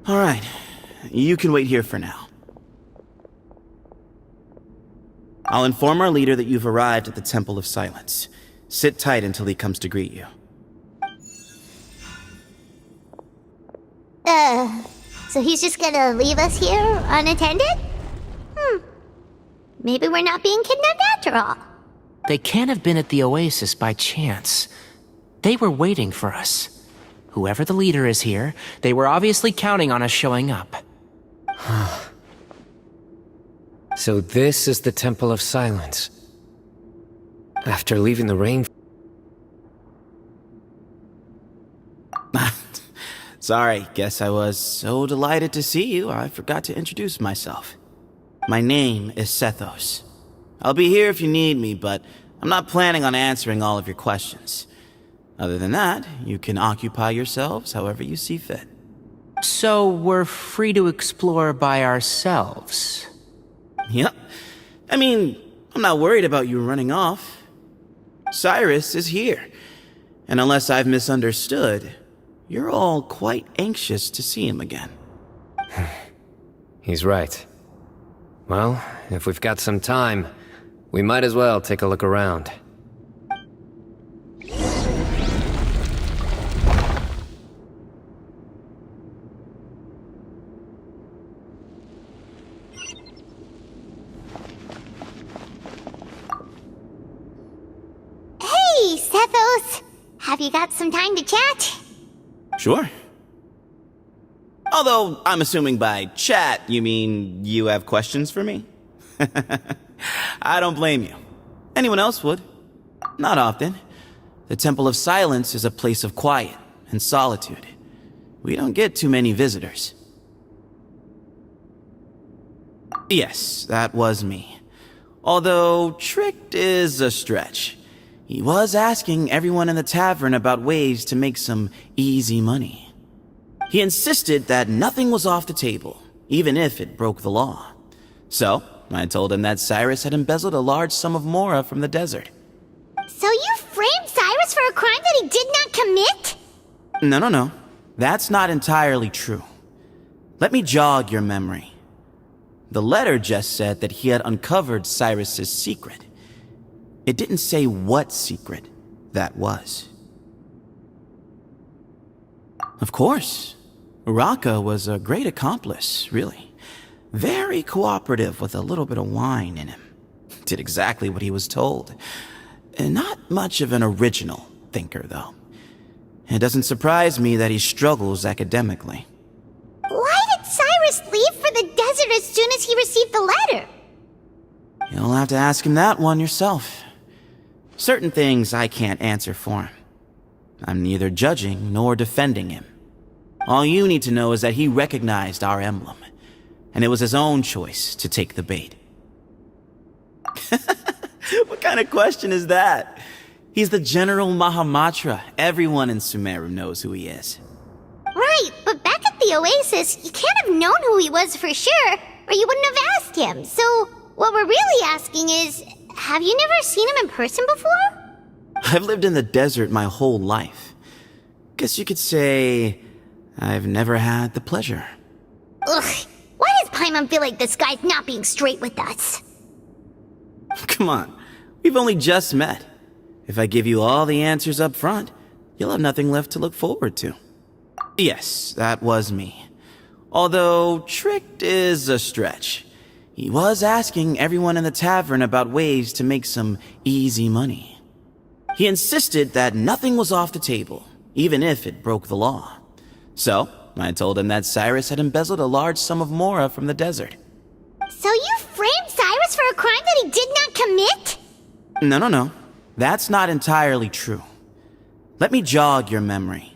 Alright, you can wait here for now. I'll inform our leader that you've arrived at the Temple of Silence. Sit tight until he comes to greet you. So he's just gonna leave us here unattended? Maybe we're not being kidnapped after all. They can't have been at the Oasis by chance. They were waiting for us. Whoever the leader is here, they were obviously counting on us showing up. So this is the Temple of Silence. After leaving the rain... Sorry, guess I was so delighted to see you, I forgot to introduce myself. My name is Sethos. I'll be here if you need me, but I'm not planning on answering all of your questions. Other than that, you can occupy yourselves however you see fit. So we're free to explore by ourselves? Yep. I mean, I'm not worried about you running off. Cyrus is here, and unless I've misunderstood, you're all quite anxious to see him again. He's right. Well, if we've got some time, we might as well take a look around. Hey, Sethos! Have you got some time to chat? Sure. Although, I'm assuming by chat, you mean you have questions for me? I don't blame you. Anyone else would. Not often. The Temple of Silence is a place of quiet and solitude. We don't get too many visitors. Yes, that was me. Although, tricked is a stretch. He was asking everyone in the tavern about ways to make some easy money. He insisted that nothing was off the table, even if it broke the law. So, I told him that Cyrus had embezzled a large sum of mora from the desert. So you framed Cyrus for a crime that he did not commit? No. That's not entirely true. Let me jog your memory. The letter just said that he had uncovered Cyrus's secret. It didn't say what secret that was. Of course, Uraka was a great accomplice, really. Very cooperative with a little bit of wine in him. Did exactly what he was told. And not much of an original thinker, though. It doesn't surprise me that he struggles academically. Why did Cyrus leave for the desert as soon as he received the letter? You'll have to ask him that one yourself. Certain things I can't answer for him. I'm neither judging nor defending him. All you need to know is that he recognized our emblem, and it was his own choice to take the bait. What kind of question is that? He's the General Mahamatra. Everyone in Sumeru knows who he is. Right, but back at the Oasis, you can't have known who he was for sure, or you wouldn't have asked him. So, what we're really asking is, have you never seen him in person before? I've lived in the desert my whole life. Guess you could say I've never had the pleasure. Ugh, why does Paimon feel like this guy's not being straight with us? Come on, we've only just met. If I give you all the answers up front, you'll have nothing left to look forward to. Yes, that was me. Although, tricked is a stretch. He was asking everyone in the tavern about ways to make some easy money. He insisted that nothing was off the table, even if it broke the law. So, I told him that Cyrus had embezzled a large sum of mora from the desert. So you framed Cyrus for a crime that he did not commit? No. That's not entirely true. Let me jog your memory.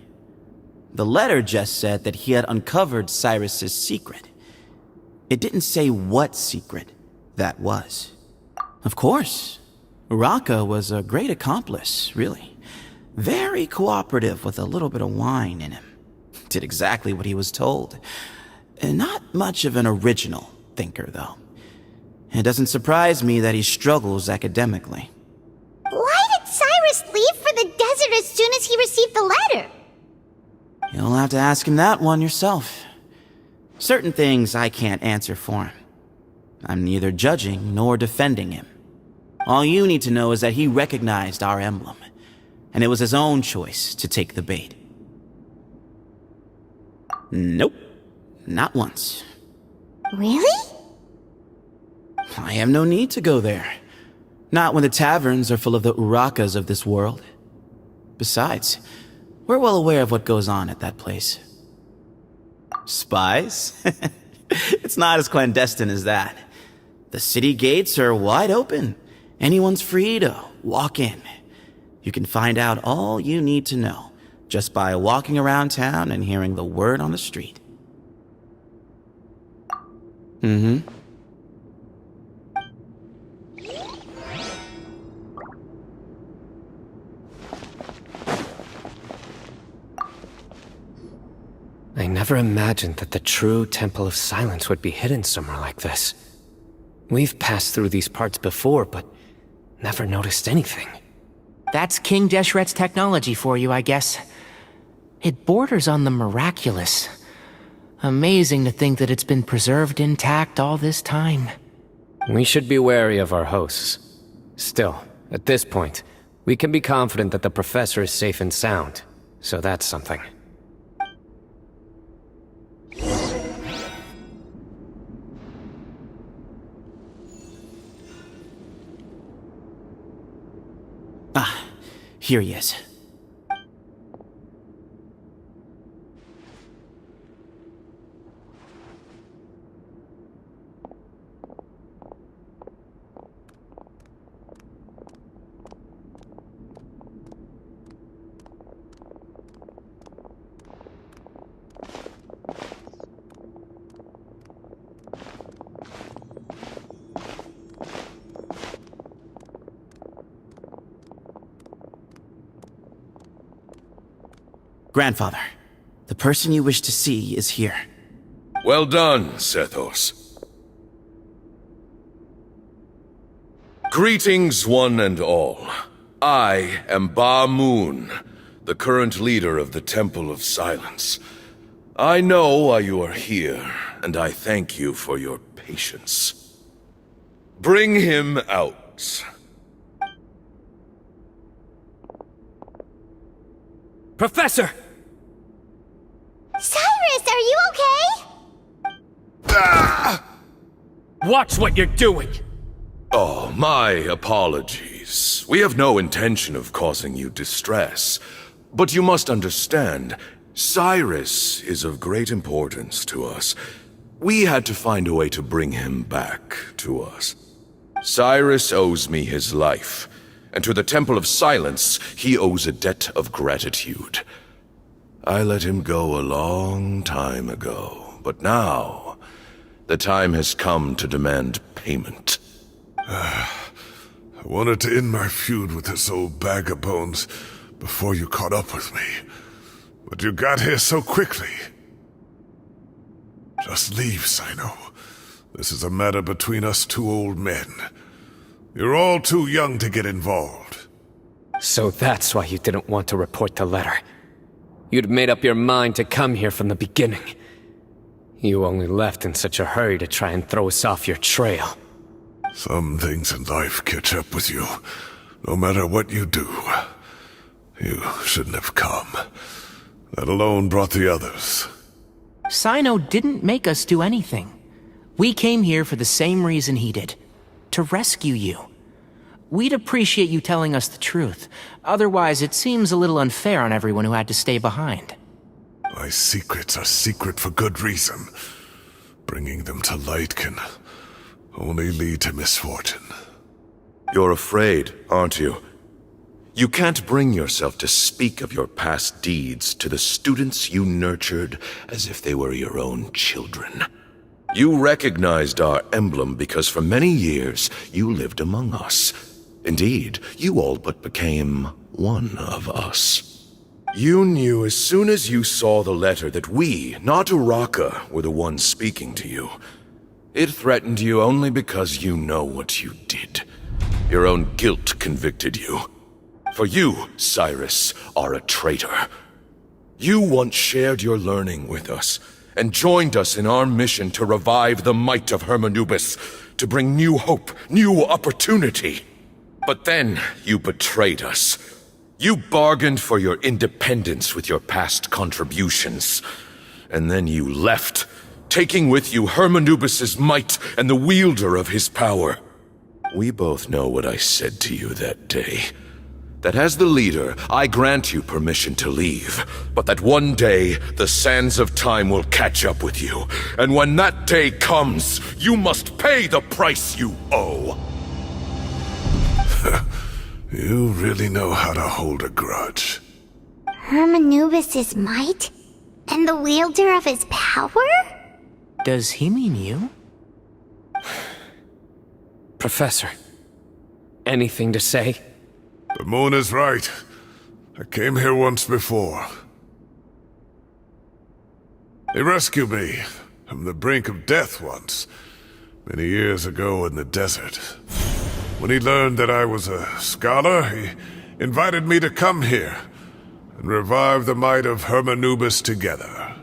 The letter just said that he had uncovered Cyrus's secret. It didn't say what secret that was. Of course, Uraka was a great accomplice, really. Very cooperative with a little bit of wine in him. Did exactly what he was told. And not much of an original thinker, though. It doesn't surprise me that he struggles academically. Why did Cyrus leave for the desert as soon as he received the letter? You'll have to ask him that one yourself. Certain things I can't answer for him. I'm neither judging nor defending him. All you need to know is that he recognized our emblem, and it was his own choice to take the bait. Nope, not once. Really? I have no need to go there. Not when the taverns are full of the urakas of this world. Besides, we're well aware of what goes on at that place. Spies? It's not as clandestine as that. The city gates are wide open. Anyone's free to walk in. You can find out all you need to know just by walking around town and hearing the word on the street. I never imagined that the true Temple of Silence would be hidden somewhere like this. We've passed through these parts before, but never noticed anything. That's King Deshret's technology for you, I guess. It borders on the miraculous. Amazing to think that it's been preserved intact all this time. We should be wary of our hosts. Still, at this point, we can be confident that the professor is safe and sound, so that's something. Ah, here he is. Grandfather, the person you wish to see is here. Well done, Sethos. Greetings, one and all. I am Ba Moon, the current leader of the Temple of Silence. I know why you are here, and I thank you for your patience. Bring him out. Professor! Cyrus, are you okay? Watch what you're doing! Oh, my apologies. We have no intention of causing you distress. But you must understand, Cyrus is of great importance to us. We had to find a way to bring him back to us. Cyrus owes me his life, and to the Temple of Silence, he owes a debt of gratitude. I let him go a long time ago, but now, the time has come to demand payment. I wanted to end my feud with this old bag of bones before you caught up with me, but you got here so quickly. Just leave, Sino. This is a matter between us two old men. You're all too young to get involved. So that's why you didn't want to report the letter. You'd made up your mind to come here from the beginning. You only left in such a hurry to try and throw us off your trail. Some things in life catch up with you, no matter what you do. You shouldn't have come. That alone brought the others. Sino didn't make us do anything. We came here for the same reason he did. To rescue you. We'd appreciate you telling us the truth. Otherwise, it seems a little unfair on everyone who had to stay behind. My secrets are secret for good reason. Bringing them to light can only lead to misfortune. You're afraid, aren't you? You can't bring yourself to speak of your past deeds to the students you nurtured as if they were your own children. You recognized our emblem because for many years you lived among us. Indeed, you all but became one of us. You knew as soon as you saw the letter that we, not Uraka, were the ones speaking to you. It threatened you only because you know what you did. Your own guilt convicted you. For you, Cyrus, are a traitor. You once shared your learning with us, and joined us in our mission to revive the might of Hermanubis, to bring new hope, new opportunity. But then you betrayed us. You bargained for your independence with your past contributions. And then you left, taking with you Hermanubis' might and the wielder of his power. We both know what I said to you that day. That as the leader, I grant you permission to leave, but that one day, the sands of time will catch up with you. And when that day comes, you must pay the price you owe. You really know how to hold a grudge. Hermanubis' might? And the wielder of his power? Does he mean you? Professor, anything to say? The moon is right. I came here once before. He rescued me from the brink of death once, many years ago in the desert. When he learned that I was a scholar, he invited me to come here and revive the might of Hermanubis together.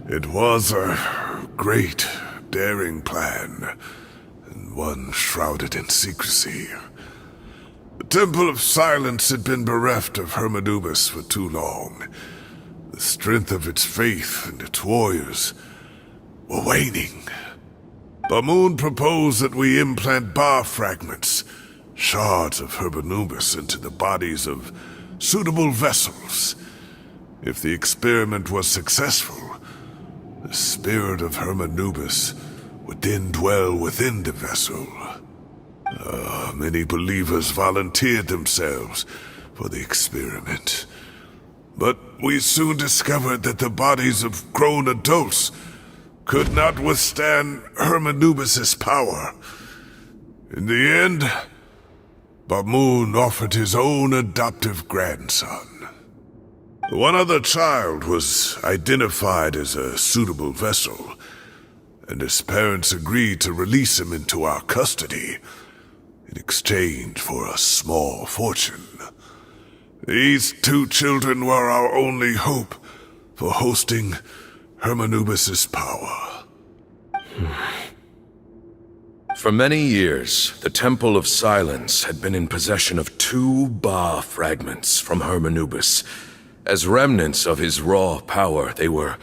It was a great, daring plan, and one shrouded in secrecy. The Temple of Silence had been bereft of Hermanubis for too long. The strength of its faith and its warriors were waning. Bamoon proposed that we implant bar fragments, shards of Hermanubis, into the bodies of suitable vessels. If the experiment was successful, the spirit of Hermanubis would then dwell within the vessel. Many believers volunteered themselves for the experiment. But we soon discovered that the bodies of grown adults could not withstand Hermanubis' power. In the end, Bamoon offered his own adoptive grandson. One other child was identified as a suitable vessel, and his parents agreed to release him into our custody in exchange for a small fortune. These two children were our only hope for hosting Hermanubis' power. For many years, the Temple of Silence had been in possession of 2 Ba fragments from Hermanubis. As remnants of his raw power, they were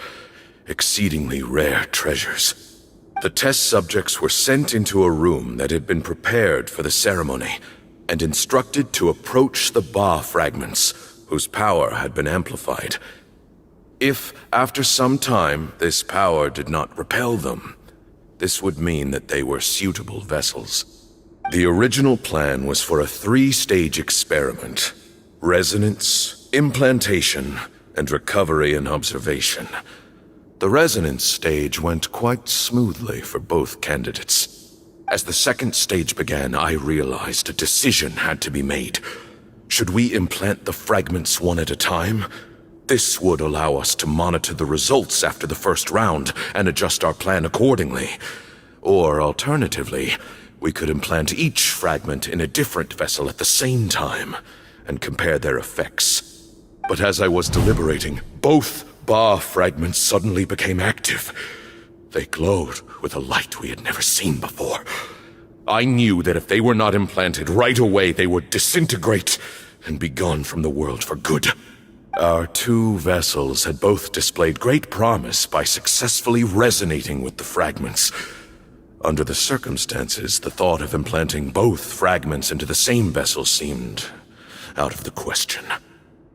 exceedingly rare treasures. The test subjects were sent into a room that had been prepared for the ceremony, and instructed to approach the Ba fragments, whose power had been amplified. If, after some time, this power did not repel them, this would mean that they were suitable vessels. The original plan was for a 3-stage experiment: resonance, implantation, and recovery and observation. The resonance stage went quite smoothly for both candidates. As the 2nd stage began, I realized a decision had to be made. Should we implant the fragments one at a time? This would allow us to monitor the results after the first round and adjust our plan accordingly. Or alternatively, we could implant each fragment in a different vessel at the same time and compare their effects. But as I was deliberating, both Ba fragments suddenly became active. They glowed with a light we had never seen before. I knew that if they were not implanted right away, they would disintegrate and be gone from the world for good. Our 2 vessels had both displayed great promise by successfully resonating with the fragments. Under the circumstances, the thought of implanting both fragments into the same vessel seemed out of the question.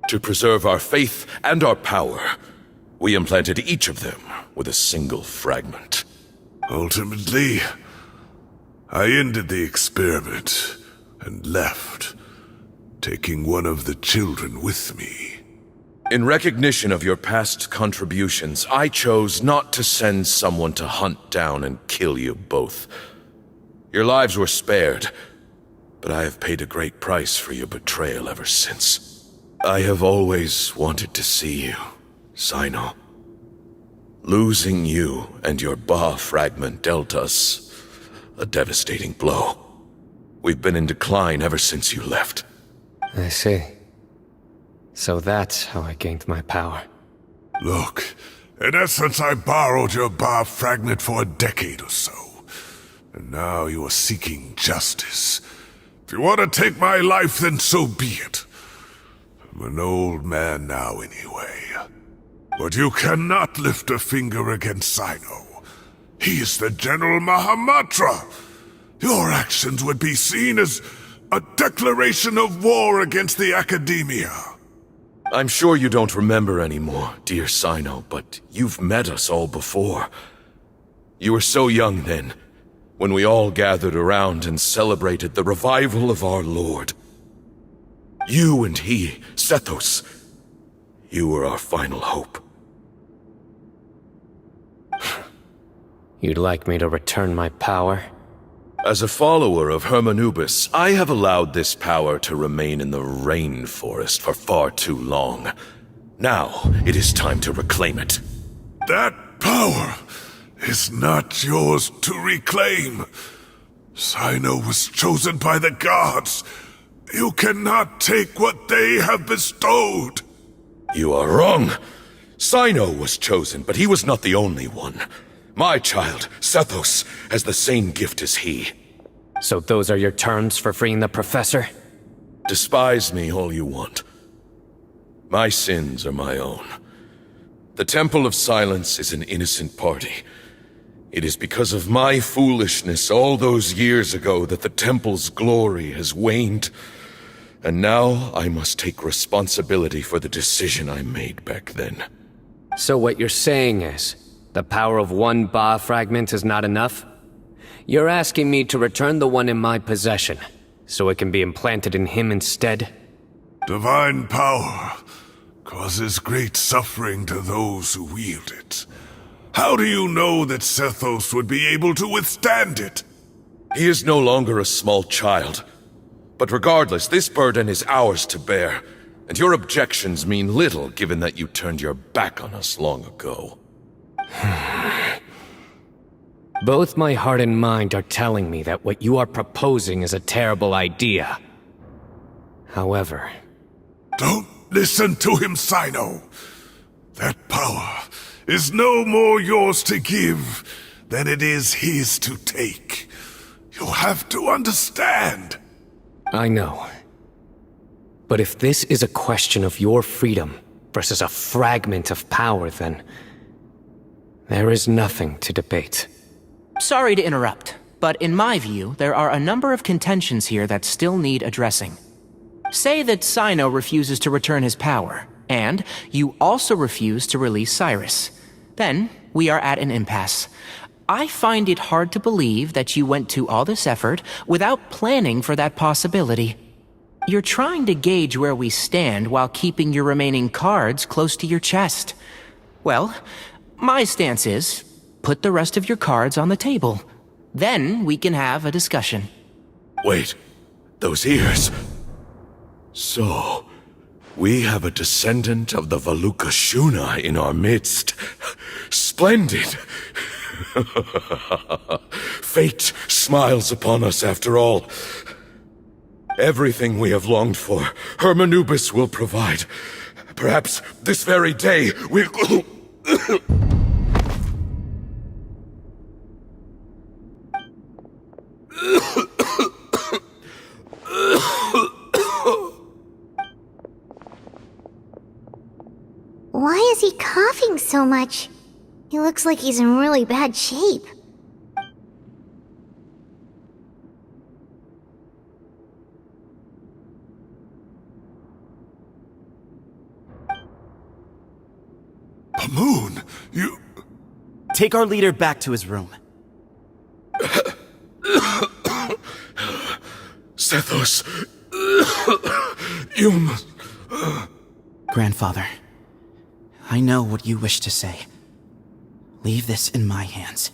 To preserve our faith and our power, we implanted each of them with a single fragment. Ultimately, I ended the experiment and left, taking one of the children with me. In recognition of your past contributions, I chose not to send someone to hunt down and kill you both. Your lives were spared, but I have paid a great price for your betrayal ever since. I have always wanted to see you, Sino. Losing you and your Ba fragment dealt us a devastating blow. We've been in decline ever since you left. I see. So that's how I gained my power. Look, in essence, I borrowed your bar fragment for a decade or so. And now you are seeking justice. If you want to take my life, then so be it. I'm an old man now anyway. But you cannot lift a finger against Sino. He is the General Mahamatra. Your actions would be seen as a declaration of war against the Academia. I'm sure you don't remember anymore, dear Sino, but you've met us all before. You were so young then, when we all gathered around and celebrated the revival of our Lord. You and he, Sethos, you were our final hope. You'd like me to return my power? As a follower of Hermanubis, I have allowed this power to remain in the rainforest for far too long. Now, it is time to reclaim it. That power is not yours to reclaim. Sino was chosen by the gods. You cannot take what they have bestowed. You are wrong. Sino was chosen, but he was not the only one. My child, Sethos, has the same gift as he. So those are your terms for freeing the professor? Despise me all you want. My sins are my own. The Temple of Silence is an innocent party. It is because of my foolishness all those years ago that the Temple's glory has waned. And now I must take responsibility for the decision I made back then. So what you're saying is, the power of one Ba fragment is not enough? You're asking me to return the one in my possession, so it can be implanted in him instead? Divine power causes great suffering to those who wield it. How do you know that Sethos would be able to withstand it? He is no longer a small child. But regardless, this burden is ours to bear, and your objections mean little given that you turned your back on us long ago. Both my heart and mind are telling me that what you are proposing is a terrible idea. However... Don't listen to him, Sino. That power is no more yours to give than it is his to take. You have to understand. I know. But if this is a question of your freedom versus a fragment of power, then... there is nothing to debate. Sorry to interrupt, but in my view, there are a number of contentions here that still need addressing. Say that Sino refuses to return his power, and you also refuse to release Cyrus. Then, we are at an impasse. I find it hard to believe that you went to all this effort without planning for that possibility. You're trying to gauge where we stand while keeping your remaining cards close to your chest. Well, my stance is, put the rest of your cards on the table. Then we can have a discussion. Wait, those ears... So, we have a descendant of the Valukashuna in our midst. Splendid! Fate smiles upon us after all. Everything we have longed for, Hermanubis will provide. Perhaps this very day we'll... Why is he coughing so much? He looks like he's in really bad shape. Moon, you... Take our leader back to his room. Sethos... you must... Grandfather, I know what you wish to say. Leave this in my hands.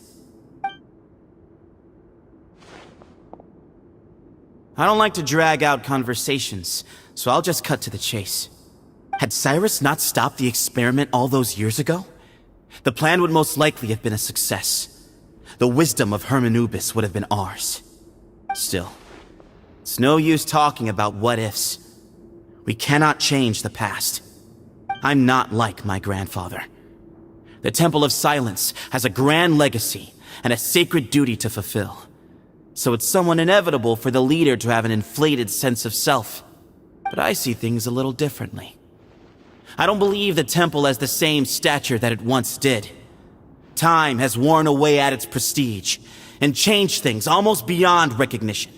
I don't like to drag out conversations, so I'll just cut to the chase. Had Cyrus not stopped the experiment all those years ago, the plan would most likely have been a success. The wisdom of Hermanubis would have been ours. Still, it's no use talking about what-ifs. We cannot change the past. I'm not like my grandfather. The Temple of Silence has a grand legacy and a sacred duty to fulfill. So it's somewhat inevitable for the leader to have an inflated sense of self. But I see things a little differently. I don't believe the temple has the same stature that it once did. Time has worn away at its prestige and changed things almost beyond recognition.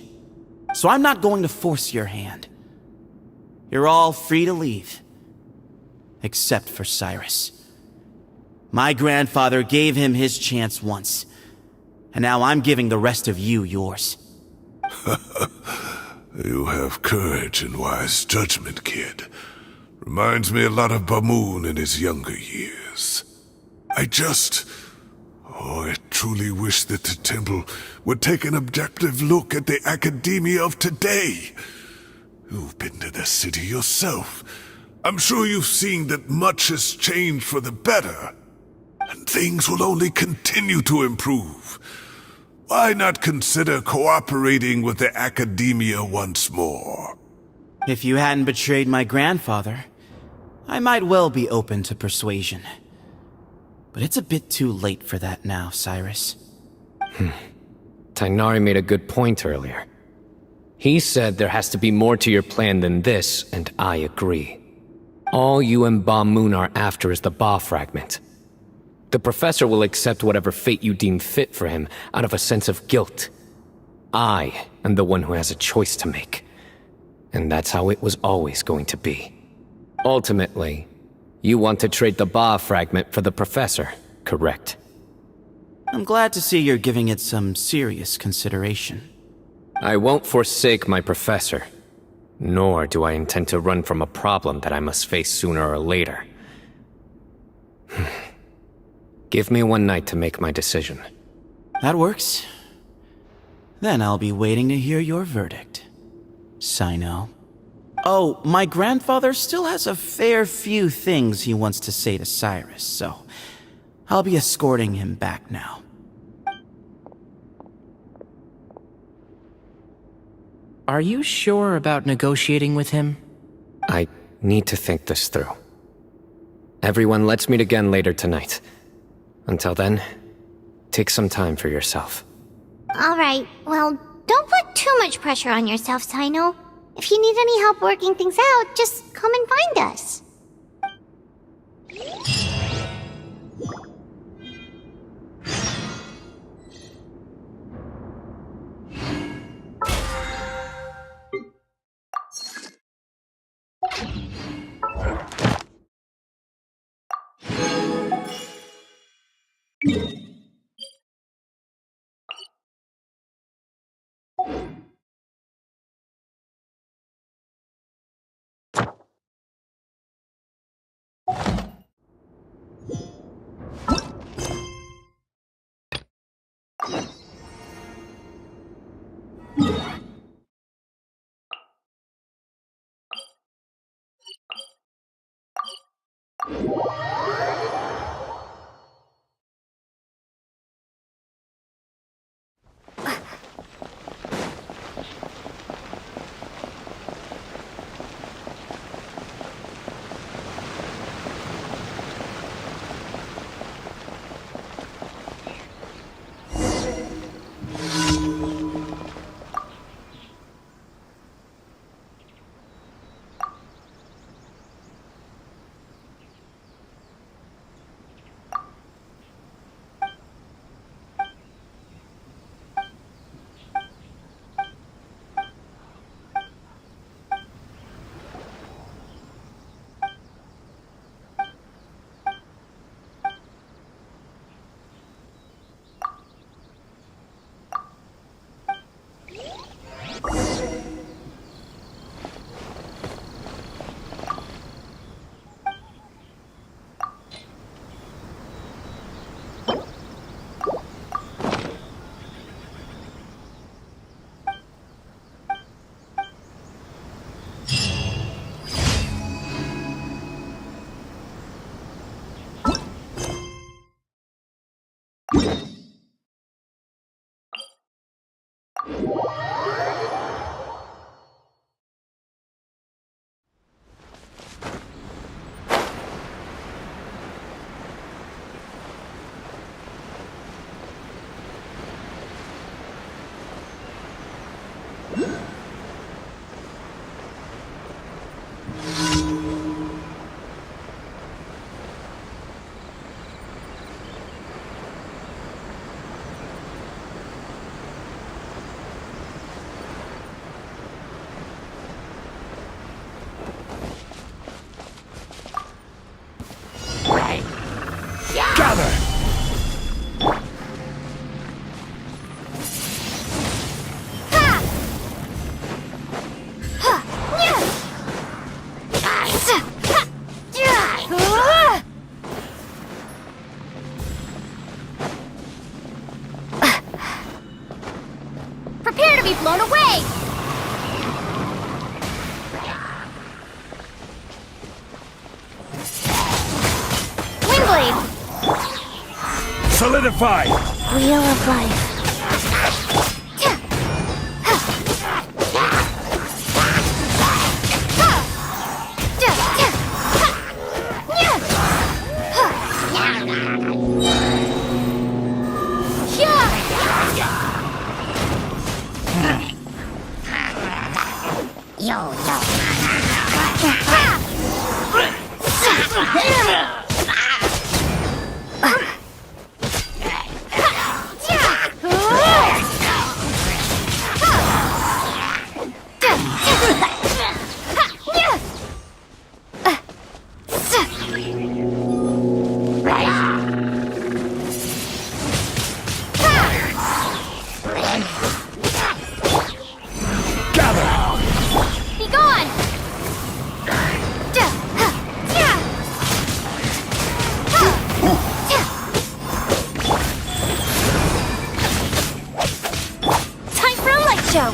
So I'm not going to force your hand. You're all free to leave. Except for Cyrus. My grandfather gave him his chance once, and now I'm giving the rest of you yours. You have courage and wise judgment, kid. Reminds me a lot of Bamoon in his younger years. I truly wish that the temple would take an objective look at the academia of today. You've been to the city yourself. I'm sure you've seen that much has changed for the better. And things will only continue to improve. Why not consider cooperating with the academia once more? If you hadn't betrayed my grandfather, I might well be open to persuasion. But it's a bit too late for that now, Cyrus. Tainari made a good point earlier. He said there has to be more to your plan than this, and I agree. All you and Ba Moon are after is the Ba fragment. The professor will accept whatever fate you deem fit for him out of a sense of guilt. I am the one who has a choice to make. And that's how it was always going to be. Ultimately, you want to trade the Ba fragment for the professor, correct? I'm glad to see you're giving it some serious consideration. I won't forsake my professor. Nor do I intend to run from a problem that I must face sooner or later. Give me one night to make my decision. That works. Then I'll be waiting to hear your verdict, Sino. Oh, my grandfather still has a fair few things he wants to say to Cyrus, so I'll be escorting him back now. Are you sure about negotiating with him? I need to think this through. Everyone, let's meet again later tonight. Until then, take some time for yourself. Alright, well, don't put too much pressure on yourself, Sino. If you need any help working things out, just come and find us. Solidify! Wheel of life. Be gone! Time for a light show!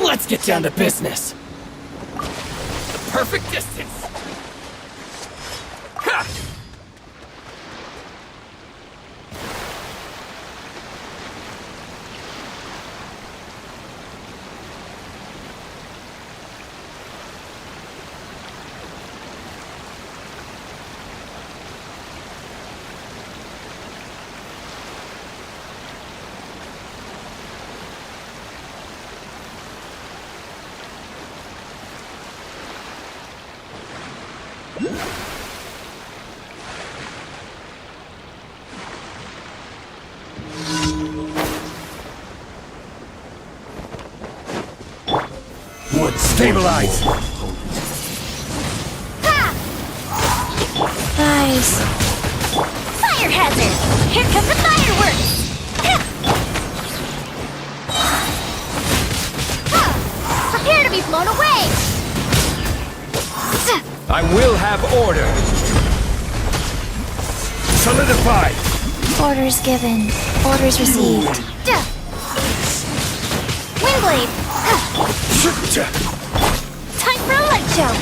Let's get down to business. The perfect distance. Ha! Wood stabilize! Nice. Fire fire hazard! Here come the fireworks! Prepare to be blown away! I will have order. Solidified. Orders given. Orders received. Windblade! Time for a light show!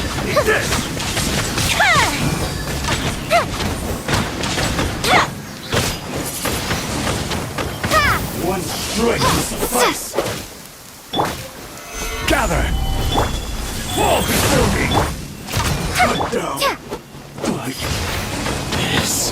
One strike will suffice. Gather. Fall before me. Cut down. Like this.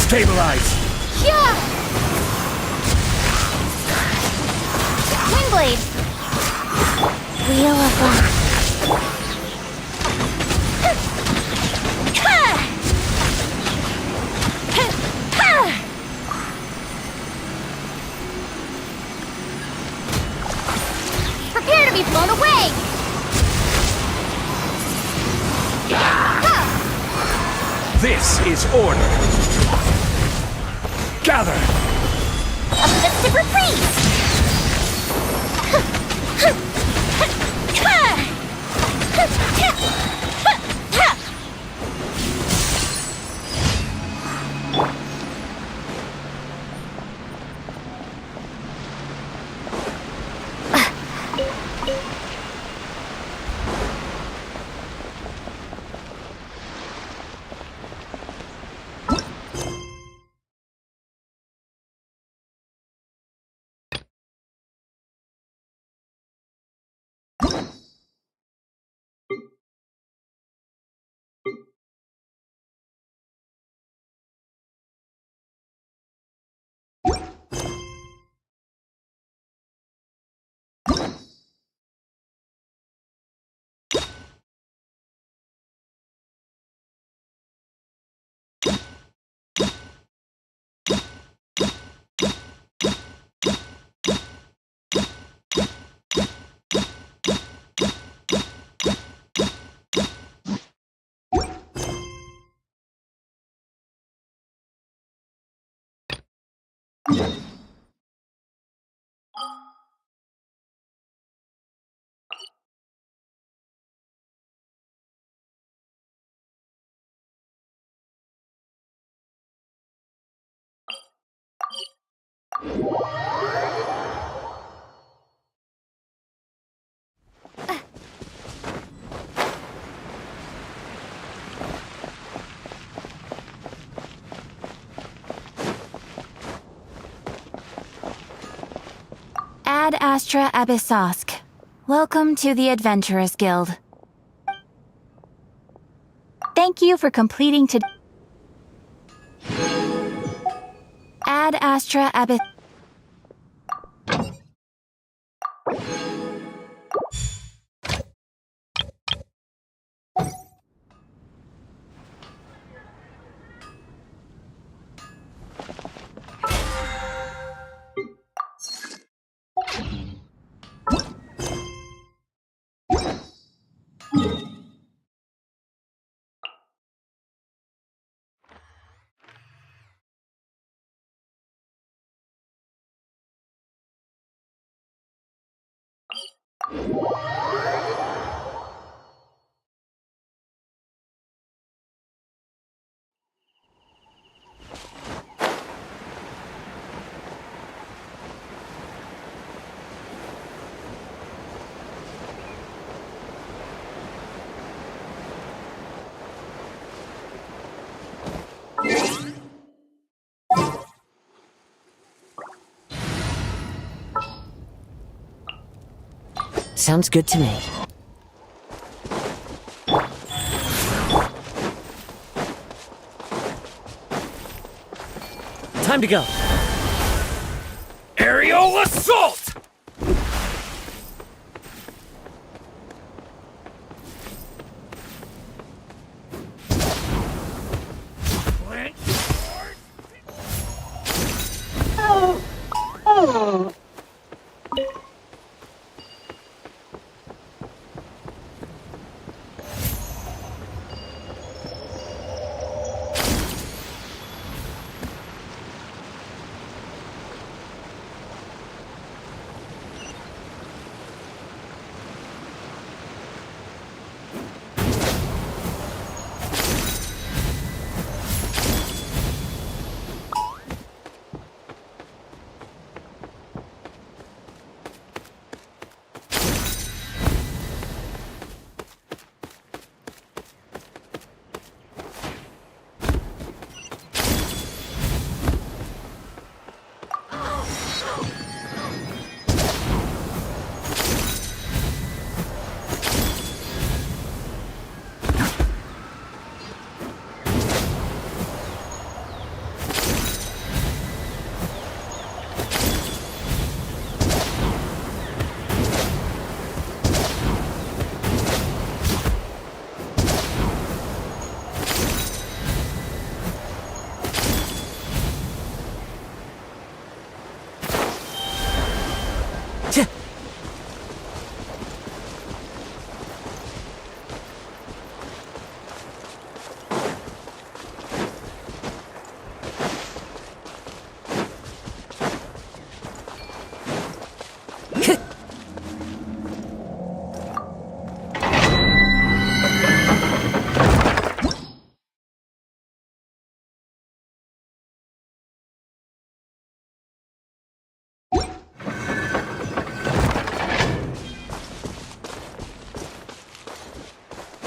Stabilize! Yeah! Windblade! Wheel of Life. Prepare to be blown away! This is order. Gather! Uplifted reprise! Ad Astra Abyssosk. Welcome to the Adventurers Guild. Thank you for completing to Ad Astra Abyss. Sounds good to me. Time to go. Aerial assault!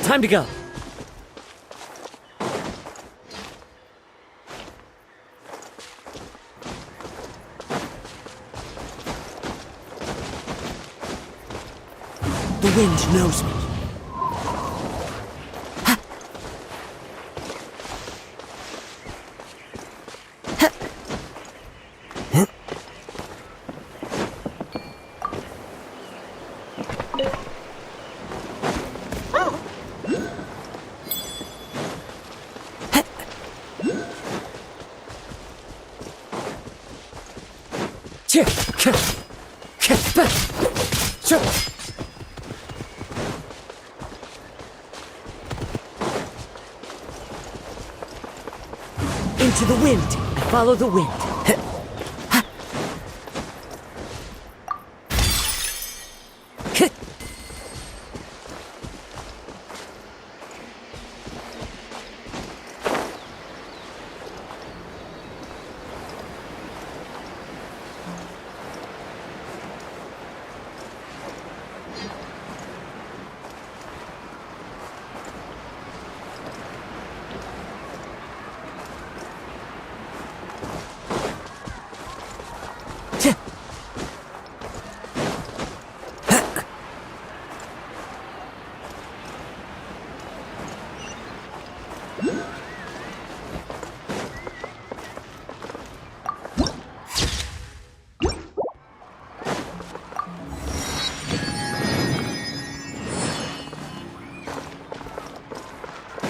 Time to go. The wind knows me. Into the wind. I follow the wind.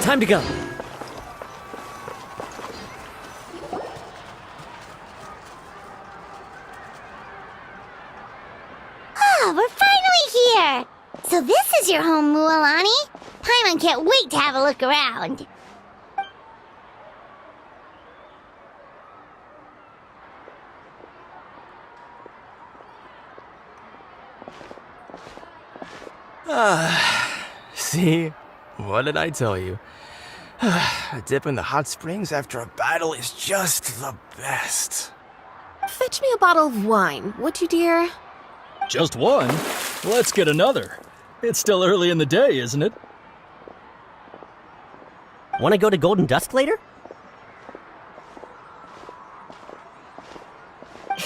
Time to go. Oh, we're finally here! So this is your home, Mualani? Paimon can't wait to have a look around. See? What did I tell you? A dip in the hot springs after a battle is just the best. Fetch me a bottle of wine, would you, dear? Just one? Let's get another. It's still early in the day, isn't it? Want to go to Golden Dusk later?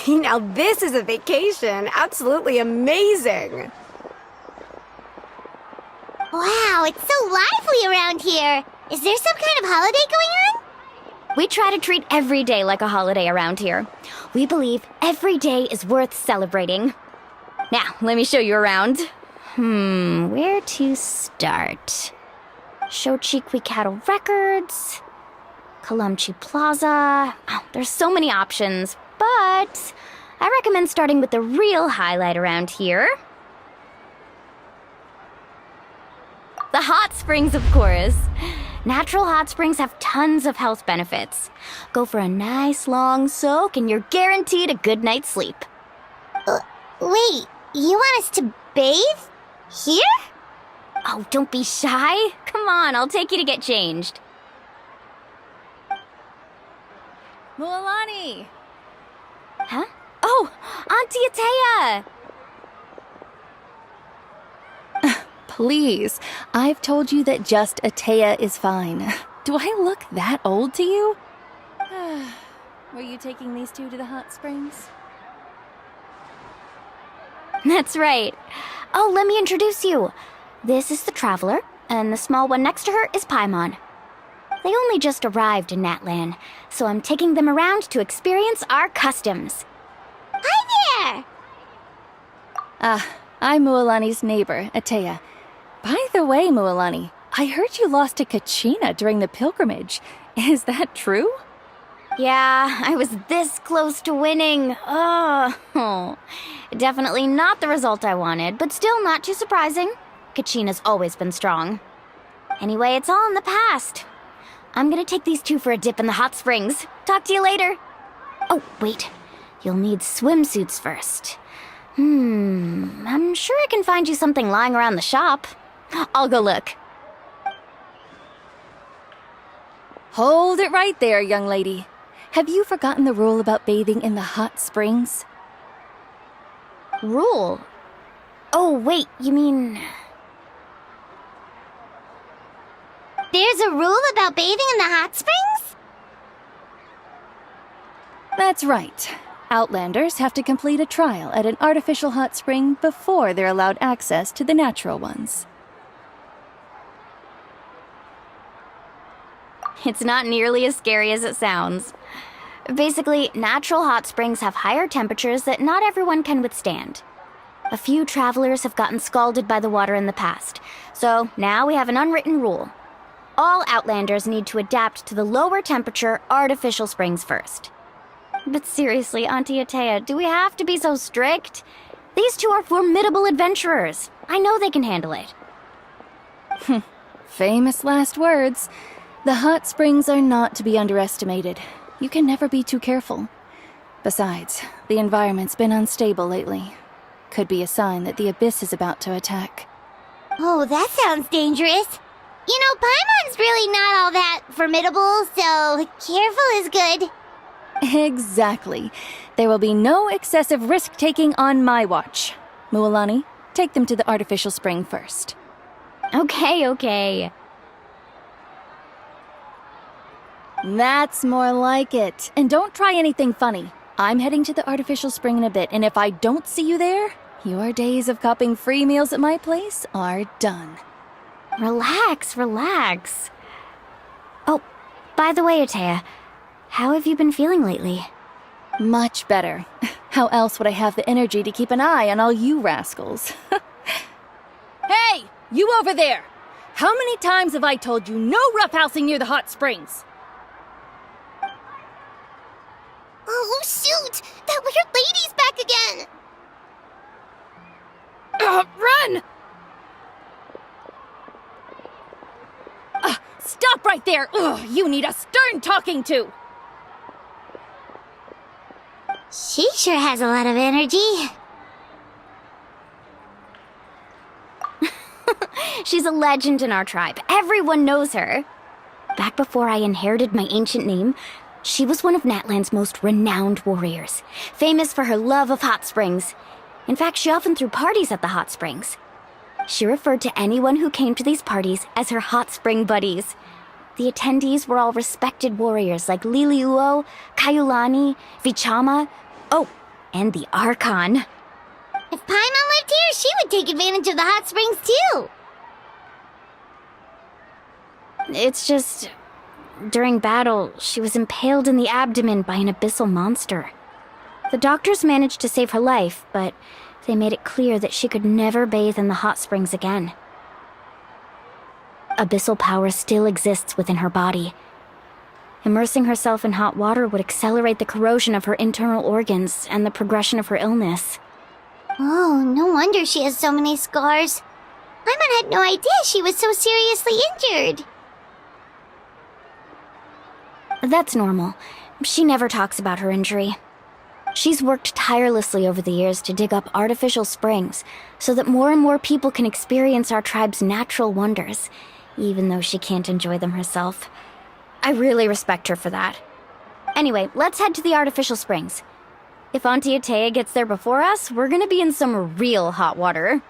Now this is a vacation. Absolutely amazing. Wow, it's so lively around here. Is there some kind of holiday going on? We try to treat every day like a holiday around here. We believe every day is worth celebrating. Now, let me show you around. Where to start? Shochiqui Cattle Records, Kalamchi Plaza. Oh, there's so many options, but I recommend starting with the real highlight around here. The hot springs, of course. Natural hot springs have tons of health benefits. Go for a nice long soak and you're guaranteed a good night's sleep. Wait, you want us to bathe? Here? Oh, don't be shy. Come on, I'll take you to get changed. Mualani! Huh? Oh, Auntie Atea! Please, I've told you that just Atea is fine. Do I look that old to you? Were you taking these two to the hot springs? That's right. Oh, let me introduce you. This is the Traveler, and the small one next to her is Paimon. They only just arrived in Natlan, so I'm taking them around to experience our customs. Hi there! I'm Mualani's neighbor, Atea. By the way, Mualani, I heard you lost to Kachina during the pilgrimage. Is that true? Yeah, I was this close to winning. Oh, definitely not the result I wanted, but still not too surprising. Kachina's always been strong. Anyway, it's all in the past. I'm gonna take these two for a dip in the hot springs. Talk to you later. Oh, wait. You'll need swimsuits first. I'm sure I can find you something lying around the shop. I'll go look. Hold it right there, young lady. Have you forgotten the rule about bathing in the hot springs? Rule? Oh, wait, you mean... There's a rule about bathing in the hot springs? That's right. Outlanders have to complete a trial at an artificial hot spring before they're allowed access to the natural ones. It's not nearly as scary as it sounds. Basically, natural hot springs have higher temperatures that not everyone can withstand. A few travelers have gotten scalded by the water in the past, so now we have an unwritten rule. All Outlanders need to adapt to the lower temperature artificial springs first. But seriously, Auntie Atea, do we have to be so strict? These two are formidable adventurers. I know they can handle it. Famous last words. The hot springs are not to be underestimated. You can never be too careful. Besides, the environment's been unstable lately. Could be a sign that the abyss is about to attack. Oh, that sounds dangerous. You know, Paimon's really not all that formidable, so careful is good. Exactly. There will be no excessive risk-taking on my watch. Mualani, take them to the artificial spring first. Okay. That's more like it. And don't try anything funny. I'm heading to the artificial spring in a bit, and if I don't see you there, your days of copping free meals at my place are done. Relax. Oh, By the way, Atea, how have you been feeling lately? Much better. How else would I have the energy to keep an eye on all you rascals? Hey! You over there! How many times have I told you no roughhousing near the hot springs? Oh, shoot! That weird lady's back again! Run! Stop right there! Ugh, you need a stern talking to! She sure has a lot of energy. She's a legend in our tribe. Everyone knows her. Back before I inherited my ancient name, she was one of Natlan's most renowned warriors, famous for her love of hot springs. In fact, she often threw parties at the hot springs. She referred to anyone who came to these parties as her hot spring buddies. The attendees were all respected warriors like Liliuo, Kaiulani, Vichama, oh, and the Archon. If Paimon lived here, she would take advantage of the hot springs too. It's just, during battle, she was impaled in the abdomen by an abyssal monster. The doctors managed to save her life, but they made it clear that she could never bathe in the hot springs again. Abyssal power still exists within her body. Immersing herself in hot water would accelerate the corrosion of her internal organs and the progression of her illness. Oh, no wonder she has so many scars. Paimon had no idea she was so seriously injured. That's normal. She never talks about her injury. She's worked tirelessly over the years to dig up artificial springs so that more and more people can experience our tribe's natural wonders, even though she can't enjoy them herself. I really respect her for that. Anyway, let's head to the artificial springs. If Auntie Atea gets there before us, we're gonna be in some real hot water.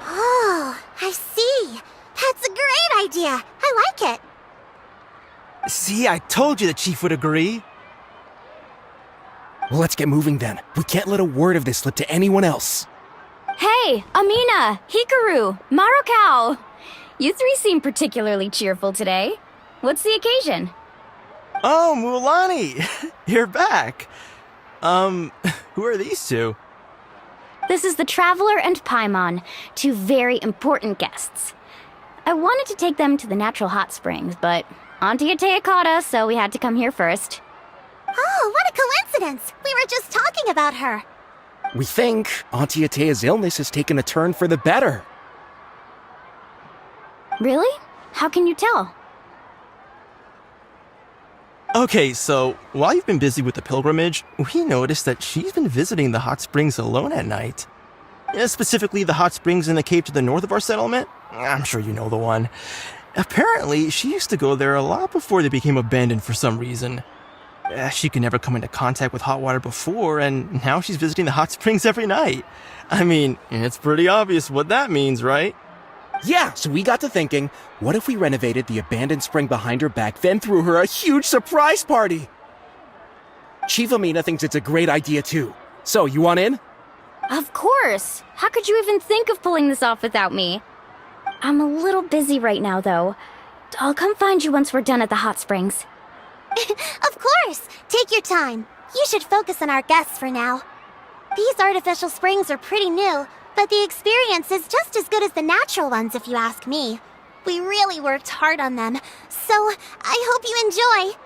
Oh, I see. That's a great idea. I like it. See, I told you the chief would agree. Well, let's get moving then. We can't let a word of this slip to anyone else. Hey, Amina, Hikaru, Marukao. You three seem particularly cheerful today. What's the occasion? Oh, Mulani, you're back. Who are these two? This is the Traveler and Paimon, two very important guests. I wanted to take them to the natural hot springs, but Auntie Atea caught us, so we had to come here first. Oh, what a coincidence! We were just talking about her. We think Auntie Atea's illness has taken a turn for the better. Really? How can you tell? Okay, so while you've been busy with the pilgrimage, we noticed that she's been visiting the hot springs alone at night. Specifically, the hot springs in the cave to the north of our settlement. I'm sure you know the one. Apparently, she used to go there a lot before they became abandoned for some reason. She could never come into contact with hot water before, and now she's visiting the hot springs every night. I mean, it's pretty obvious what that means, right? Yeah, so we got to thinking, what if we renovated the abandoned spring behind her back, then threw her a huge surprise party? Chief Amina thinks it's a great idea too. So, you want in? Of course! How could you even think of pulling this off without me? I'm a little busy right now, though. I'll come find you once we're done at the hot springs. Of course! Take your time. You should focus on our guests for now. These artificial springs are pretty new. But the experience is just as good as the natural ones, if you ask me. We really worked hard on them, so I hope you enjoy.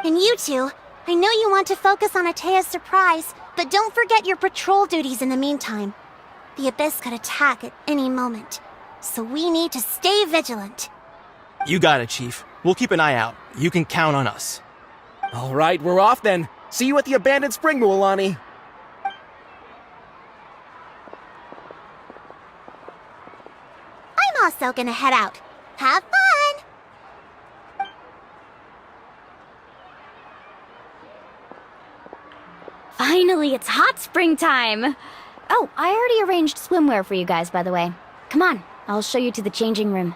And you two, I know you want to focus on Atea's surprise, but don't forget your patrol duties in the meantime. The Abyss could attack at any moment, so we need to stay vigilant. You got it, Chief. We'll keep an eye out. You can count on us. All right, we're off then. See you at the abandoned spring, Mualani. I'm also gonna head out. Have fun! Finally, it's hot spring time! Oh, I already arranged swimwear for you guys, by the way. Come on, I'll show you to the changing room.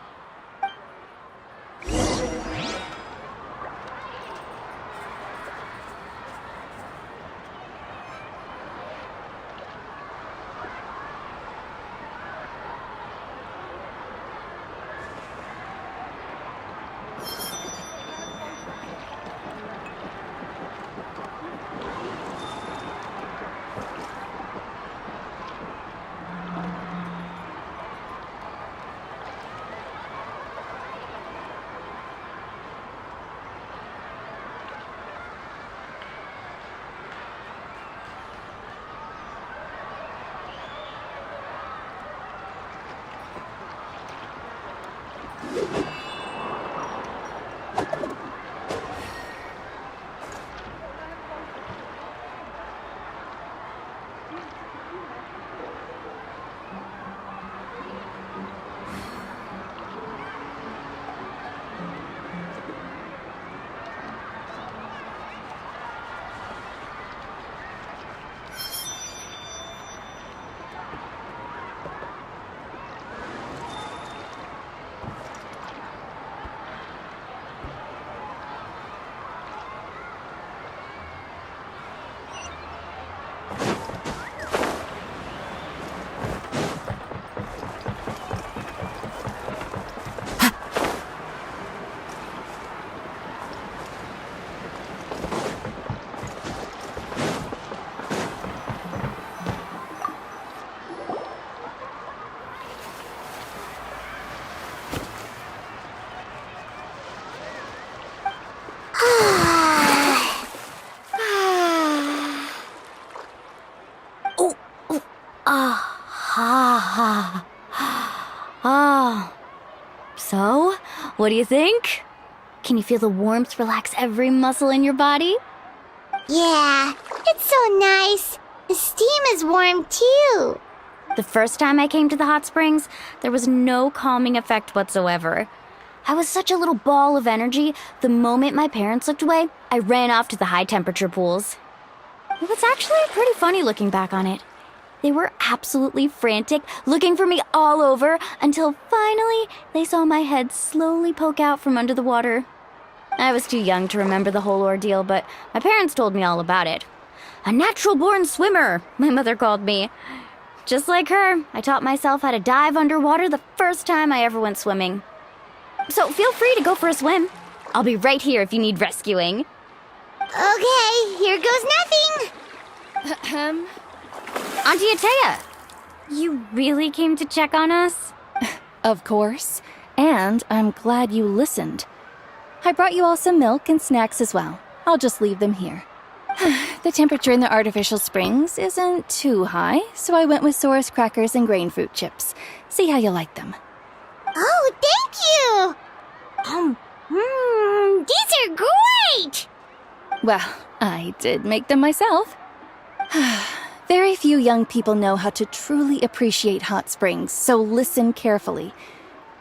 So, what do you think? Can you feel the warmth relax every muscle in your body? Yeah, it's so nice. The steam is warm too. The first time I came to the hot springs, there was no calming effect whatsoever. I was such a little ball of energy, the moment my parents looked away, I ran off to the high temperature pools. It was actually pretty funny looking back on it. They were absolutely frantic, looking for me all over, until finally they saw my head slowly poke out from under the water. I was too young to remember the whole ordeal, but my parents told me all about it. A natural-born swimmer, my mother called me. Just like her, I taught myself how to dive underwater the first time I ever went swimming. So feel free to go for a swim. I'll be right here if you need rescuing. Okay, here goes nothing. Auntie Atea, you really came to check on us? Of course. And I'm glad you listened. I brought you all some milk and snacks as well. I'll just leave them here. The temperature in the artificial springs isn't too high, so I went with Saurus crackers and grain fruit chips. See how you like them. Oh, thank you! These are great! Well, I did make them myself. Very few young people know how to truly appreciate hot springs, so listen carefully.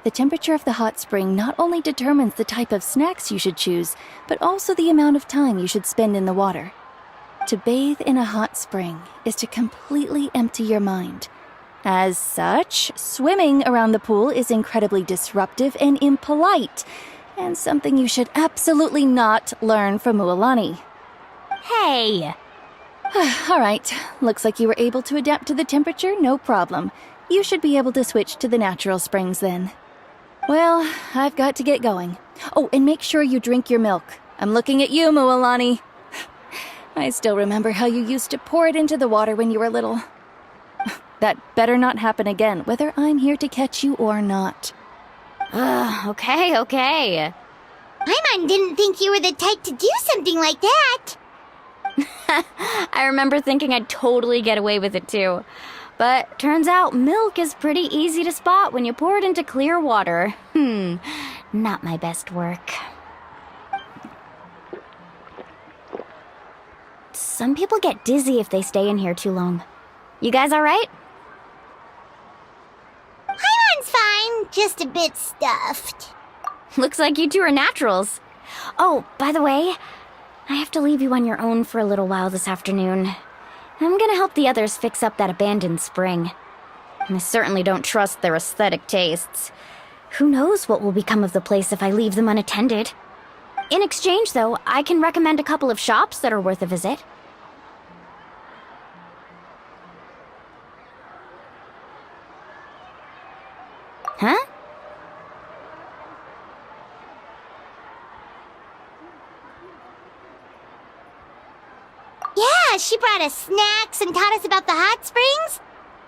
The temperature of the hot spring not only determines the type of snacks you should choose, but also the amount of time you should spend in the water. To bathe in a hot spring is to completely empty your mind. As such, swimming around the pool is incredibly disruptive and impolite, and something you should absolutely not learn from Mualani. Hey! All right, looks like you were able to adapt to the temperature, no problem. You should be able to switch to the natural springs then. Well, I've got to get going. Oh, and make sure you drink your milk. I'm looking at you, Mualani. I still remember how you used to pour it into the water when you were little. That better not happen again, whether I'm here to catch you or not. Okay. Paimon didn't think you were the type to do something like that. I remember thinking I'd totally get away with it too. But turns out milk is pretty easy to spot when you pour it into clear water. Not my best work. Some people get dizzy if they stay in here too long. You guys alright? Paimon's fine, just a bit stuffed. Looks like you two are naturals. Oh, by the way, I have to leave you on your own for a little while this afternoon. I'm gonna help the others fix up that abandoned spring. I certainly don't trust their aesthetic tastes. Who knows what will become of the place if I leave them unattended? In exchange, though, I can recommend a couple of shops that are worth a visit. Huh? Yeah, she brought us snacks and taught us about the hot springs.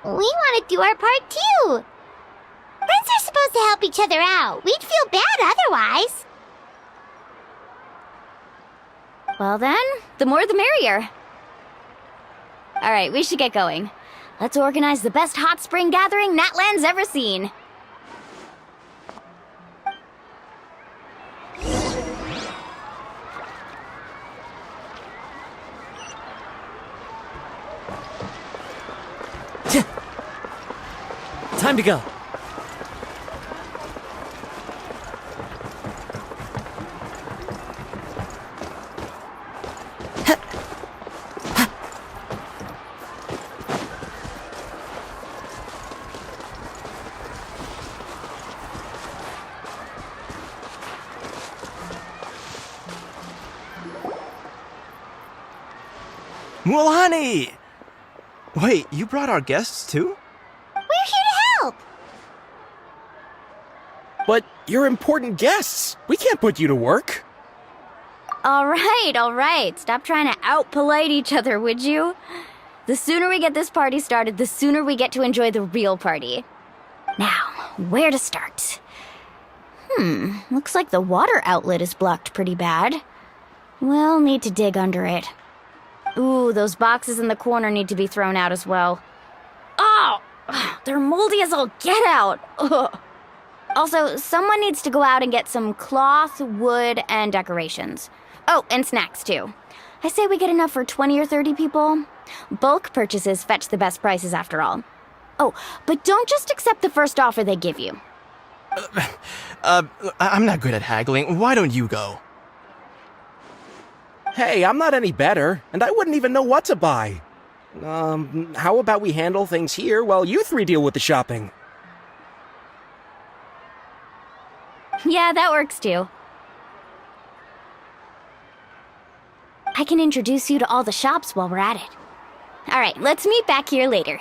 We want to do our part too. Friends are supposed to help each other out. We'd feel bad otherwise. Well then, the more the merrier. Alright, we should get going. Let's organize the best hot spring gathering Natland's ever seen. Time to go. Mualani! Wait, you brought our guests too? We're here to help. But you're important guests. We can't put you to work. Alright. Stop trying to out-polite each other, would you? The sooner we get this party started, the sooner we get to enjoy the real party. Now, where to start? Looks like the water outlet is blocked pretty bad. We'll need to dig under it. Ooh, those boxes in the corner need to be thrown out as well. Oh! They're moldy as all get out! Ugh. Also, someone needs to go out and get some cloth, wood, and decorations. Oh, and snacks too. I say we get enough for 20 or 30 people. Bulk purchases fetch the best prices after all. Oh, but don't just accept the first offer they give you. I'm not good at haggling. Why don't you go? Hey, I'm not any better, and I wouldn't even know what to buy. How about we handle things here while you three deal with the shopping? Yeah, that works too. I can introduce you to all the shops while we're at it. Alright, let's meet back here later.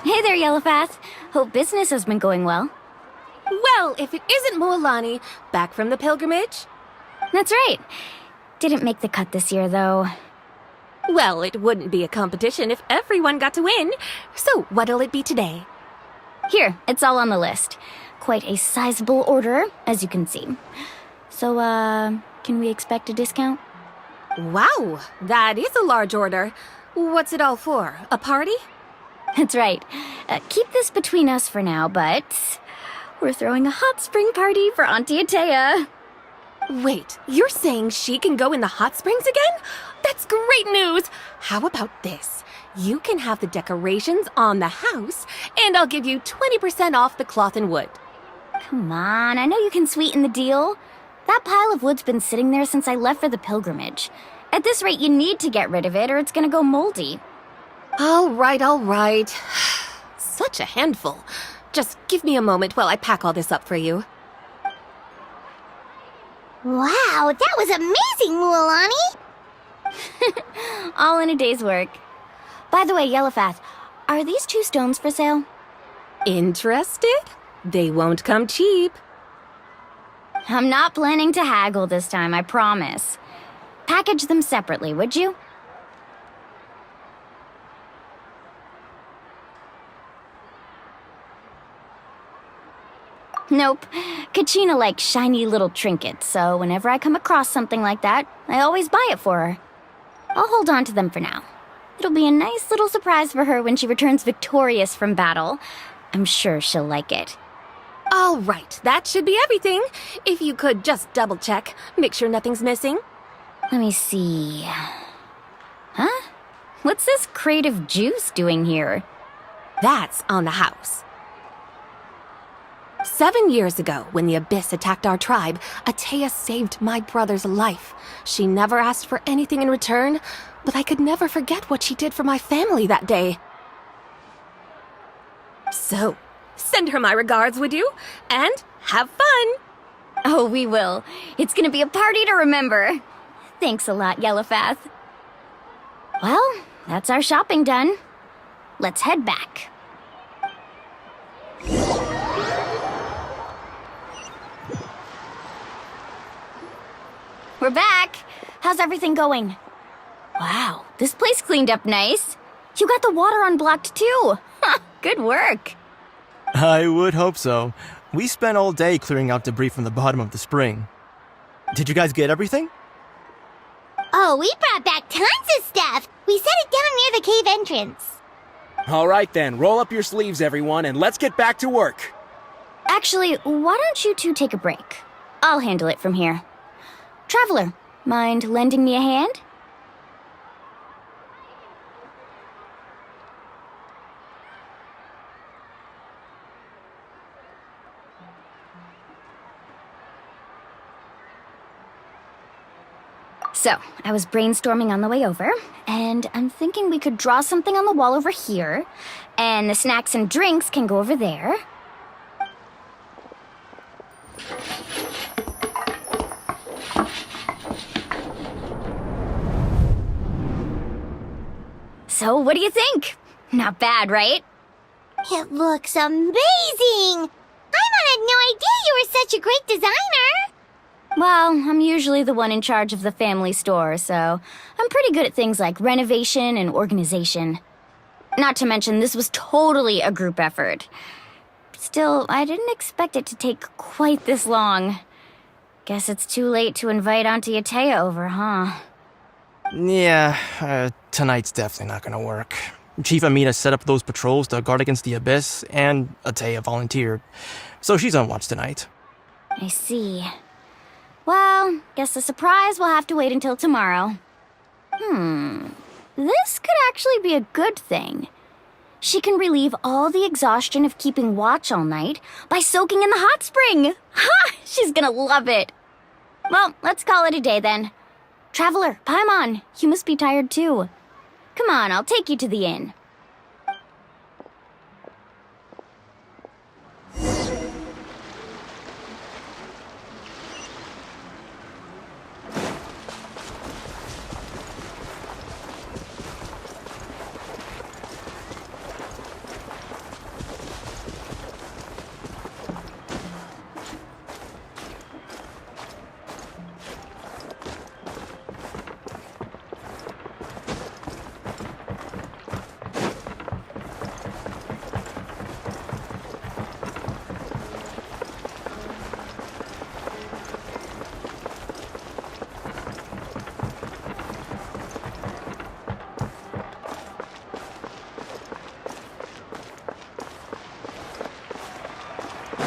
Hey there, Yellowpath. Hope business has been going well. Well, if it isn't Mualani, back from the pilgrimage? That's right. Didn't make the cut this year, though. Well, it wouldn't be a competition if everyone got to win. So, what'll it be today? Here, it's all on the list. Quite a sizable order, as you can see. So, can we expect a discount? Wow, that is a large order. What's it all for? A party? That's right. Keep this between us for now, but we're throwing a hot spring party for Auntie Atea. Wait, you're saying she can go in the hot springs again? That's great news! How about this? You can have the decorations on the house, and I'll give you 20% off the cloth and wood. Come on, I know you can sweeten the deal. That pile of wood's been sitting there since I left for the pilgrimage. At this rate, you need to get rid of it or it's gonna go moldy. All right, all right. Such a handful. Just give me a moment while I pack all this up for you. Wow, that was amazing, Mualani! All in a day's work. By the way, Yellowfath, are these 2 stones for sale? Interested? They won't come cheap. I'm not planning to haggle this time, I promise. Package them separately, would you? Nope. Kachina likes shiny little trinkets, so whenever I come across something like that, I always buy it for her. I'll hold on to them for now. It'll be a nice little surprise for her when she returns victorious from battle. I'm sure she'll like it. All right, that should be everything. If you could just double check, make sure nothing's missing. Let me see. Huh? What's this crate of juice doing here? That's on the house. 7 years ago, when the Abyss attacked our tribe, Atea saved my brother's life. She never asked for anything in return, but I could never forget what she did for my family that day. So, send her my regards, would you? And have fun! Oh, we will. It's gonna be a party to remember. Thanks a lot, Yellowfath. Well, that's our shopping done. Let's head back. We're back. How's everything going? Wow, this place cleaned up nice. You got the water unblocked too. Good work. I would hope so. We spent all day clearing out debris from the bottom of the spring. Did you guys get everything? Oh, we brought back tons of stuff! We set it down near the cave entrance. All right then, roll up your sleeves, everyone, and let's get back to work. Actually, why don't you two take a break? I'll handle it from here. Traveler, mind lending me a hand? So, I was brainstorming on the way over, and I'm thinking we could draw something on the wall over here, and the snacks and drinks can go over there. So, what do you think? Not bad, right? It looks amazing! Paimon had no idea you were such a great designer! Well, I'm usually the one in charge of the family store, so I'm pretty good at things like renovation and organization. Not to mention, this was totally a group effort. Still, I didn't expect it to take quite this long. Guess it's too late to invite Auntie Atea over, huh? Yeah, tonight's definitely not gonna work. Chief Amina set up those patrols to guard against the Abyss, and Atea volunteered. So she's on watch tonight. I see. Well, guess the surprise will have to wait until tomorrow. This could actually be a good thing. She can relieve all the exhaustion of keeping watch all night by soaking in the hot spring. Ha! She's gonna love it. Well, let's call it a day then. Traveler, Paimon, you must be tired too. Come on, I'll take you to the inn.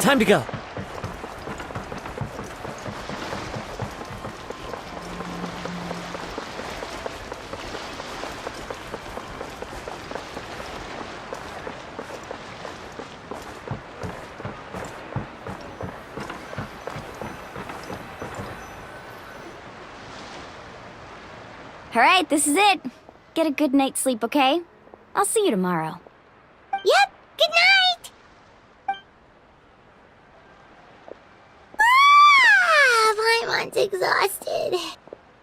Time to go. Alright, this is it. Get a good night's sleep, okay? I'll see you tomorrow. Yep, good night! Paimon's exhausted.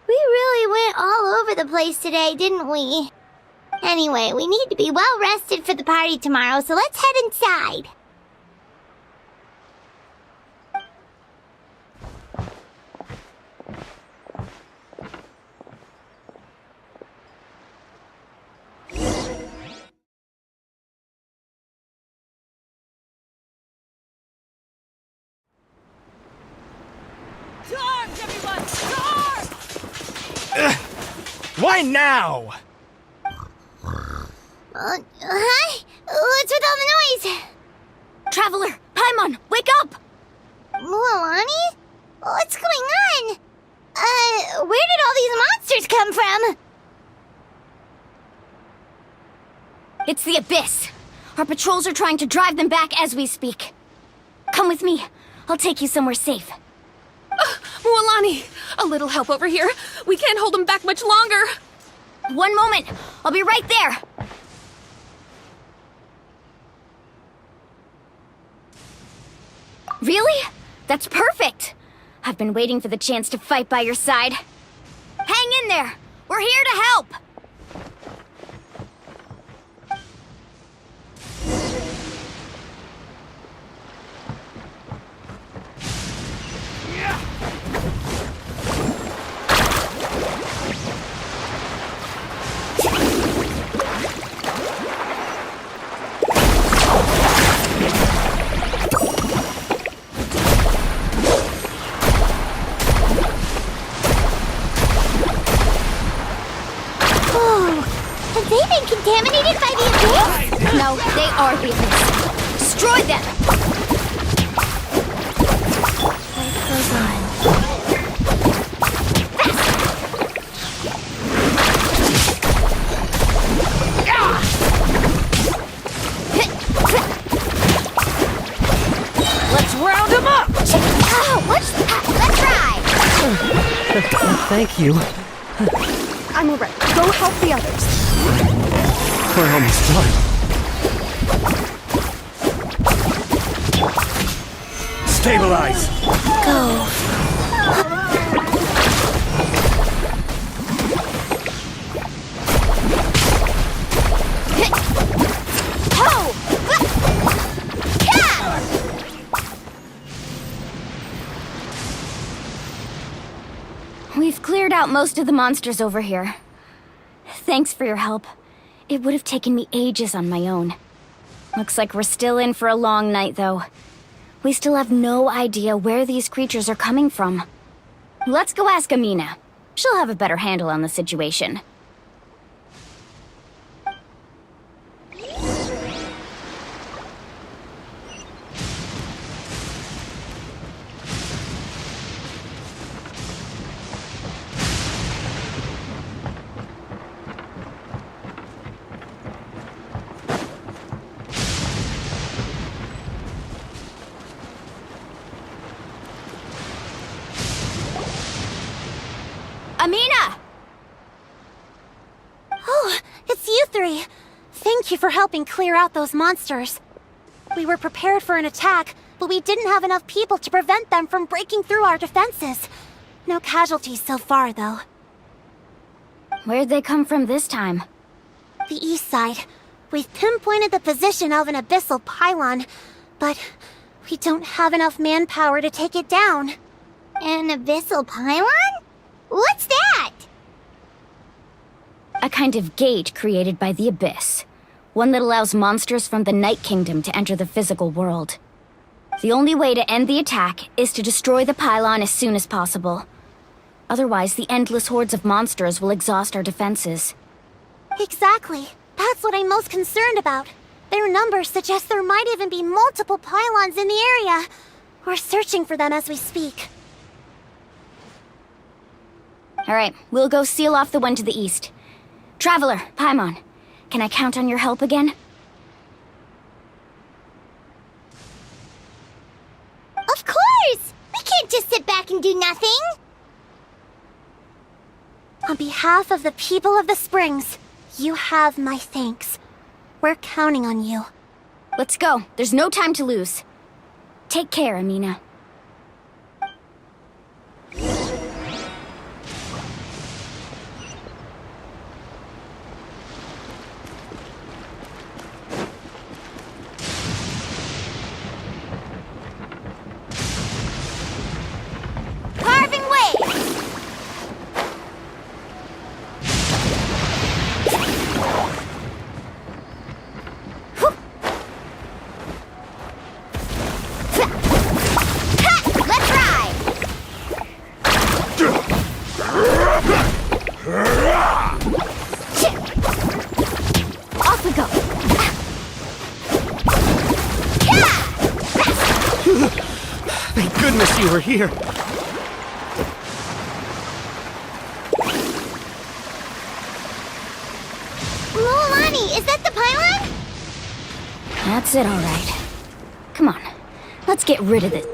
We really went all over the place today, didn't we? Anyway, we need to be well rested for the party tomorrow, so let's head inside. Charge, everyone! Charge! Why now? Hi? What's with all the noise? Traveler! Paimon, wake up! Mualani? What's going on? Where did all these monsters come from? It's the Abyss. Our patrols are trying to drive them back as we speak. Come with me. I'll take you somewhere safe. Mualani, a little help over here. We can't hold them back much longer. One moment. I'll be right there. Really? That's perfect. I've been waiting for the chance to fight by your side. Hang in there. We're here to help. Have they been contaminated by the Abyss? No, they are the Abyss. Destroy them! Life goes on. Let's round him up! Let's ride! Thank you. I'm alright. Go help the others. We're almost done. Stabilize! Go. We've cleared out most of the monsters over here. Thanks for your help. It would have taken me ages on my own. Looks like we're still in for a long night, though. We still have no idea where these creatures are coming from. Let's go ask Amina. She'll have a better handle on the situation. Amina! Oh, it's you three. Thank you for helping clear out those monsters. We were prepared for an attack, but we didn't have enough people to prevent them from breaking through our defenses. No casualties so far, though. Where'd they come from this time? The east side. We've pinpointed the position of an abyssal pylon, but we don't have enough manpower to take it down. An abyssal pylon? What's that? A kind of gate created by the Abyss. One that allows monsters from the Night Kingdom to enter the physical world. The only way to end the attack is to destroy the pylon as soon as possible. Otherwise, the endless hordes of monsters will exhaust our defenses. Exactly. That's what I'm most concerned about. Their numbers suggest there might even be multiple pylons in the area. We're searching for them as we speak. Alright, we'll go seal off the one to the east. Traveler, Paimon, can I count on your help again? Of course! We can't just sit back and do nothing! On behalf behalf of the people of the Springs, you have my thanks. We're counting on you. Let's go. There's no time to lose. Take care, Amina. Carving waves! Let's ride! Off we go! Thank goodness you were here. Mualani, is that the pylon? That's it, all right. Come on. Let's get rid of this.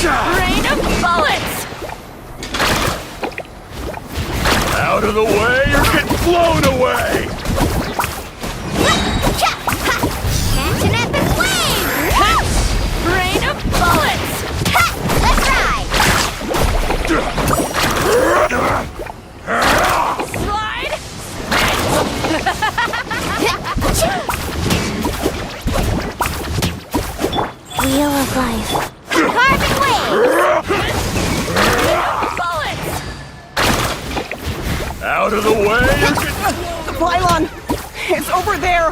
Rain of bullets! Out of the way, you're getting blown away! Catching up in flames! Rain of bullets! Let's ride! Slide! Wheel of life. Carving waves! Bullets! Out of the way, you're getting... The pylon! It's over there!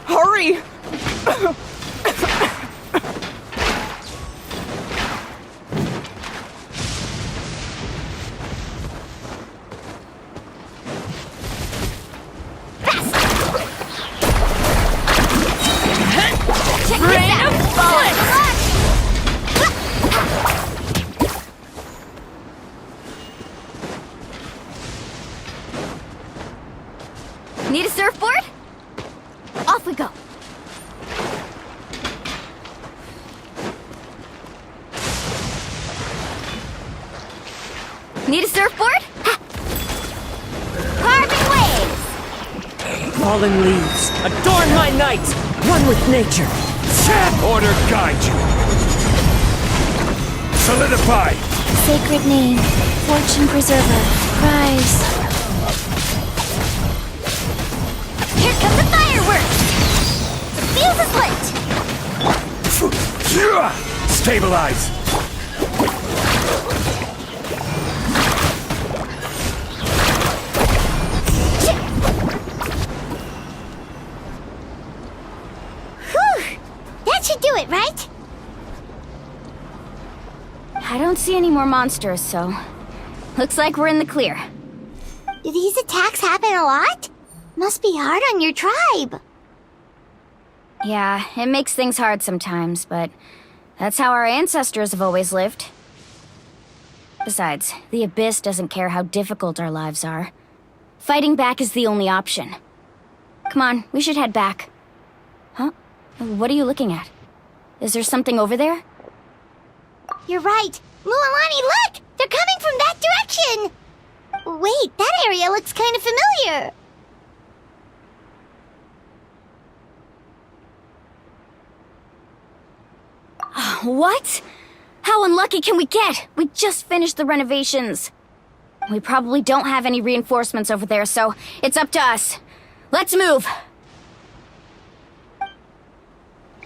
Hurry! Rain of bullets! Need a surfboard? Off we go. Need a surfboard? Carving waves! Fallen leaves, adorn my night! One with nature! Order guide you! Solidify! Sacred name, fortune preserver, rise. Here come the fireworks! The fuse is lit! Stabilize! Whew! That should do it, right? I don't see any more monsters, so looks like we're in the clear. Do these attacks happen a lot? Must be hard on your tribe. Yeah, it makes things hard sometimes, but that's how our ancestors have always lived. Besides, the Abyss doesn't care how difficult our lives are. Fighting back is the only option. Come on, we should head back. Huh? What are you looking at? Is there something over there? You're right. Mualani, look! They're coming from that direction! Wait, that area looks kind of familiar. What? How unlucky can we get? We just finished the renovations. We probably don't have any reinforcements over there, so it's up to us. Let's move!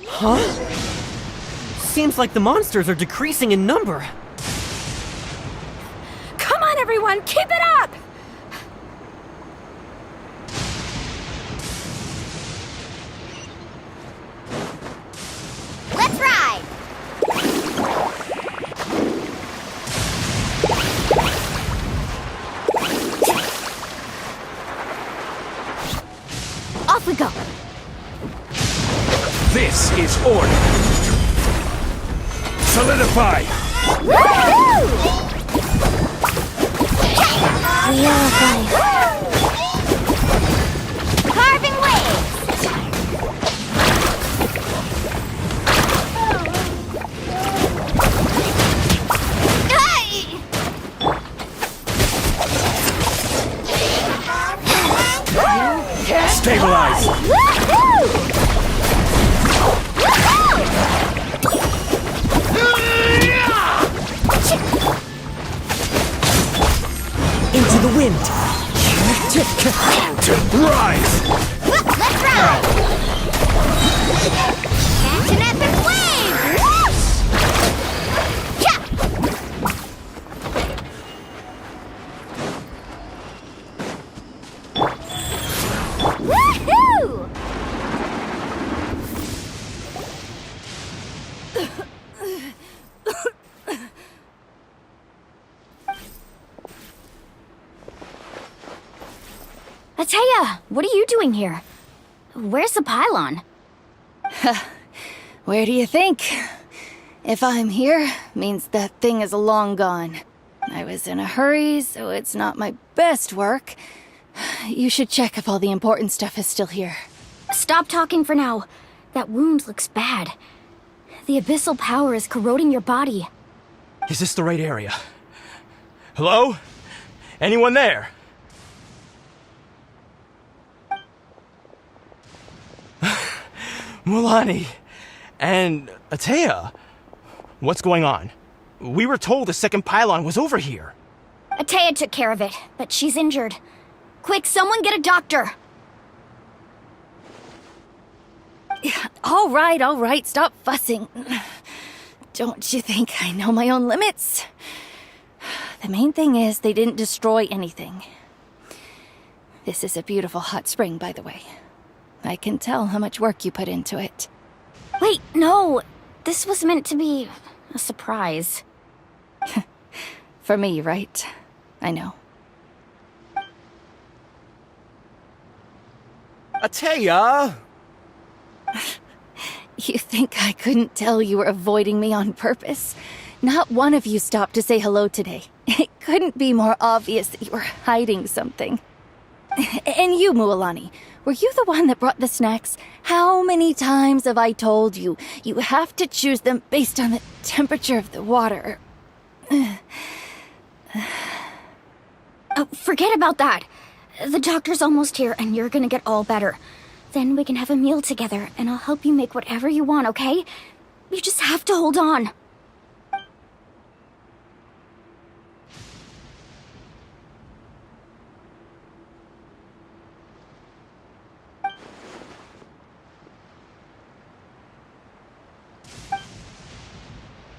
Huh? Seems like the monsters are decreasing in number. Come on, everyone, keep it up! Order. Solidify. Carving waves! Hey! Stabilize. Into the wind. Rise. Let's ride! Catch an epic wave! Whoosh! Cha! Woohoo! Atea, what are you doing here? Where's the pylon? Where do you think? If I'm here, means that thing is long gone. I was in a hurry, so it's not my best work. You should check if all the important stuff is still here. Stop talking for now. That wound looks bad. The abyssal power is corroding your body. Is this the right area? Hello? Anyone there? Mulani and Atea, what's going on? We were told the second pylon was over here. Atea took care of it, but she's injured. Quick, someone get a doctor! All right, stop fussing. Don't you think I know my own limits? The main thing is they didn't destroy anything. This is a beautiful hot spring, by the way. I can tell how much work you put into it. Wait, no! This was meant to be a surprise. For me, right? I know. Atea! You think I couldn't tell you were avoiding me on purpose? Not one of you stopped to say hello today. It couldn't be more obvious that you were hiding something. And you, Mualani, were you the one that brought the snacks? How many times have I told you, you have to choose them based on the temperature of the water? Oh, forget about that. The doctor's almost here and you're gonna get all better. Then we can have a meal together and I'll help you make whatever you want, okay? You just have to hold on.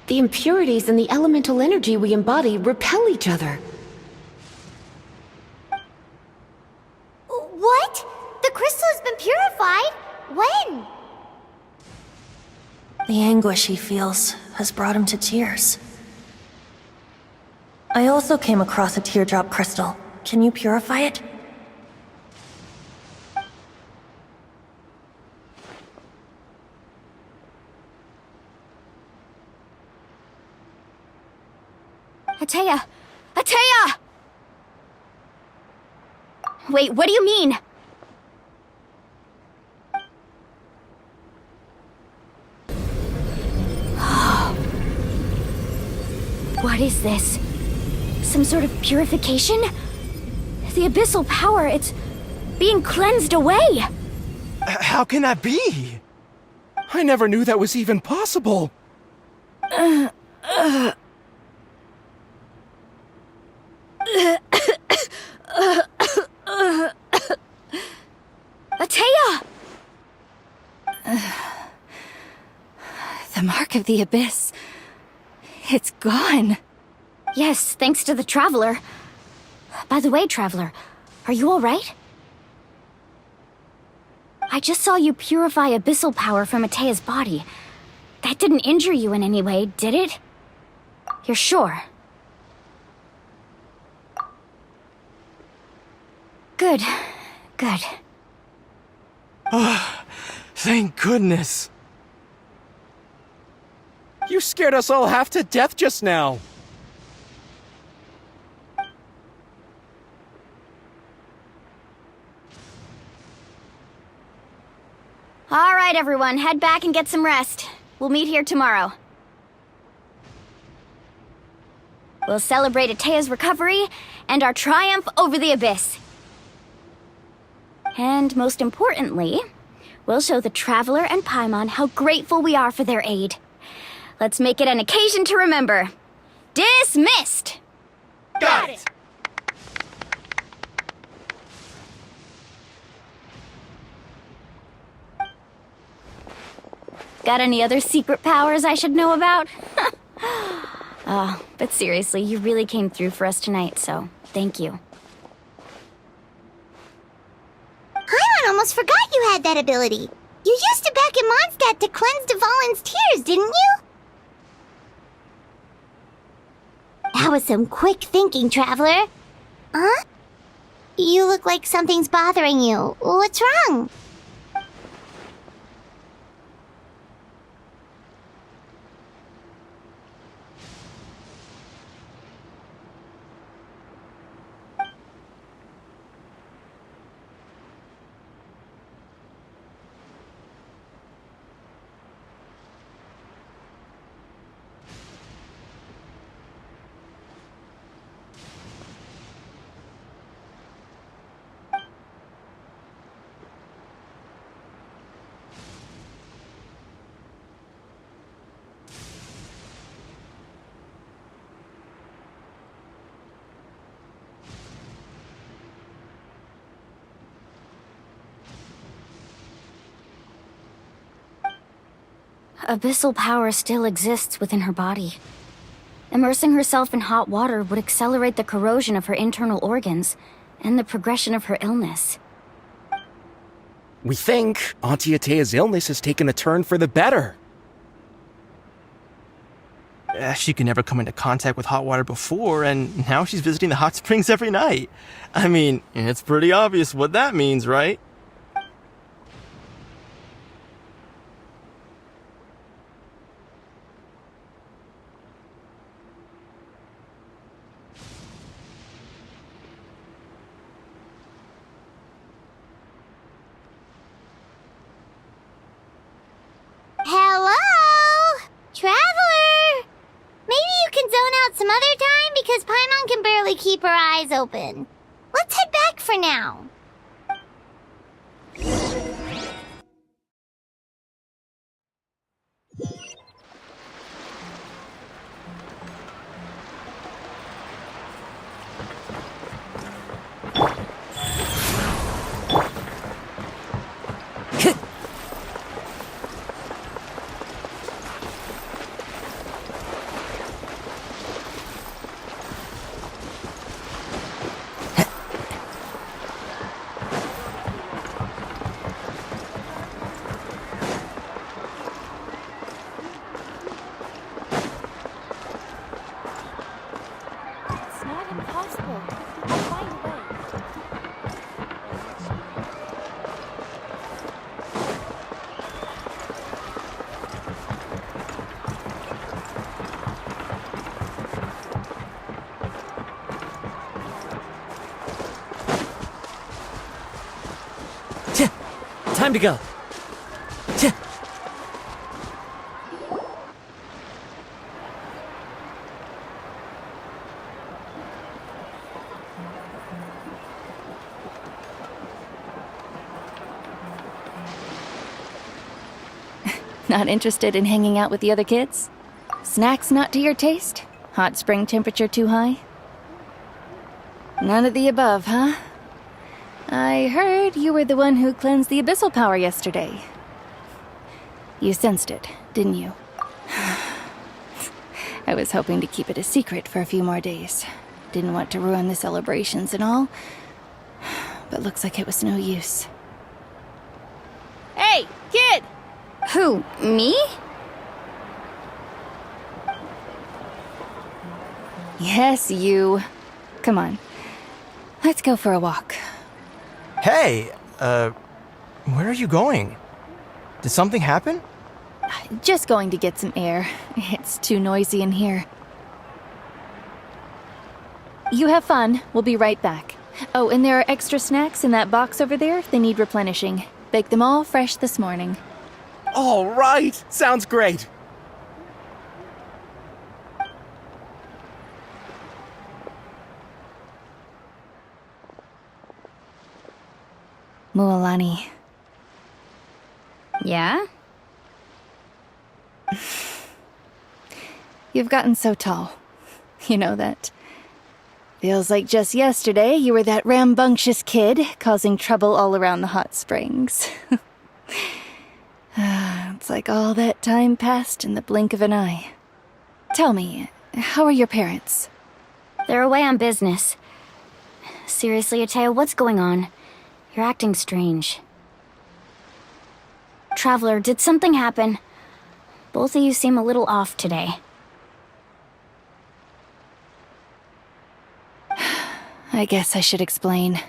The impurities and the elemental energy we embody repel each other. What? The crystal has been purified? When? The anguish he feels has brought him to tears. I also came across a teardrop crystal. Can you purify it? Atea! Atea! Wait, what do you mean? What is this? Some sort of purification? The abyssal power, it's being cleansed away! How can that be? I never knew that was even possible. Atea! The mark of the abyss. It's gone. Yes, thanks to the Traveler. By the way, Traveler, are you alright? I just saw you purify abyssal power from Atea's body. That didn't injure you in any way, did it? You're sure? Good. Good. Thank goodness. You scared us all half to death just now. All right, everyone, head back and get some rest. We'll meet here tomorrow. We'll celebrate Atea's recovery and our triumph over the Abyss. And most importantly, we'll show the Traveler and Paimon how grateful we are for their aid. Let's make it an occasion to remember. Dismissed! Got it! Got any other secret powers I should know about? But seriously, you really came through for us tonight, so thank you. Paimon almost forgot you had that ability. You used it back in Mondstadt to cleanse Dvalin's tears, didn't you? That was some quick thinking, Traveler. Huh? You look like something's bothering you. What's wrong? Abyssal power still exists within her body. Immersing herself in hot water would accelerate the corrosion of her internal organs and the progression of her illness. We think Auntie Atea's illness has taken a turn for the better. She could never come into contact with hot water before, and now she's visiting the hot springs every night. I mean, it's pretty obvious what that means, right? Hello? Traveler? Maybe you can zone out some other time because Paimon can barely keep her eyes open. Let's head back for now. Time to go. Not interested in hanging out with the other kids? Snacks not to your taste? Hot spring temperature too high? None of the above, huh? I heard you were the one who cleansed the abyssal power yesterday. You sensed it, didn't you? I was hoping to keep it a secret for a few more days. Didn't want to ruin the celebrations and all. But looks like it was no use. Hey, kid! Who, me? Yes, you. Come on. Let's go for a walk. Hey, where are you going? Did something happen? Just going to get some air. It's too noisy in here. You have fun. We'll be right back. Oh, and there are extra snacks in that box over there if they need replenishing. Baked them all fresh this morning. All right! Sounds great! Mualani. Yeah? You've gotten so tall. You know that. Feels like just yesterday you were that rambunctious kid causing trouble all around the hot springs. It's like all that time passed in the blink of an eye. Tell me, how are your parents? They're away on business. Seriously, Ateo, what's going on? You're acting strange. Traveler, did something happen? Both of you seem a little off today. I guess I should explain.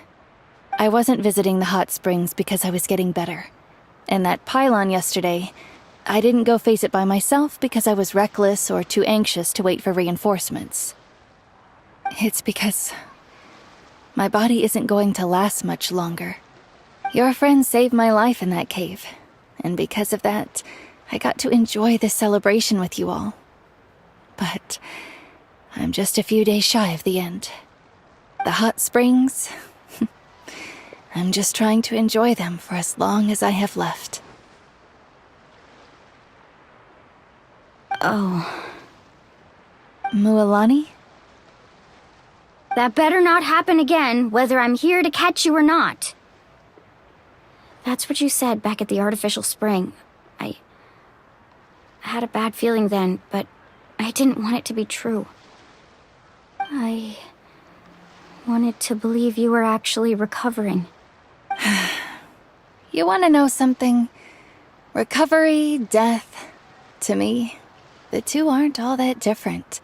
I wasn't visiting the hot springs because I was getting better. And that pylon yesterday, I didn't go face it by myself because I was reckless or too anxious to wait for reinforcements. It's because my body isn't going to last much longer. Your friend saved my life in that cave, and because of that, I got to enjoy this celebration with you all. But I'm just a few days shy of the end. The hot springs, I'm just trying to enjoy them for as long as I have left. Oh. Mualani? That better not happen again, whether I'm here to catch you or not. That's what you said back at the artificial spring. I had a bad feeling then, but I didn't want it to be true. I wanted to believe you were actually recovering. You want to know something? Recovery, death, to me, the two aren't all that different.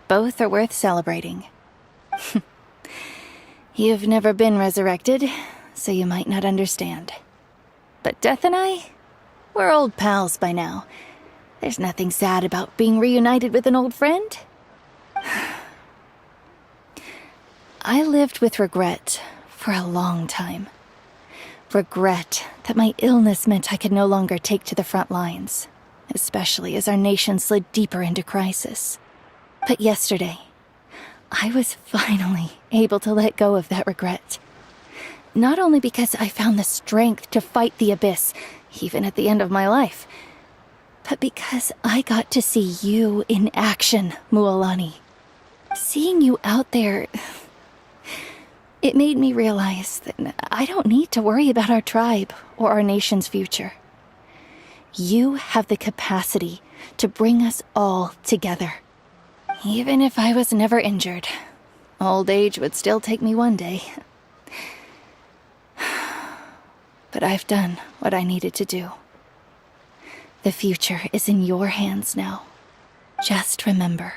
Both are worth celebrating. You've never been resurrected, so you might not understand. But Death and I, we're old pals by now. There's nothing sad about being reunited with an old friend. I lived with regret for a long time. Regret that my illness meant I could no longer take to the front lines, especially as our nation slid deeper into crisis. But yesterday, I was finally able to let go of that regret. Not only because I found the strength to fight the abyss, even at the end of my life, but because I got to see you in action, Mualani. Seeing you out there, it made me realize that I don't need to worry about our tribe or our nation's future. You have the capacity to bring us all together. Even if I was never injured, old age would still take me one day. But I've done what I needed to do. The future is in your hands now. Just remember,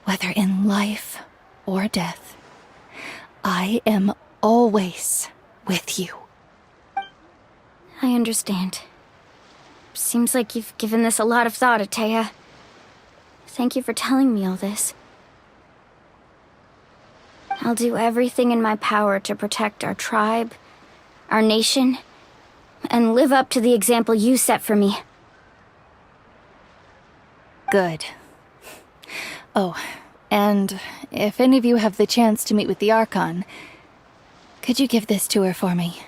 whether in life or death, I am always with you. I understand. Seems like you've given this a lot of thought, Ataya. Thank you for telling me all this. I'll do everything in my power to protect our tribe, our nation, and live up to the example you set for me. Good. Oh, and if any of you have the chance to meet with the Archon, could you give this to her for me?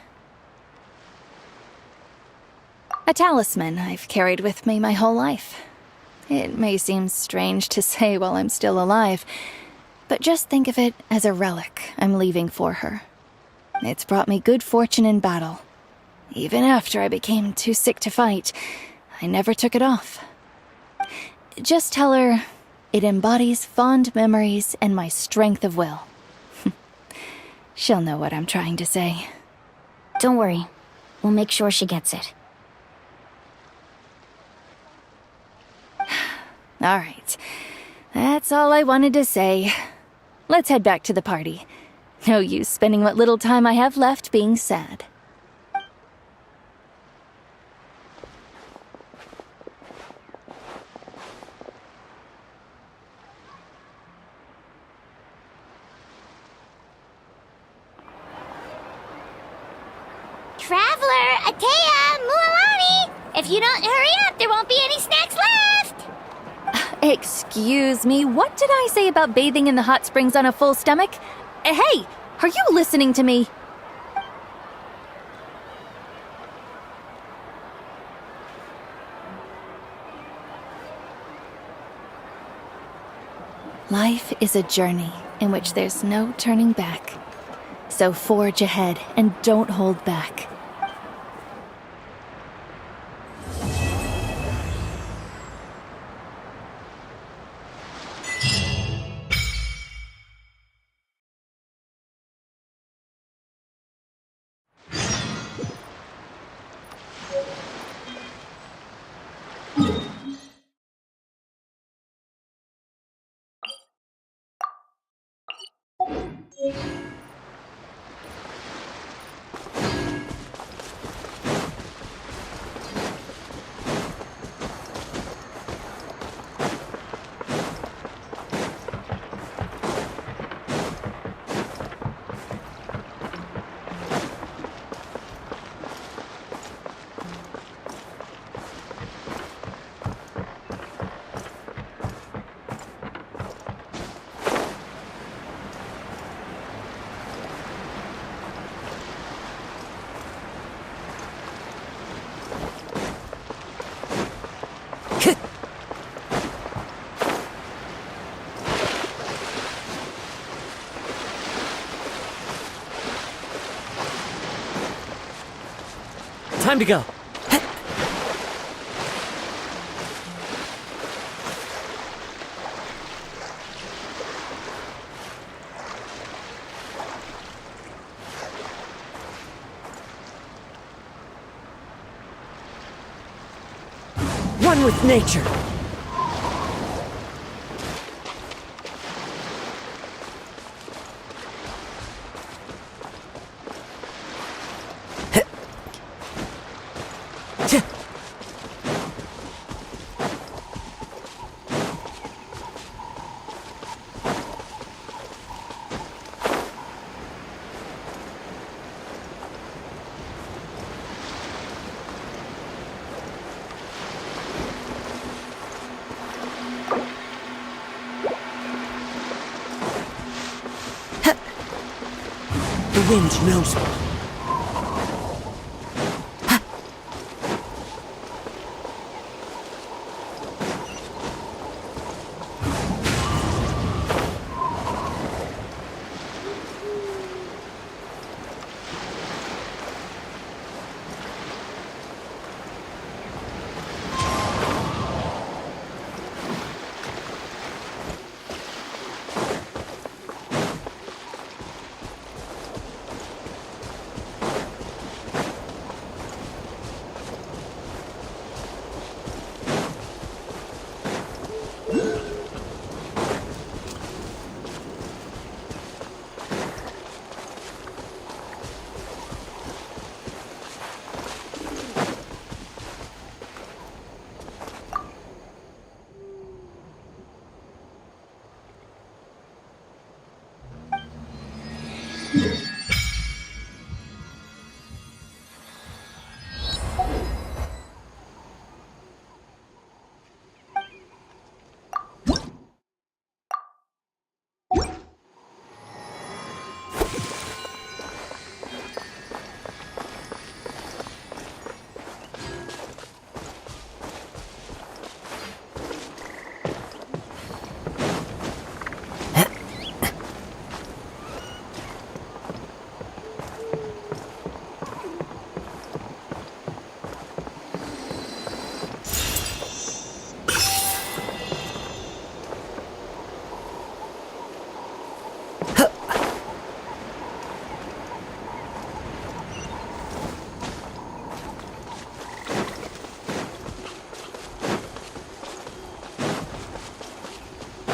A talisman I've carried with me my whole life. It may seem strange to say while I'm still alive, but just think of it as a relic I'm leaving for her. It's brought me good fortune in battle. Even after I became too sick to fight, I never took it off. Just tell her it embodies fond memories and my strength of will. She'll know what I'm trying to say. Don't worry. We'll make sure she gets it. All right. That's all I wanted to say. Let's head back to the party. No use spending what little time I have left being sad. Traveler, Atea, Mualani! If you don't hurry up, there won't be any snacks left! Excuse me, what did I say about bathing in the hot springs on a full stomach? Hey, are you listening to me? Life is a journey in which there's no turning back. So forge ahead and don't hold back. Time to go. One with nature. The wind knows me.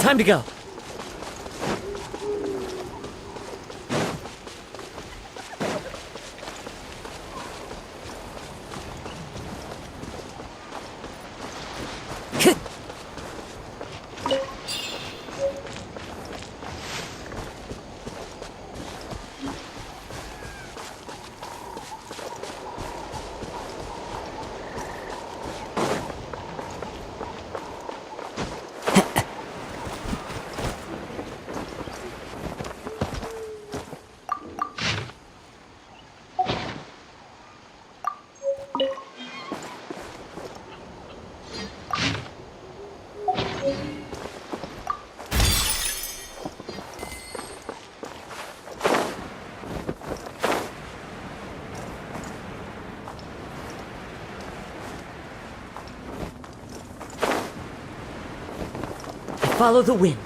Time to go. Follow the wind.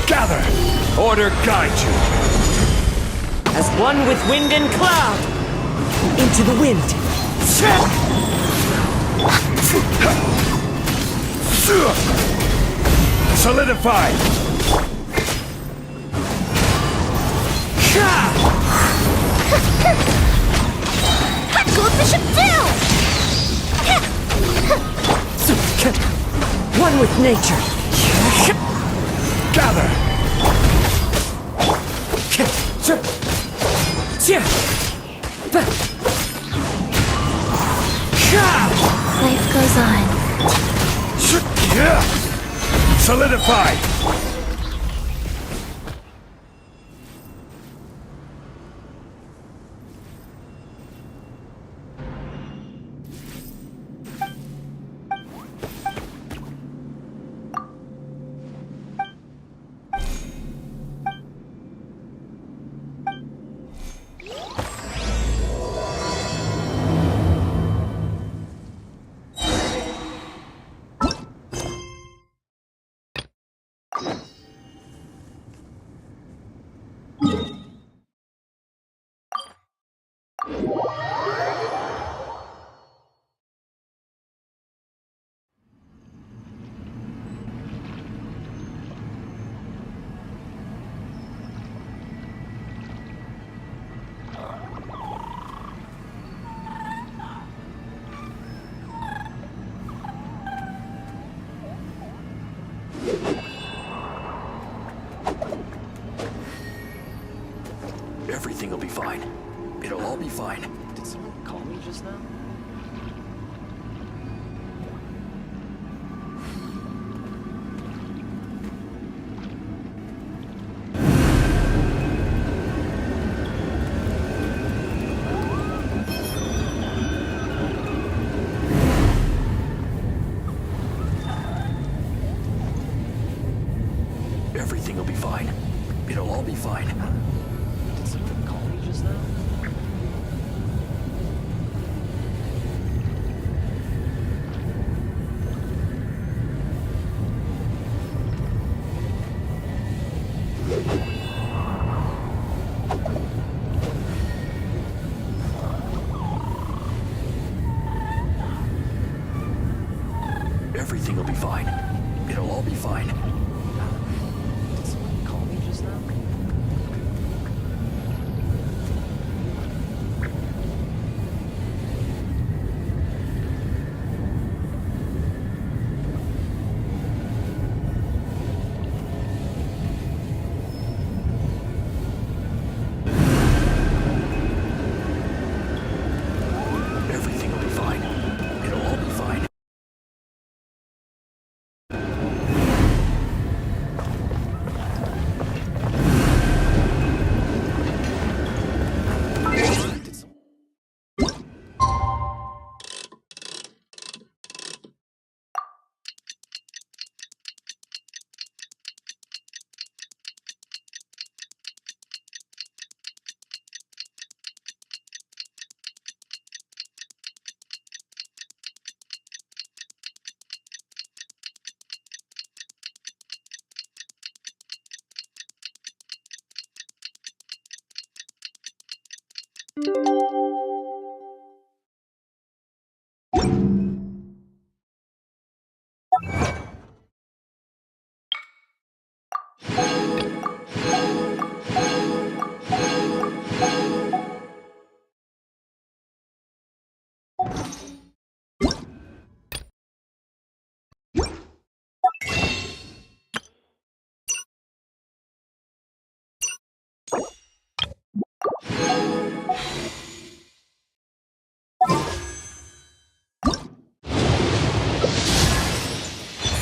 Gather! Order guide you! As one with wind and cloud! Into the wind! Solidify! What goes the ship do? One with nature! Gather! Life goes on. Solidify! Everything will be fine. It'll all be fine. Did someone call me just now? Everything will be fine. It'll all be fine. Did someone call me just now? Everything will be fine. It'll all be fine. Did someone call me just now?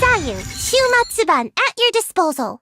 Sayu, Shumatsuban at your disposal.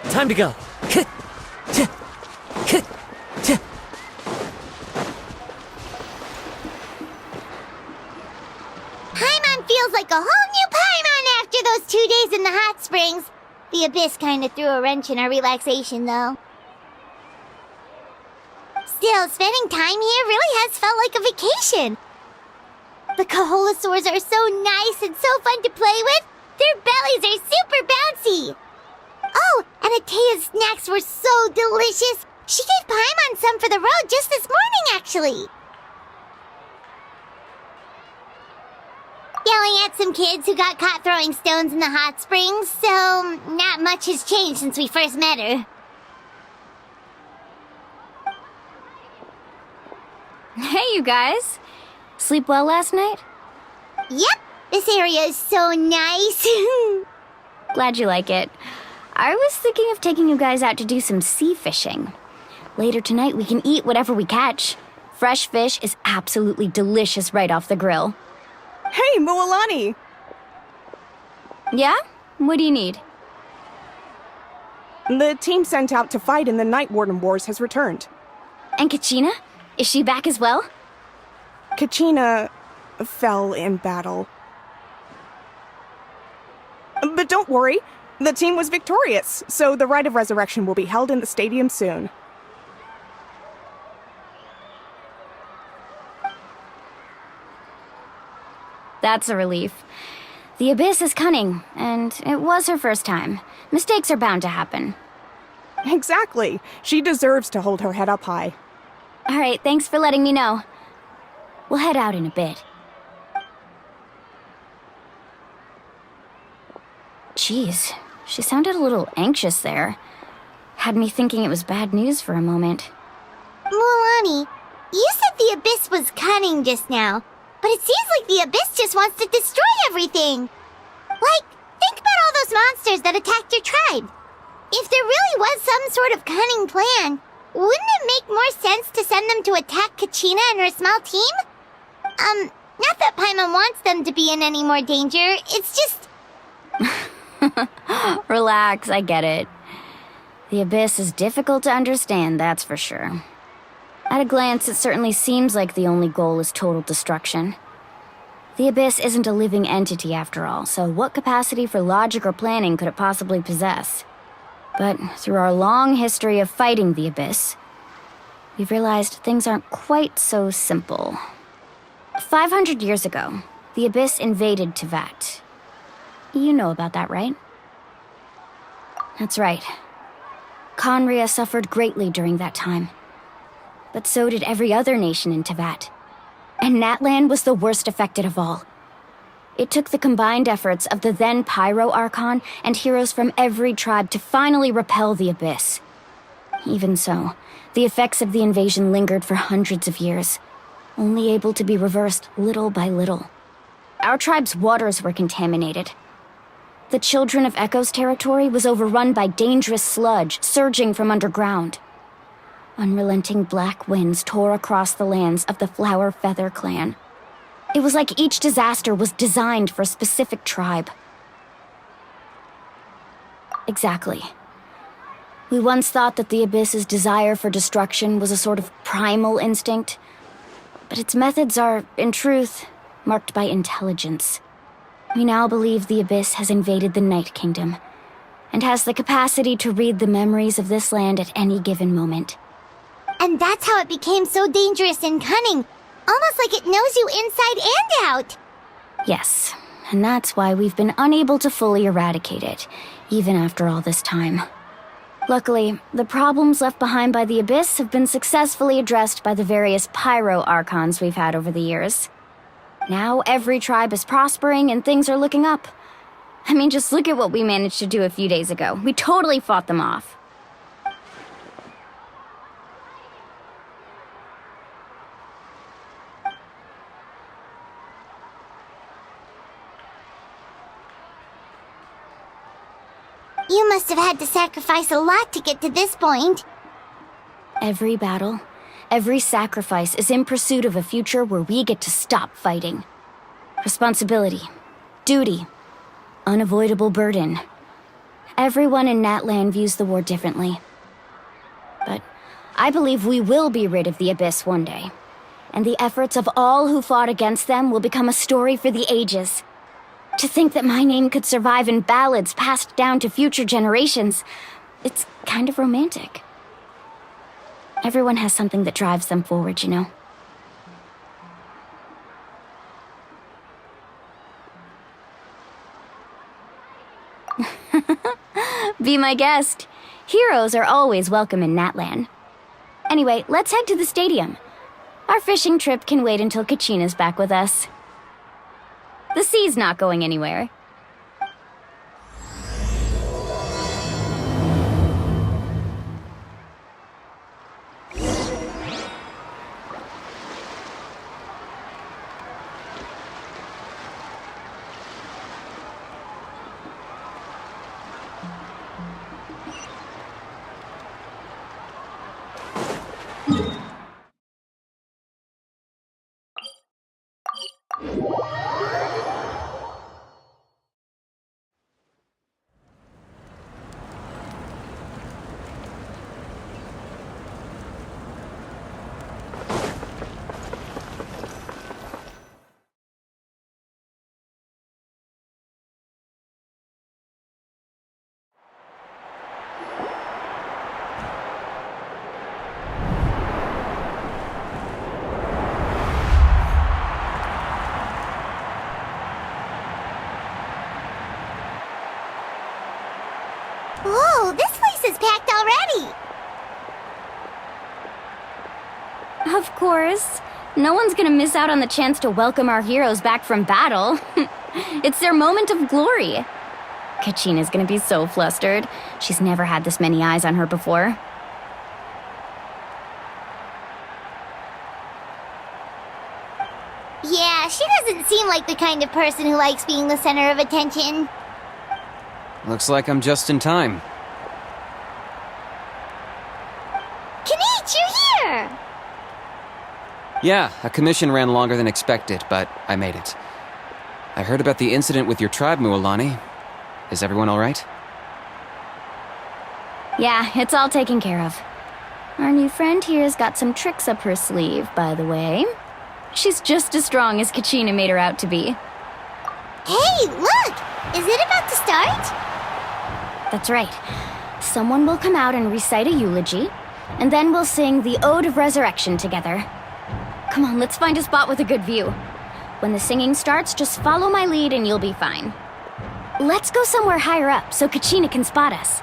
Time to go. Paimon feels like a whole new Paimon after those 2 days in the hot springs. The Abyss kind of threw a wrench in our relaxation, though. Still, spending time here really has felt like a vacation. The Kaholosaurs are so nice and so fun to play with. Their bellies are super bouncy. Oh, and Atea's snacks were so delicious. She gave Paimon some for the road just this morning, actually. Yelling at some kids who got caught throwing stones in the hot springs, so not much has changed since we first met her. Hey, you guys. Sleep well last night? Yep, this area is so nice. Glad you like it. I was thinking of taking you guys out to do some sea fishing. Later tonight, we can eat whatever we catch. Fresh fish is absolutely delicious right off the grill. Hey, Mualani! Yeah? What do you need? The team sent out to fight in the Night Warden Wars has returned. And Kachina? Is she back as well? Kachina fell in battle. Don't worry. The team was victorious, so the rite of resurrection will be held in the stadium soon. That's a relief. The Abyss is cunning, and it was her first time. Mistakes are bound to happen. Exactly. She deserves to hold her head up high. All right, thanks for letting me know. We'll head out in a bit. Jeez, she sounded a little anxious there. Had me thinking it was bad news for a moment. Mulan, you said the Abyss was cunning just now, but it seems like the Abyss just wants to destroy everything. Like, think about all those monsters that attacked your tribe. If there really was some sort of cunning plan, wouldn't it make more sense to send them to attack Kachina and her small team? Not that Paimon wants them to be in any more danger, it's just... Relax, I get it. The Abyss is difficult to understand, that's for sure. At a glance, it certainly seems like the only goal is total destruction. The Abyss isn't a living entity after all, so what capacity for logic or planning could it possibly possess? But through our long history of fighting the Abyss, we've realized things aren't quite so simple. 500 years ago, the Abyss invaded Teyvat. You know about that, right? That's right. Conria suffered greatly during that time. But so did every other nation in Teyvat. And Natlan was the worst affected of all. It took the combined efforts of the then Pyro Archon and heroes from every tribe to finally repel the Abyss. Even so, the effects of the invasion lingered for hundreds of years, only able to be reversed little by little. Our tribe's waters were contaminated. The Children of Echo's territory was overrun by dangerous sludge surging from underground. Unrelenting black winds tore across the lands of the Flower Feather clan. It was like each disaster was designed for a specific tribe. Exactly. We once thought that the Abyss's desire for destruction was a sort of primal instinct, but its methods are, in truth, marked by intelligence. We now believe the Abyss has invaded the Night Kingdom, and has the capacity to read the memories of this land at any given moment. And that's how it became so dangerous and cunning, almost like it knows you inside and out. Yes, and that's why we've been unable to fully eradicate it, even after all this time. Luckily, the problems left behind by the Abyss have been successfully addressed by the various Pyro Archons we've had over the years. Now every tribe is prospering and things are looking up. I mean, just look at what we managed to do a few days ago. We totally fought them off. You must have had to sacrifice a lot to get to this point. Every battle, every sacrifice is in pursuit of a future where we get to stop fighting. Responsibility, duty, unavoidable burden. Everyone in Natlan views the war differently. But I believe we will be rid of the Abyss one day, and the efforts of all who fought against them will become a story for the ages. To think that my name could survive in ballads passed down to future generations, it's kind of romantic. Everyone has something that drives them forward, you know? Be my guest. Heroes are always welcome in Natlan. Anyway, let's head to the stadium. Our fishing trip can wait until Kachina's back with us. The sea's not going anywhere. course. No one's gonna miss out on the chance to welcome our heroes back from battle. It's their moment of glory. Kachina's gonna be so flustered. She's never had this many eyes on her before. Yeah, she doesn't seem like the kind of person who likes being the center of attention. Looks like I'm just in time. Kinich, you're here! Yeah, a commission ran longer than expected, but I made it. I heard about the incident with your tribe, Mualani. Is everyone alright? Yeah, it's all taken care of. Our new friend here's got some tricks up her sleeve, by the way. She's just as strong as Kachina made her out to be. Hey, look! Is it about to start? That's right. Someone will come out and recite a eulogy, and then we'll sing the Ode of Resurrection together. Come on, let's find a spot with a good view. When the singing starts, just follow my lead and you'll be fine. Let's go somewhere higher up so Kachina can spot us.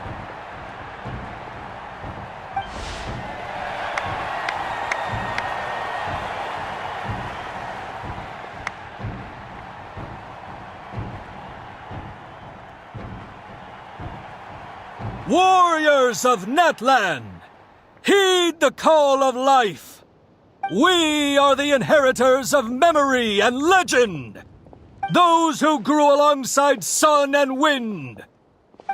Warriors of Natlan, heed the call of life. We are the inheritors of memory and legend. Those who grew alongside sun and wind.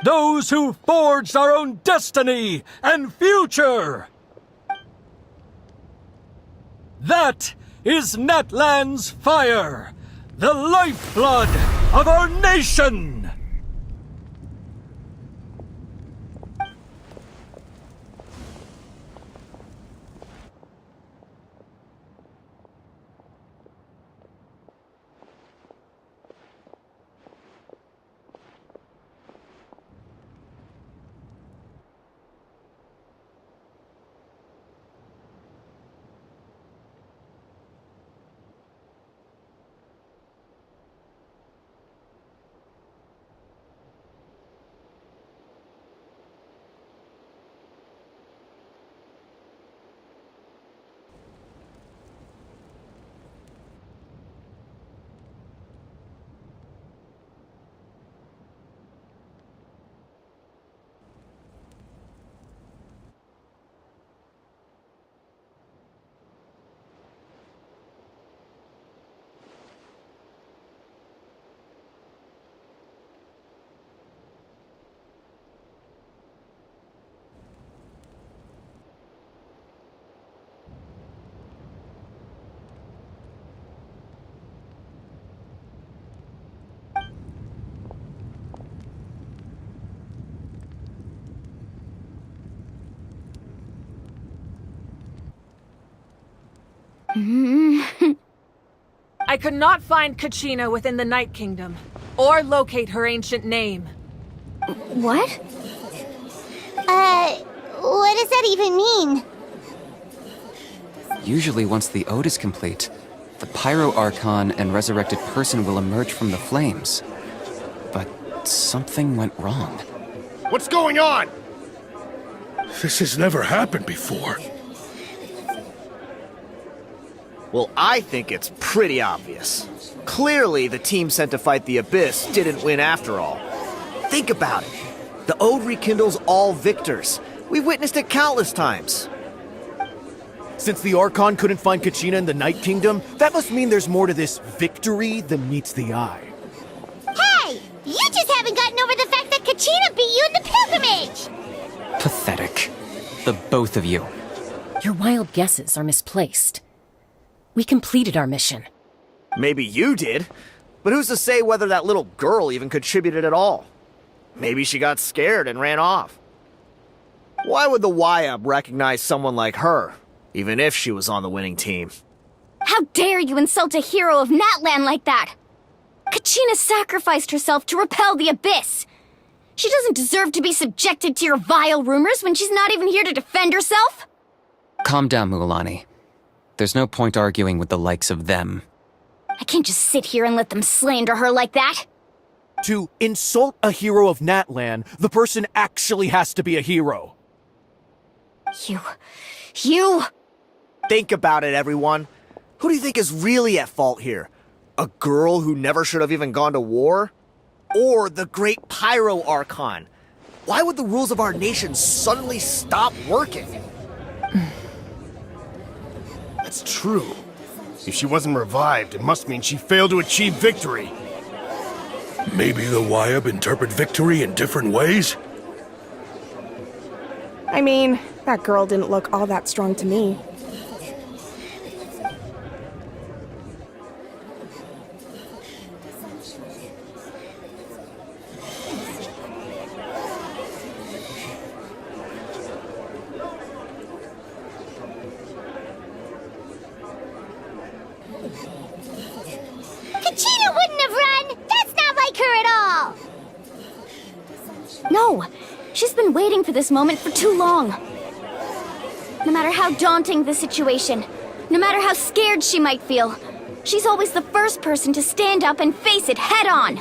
Those who forged our own destiny and future. That is Natlan's fire, the lifeblood of our nation. I could not find Kachina within the Night Kingdom, or locate her ancient name. What? What does that even mean? Usually once the ode is complete, the Pyro Archon and resurrected person will emerge from the flames. But something went wrong. What's going on? This has never happened before. Well, I think it's pretty obvious. Clearly, the team sent to fight the Abyss didn't win after all. Think about it. The Ode rekindles all victors. We've witnessed it countless times. Since the Archon couldn't find Kachina in the Night Kingdom, that must mean there's more to this victory than meets the eye. Hey! You just haven't gotten over the fact that Kachina beat you in the pilgrimage! Pathetic. The both of you. Your wild guesses are misplaced. We completed our mission. Maybe you did, but who's to say whether that little girl even contributed at all? Maybe she got scared and ran off. Why would the YUB recognize someone like her, even if she was on the winning team? How dare you insult a hero of Natlan like that? Kachina sacrificed herself to repel the Abyss. She doesn't deserve to be subjected to your vile rumors when she's not even here to defend herself. Calm down, Mualani. There's no point arguing with the likes of them. I can't just sit here and let them slander her like that. To insult a hero of Natlan, the person actually has to be a hero. You... Think about it, everyone. Who do you think is really at fault here? A girl who never should have even gone to war? Or the great Pyro Archon? Why would the rules of our nation suddenly stop working? That's true. If she wasn't revived, it must mean she failed to achieve victory. Maybe the Wyab interpret victory in different ways? I mean, that girl didn't look all that strong to me. Kachina wouldn't have run! That's not like her at all! No! She's been waiting for this moment for too long. No matter how daunting the situation, no matter how scared she might feel, she's always the first person to stand up and face it head on.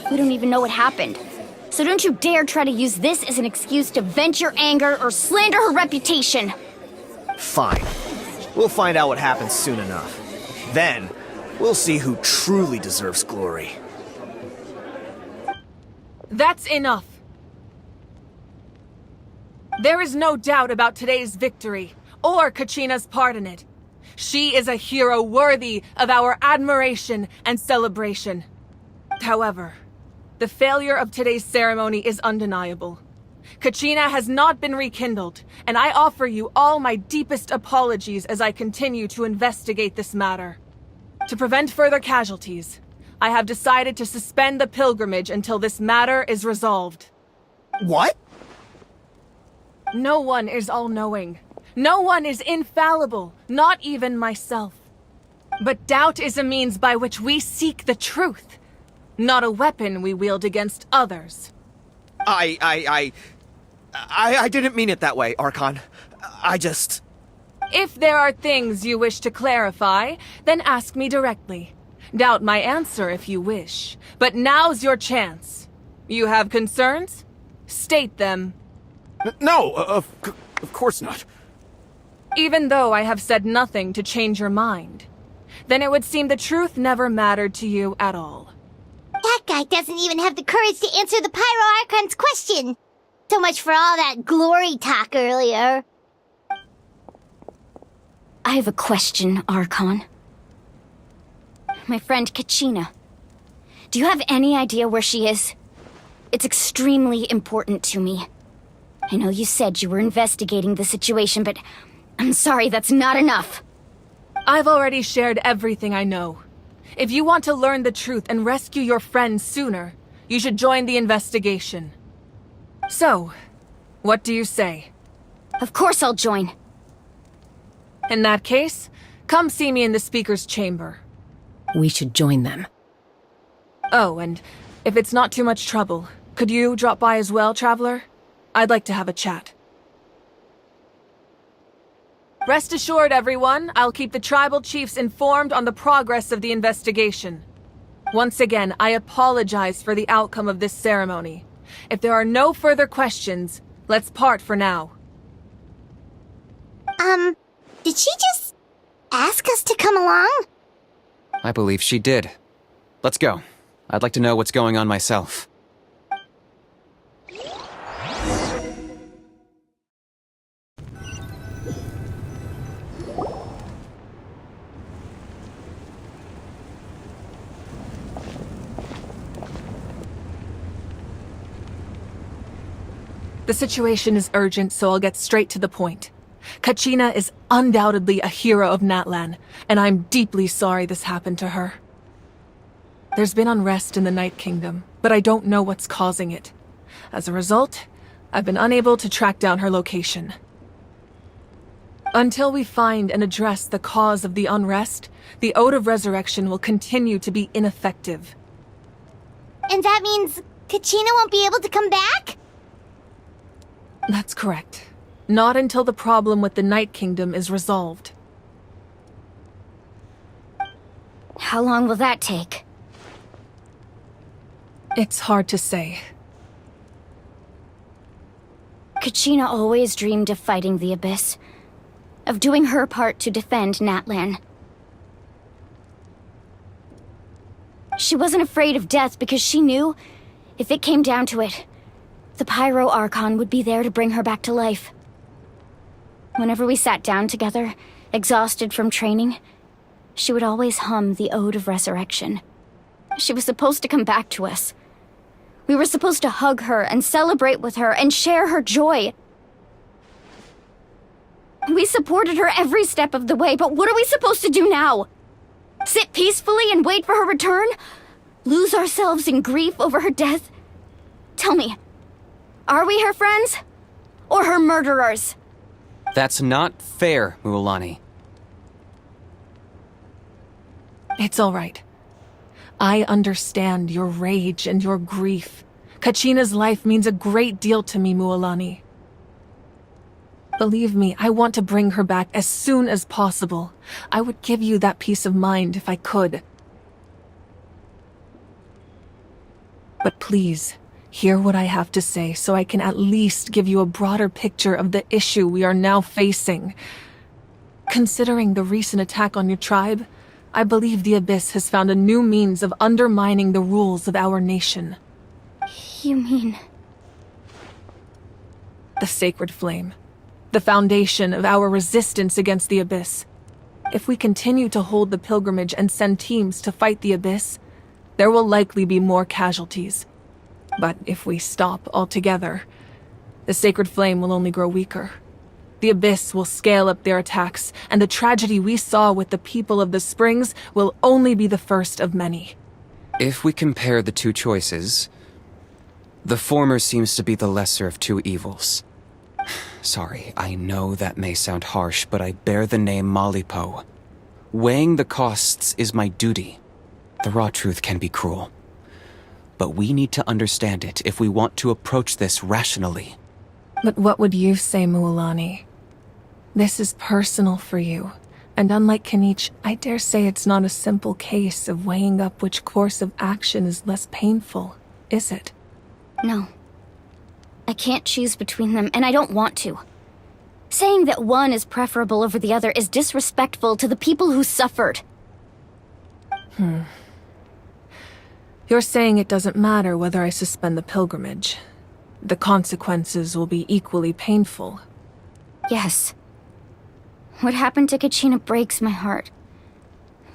We don't even know what happened. So don't you dare try to use this as an excuse to vent your anger or slander her reputation. Fine. We'll find out what happens soon enough. Then, we'll see who truly deserves glory. That's enough. There is no doubt about today's victory, or Kachina's part in it. She is a hero worthy of our admiration and celebration. However, the failure of today's ceremony is undeniable. Kachina has not been rekindled, and I offer you all my deepest apologies as I continue to investigate this matter. To prevent further casualties, I have decided to suspend the pilgrimage until this matter is resolved. What? No one is all-knowing. No one is infallible, not even myself. But doubt is a means by which we seek the truth, not a weapon we wield against others. I didn't mean it that way, Archon. If there are things you wish to clarify, then ask me directly. Doubt my answer if you wish. But now's your chance. You have concerns? State them. No, of course not. Even though I have said nothing to change your mind, then it would seem the truth never mattered to you at all. That guy doesn't even have the courage to answer the Pyro Archon's question. So much for all that glory talk earlier. I have a question, Archon. My friend Kachina. Do you have any idea where she is? It's extremely important to me. I know you said you were investigating the situation, but I'm sorry, that's not enough. I've already shared everything I know. If you want to learn the truth and rescue your friend sooner, you should join the investigation. So, what do you say? Of course I'll join. In that case, come see me in the speaker's chamber. We should join them. Oh, and if it's not too much trouble, could you drop by as well, Traveler? I'd like to have a chat. Rest assured, everyone, I'll keep the tribal chiefs informed on the progress of the investigation. Once again, I apologize for the outcome of this ceremony. If there are no further questions, let's part for now. Did she just ask us to come along? I believe she did. Let's go. I'd like to know what's going on myself. The situation is urgent, so I'll get straight to the point. Kachina is undoubtedly a hero of Natlan, and I'm deeply sorry this happened to her. There's been unrest in the Night Kingdom, but I don't know what's causing it. As a result, I've been unable to track down her location. Until we find and address the cause of the unrest, the Ode of Resurrection will continue to be ineffective. And that means Kachina won't be able to come back? That's correct. Not until the problem with the Night Kingdom is resolved. How long will that take? It's hard to say. Kachina always dreamed of fighting the Abyss. of doing her part to defend Natlan. She wasn't afraid of death because she knew, if it came down to it, the Pyro Archon would be there to bring her back to life. Whenever we sat down together, exhausted from training, she would always hum the Ode of Resurrection. She was supposed to come back to us. We were supposed to hug her and celebrate with her and share her joy. We supported her every step of the way, but what are we supposed to do now? Sit peacefully and wait for her return? Lose ourselves in grief over her death? Tell me, are we her friends? Or her murderers? That's not fair, Mualani. It's all right. I understand your rage and your grief. Kachina's life means a great deal to me, Mualani. Believe me, I want to bring her back as soon as possible. I would give you that peace of mind if I could. But please, hear what I have to say so I can at least give you a broader picture of the issue we are now facing. Considering the recent attack on your tribe, I believe the Abyss has found a new means of undermining the rules of our nation. You mean... The Sacred Flame. The foundation of our resistance against the Abyss. If we continue to hold the pilgrimage and send teams to fight the Abyss, there will likely be more casualties. But if we stop altogether, the Sacred Flame will only grow weaker. The Abyss will scale up their attacks, and the tragedy we saw with the people of the Springs will only be the first of many. If we compare the two choices, the former seems to be the lesser of two evils. Sorry, I know that may sound harsh, but I bear the name Malipo. Weighing the costs is my duty. The raw truth can be cruel. But we need to understand it if we want to approach this rationally. But what would you say, Mualani? This is personal for you, and unlike Kanich, I dare say it's not a simple case of weighing up which course of action is less painful, is it? No. I can't choose between them, and I don't want to. Saying that one is preferable over the other is disrespectful to the people who suffered. You're saying it doesn't matter whether I suspend the pilgrimage. The consequences will be equally painful. Yes. What happened to Kachina breaks my heart.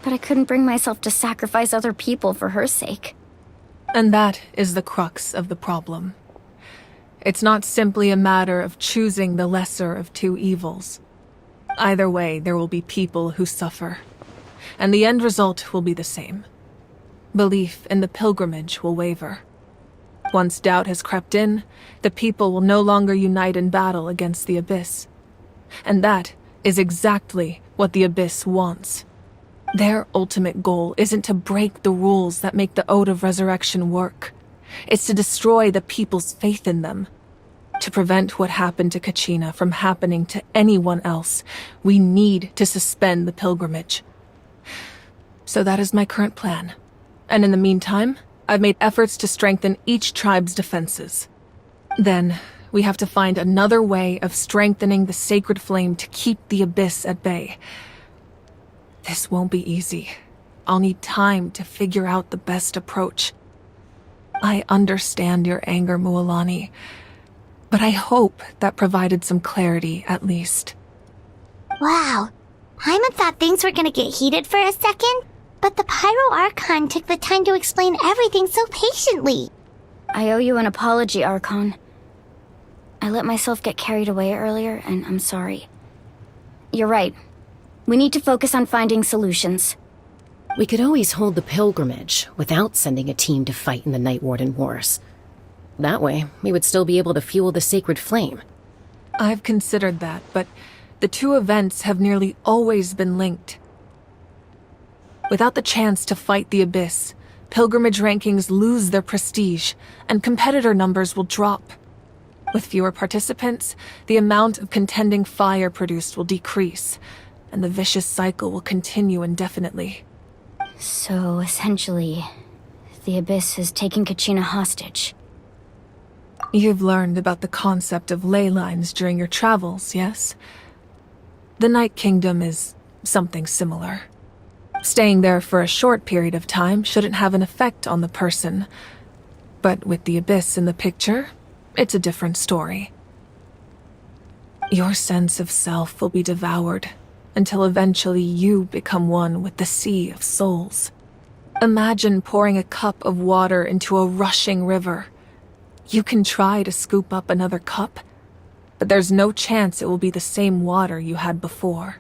But I couldn't bring myself to sacrifice other people for her sake. And that is the crux of the problem. It's not simply a matter of choosing the lesser of two evils. Either way, there will be people who suffer. And the end result will be the same. Belief in the pilgrimage will waver. Once doubt has crept in, the people will no longer unite in battle against the Abyss. And that is exactly what the Abyss wants. Their ultimate goal isn't to break the rules that make the Ode of Resurrection work. It's to destroy the people's faith in them. To prevent what happened to Kachina from happening to anyone else, we need to suspend the pilgrimage. So that is my current plan. And in the meantime, I've made efforts to strengthen each tribe's defenses. Then, we have to find another way of strengthening the Sacred Flame to keep the Abyss at bay. This won't be easy. I'll need time to figure out the best approach. I understand your anger, Mualani, but I hope that provided some clarity, at least. Wow. Hyman thought things were gonna get heated for a second, but the Pyro Archon took the time to explain everything so patiently. I owe you an apology, Archon. I let myself get carried away earlier, and I'm sorry. You're right. We need to focus on finding solutions. We could always hold the pilgrimage without sending a team to fight in the Night Warden Wars. That way, we would still be able to fuel the Sacred Flame. I've considered that, but the two events have nearly always been linked. Without the chance to fight the Abyss, pilgrimage rankings lose their prestige, and competitor numbers will drop. With fewer participants, the amount of contending fire produced will decrease, and the vicious cycle will continue indefinitely. So, essentially, the Abyss is taking Kachina hostage. You've learned about the concept of ley lines during your travels, yes? The Night Kingdom is something similar. Staying there for a short period of time shouldn't have an effect on the person. But with the Abyss in the picture, it's a different story. Your sense of self will be devoured until eventually you become one with the sea of souls. Imagine pouring a cup of water into a rushing river. You can try to scoop up another cup, but there's no chance it will be the same water you had before.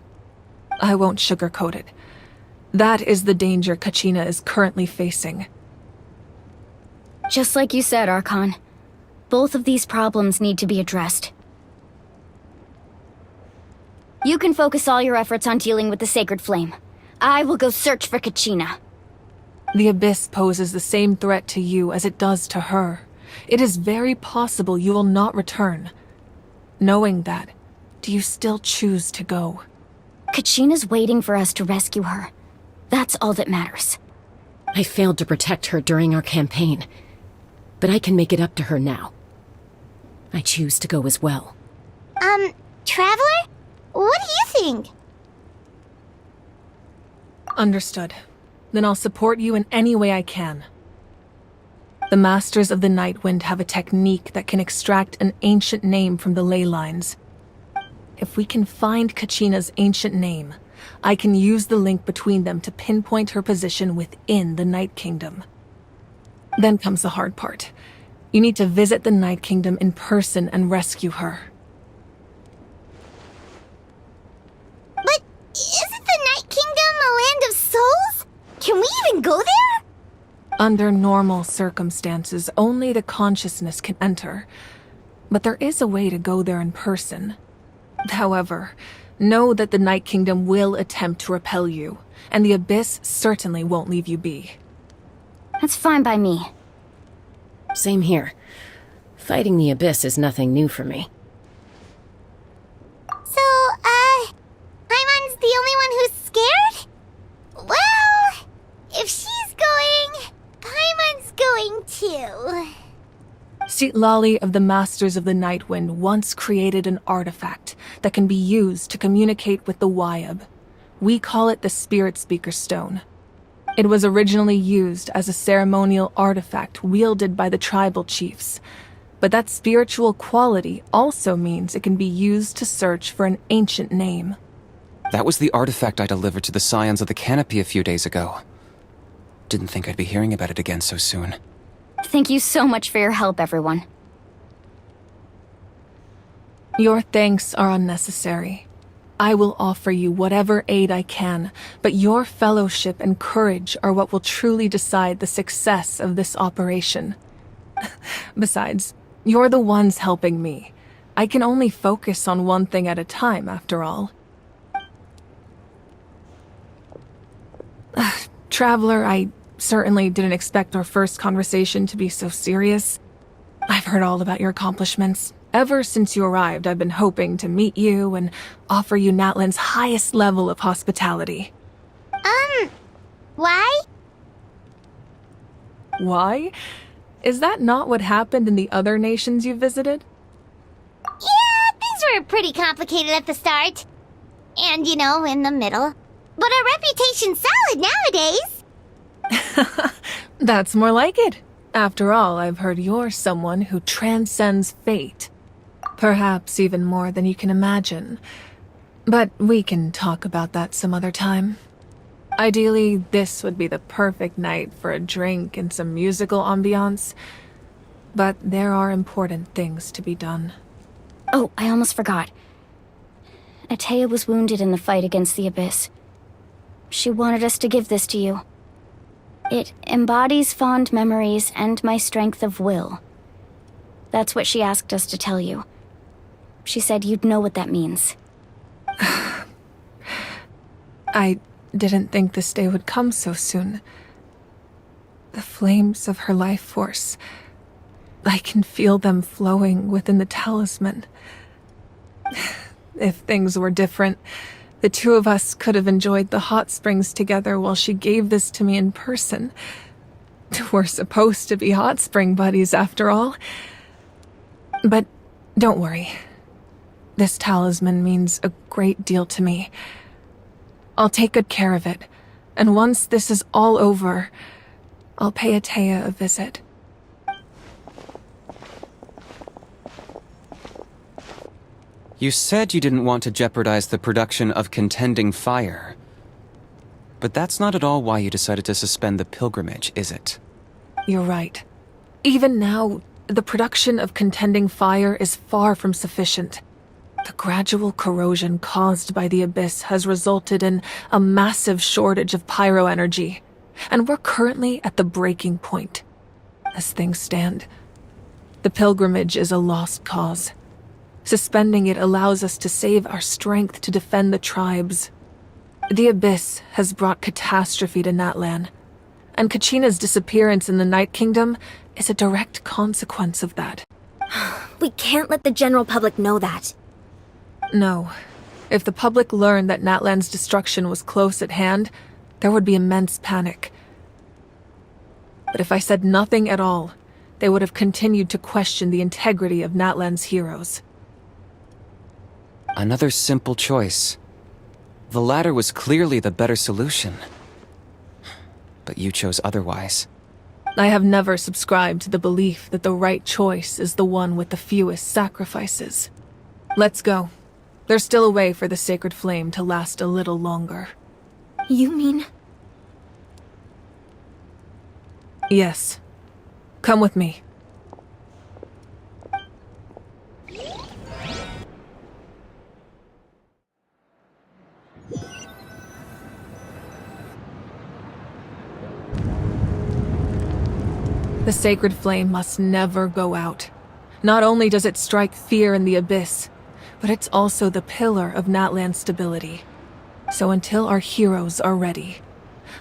I won't sugarcoat it. That is the danger Kachina is currently facing. Just like you said, Archon. Both of these problems need to be addressed. You can focus all your efforts on dealing with the Sacred Flame. I will go search for Kachina. The Abyss poses the same threat to you as it does to her. It is very possible you will not return. Knowing that, do you still choose to go? Kachina's waiting for us to rescue her. That's all that matters. I failed to protect her during our campaign, but I can make it up to her now. I choose to go as well. Traveler? What do you think? Understood. Then I'll support you in any way I can. The Masters of the Nightwind have a technique that can extract an ancient name from the ley lines. If we can find Kachina's ancient name, I can use the link between them to pinpoint her position within the Night Kingdom. Then comes the hard part. You need to visit the Night Kingdom in person and rescue her. But isn't the Night Kingdom a land of souls? Can we even go there? Under normal circumstances, only the consciousness can enter. But there is a way to go there in person. However, know that the Night Kingdom will attempt to repel you, and the Abyss certainly won't leave you be. That's fine by me. Same here. Fighting the Abyss is nothing new for me. So, Paimon's the only one who's scared? Well, if she's going, Paimon's going too. Lali of the Masters of the Nightwind once created an artifact that can be used to communicate with the Wyab. We call it the Spirit Speaker Stone. It was originally used as a ceremonial artifact wielded by the tribal chiefs, but that spiritual quality also means it can be used to search for an ancient name. That was the artifact I delivered to the Scions of the Canopy a few days ago. Didn't think I'd be hearing about it again so soon. Thank you so much for your help, everyone. Your thanks are unnecessary. I will offer you whatever aid I can, but your fellowship and courage are what will truly decide the success of this operation. Besides, you're the ones helping me. I can only focus on one thing at a time, after all. Traveler, I certainly didn't expect our first conversation to be so serious. I've heard all about your accomplishments. Ever since you arrived, I've been hoping to meet you and offer you Natlan's highest level of hospitality. Why? Why? Is that not what happened in the other nations you visited? Yeah, things were pretty complicated at the start. And, in the middle. But our reputation's solid nowadays. That's more like it. After all, I've heard you're someone who transcends fate. Perhaps even more than you can imagine. But we can talk about that some other time. Ideally, this would be the perfect night for a drink and some musical ambiance. But there are important things to be done. Oh, I almost forgot. Atea was wounded in the fight against the Abyss. She wanted us to give this to you. It embodies fond memories and my strength of will. That's what she asked us to tell you. She said you'd know what that means. I didn't think this day would come so soon. The flames of her life force. I can feel them flowing within the talisman. If things were different, the two of us could have enjoyed the hot springs together while she gave this to me in person. We're supposed to be hot spring buddies after all. But don't worry. This talisman means a great deal to me. I'll take good care of it, and once this is all over, I'll pay Atea a visit. You said you didn't want to jeopardize the production of contending fire. But that's not at all why you decided to suspend the pilgrimage, is it? You're right. Even now, the production of contending fire is far from sufficient. The gradual corrosion caused by the Abyss has resulted in a massive shortage of pyro energy, and we're currently at the breaking point. As things stand, the pilgrimage is a lost cause. Suspending it allows us to save our strength to defend the tribes. The Abyss has brought catastrophe to Natlan, and Kachina's disappearance in the Night Kingdom is a direct consequence of that. We can't let the general public know that. No. If the public learned that Natlan's destruction was close at hand, there would be immense panic. But if I said nothing at all, they would have continued to question the integrity of Natlan's heroes. Another simple choice. The latter was clearly the better solution. But you chose otherwise. I have never subscribed to the belief that the right choice is the one with the fewest sacrifices. Let's go. There's still a way for the sacred flame to last a little longer. You mean? Yes. Come with me. The sacred flame must never go out. Not only does it strike fear in the Abyss, but it's also the pillar of Natlan's stability. So until our heroes are ready,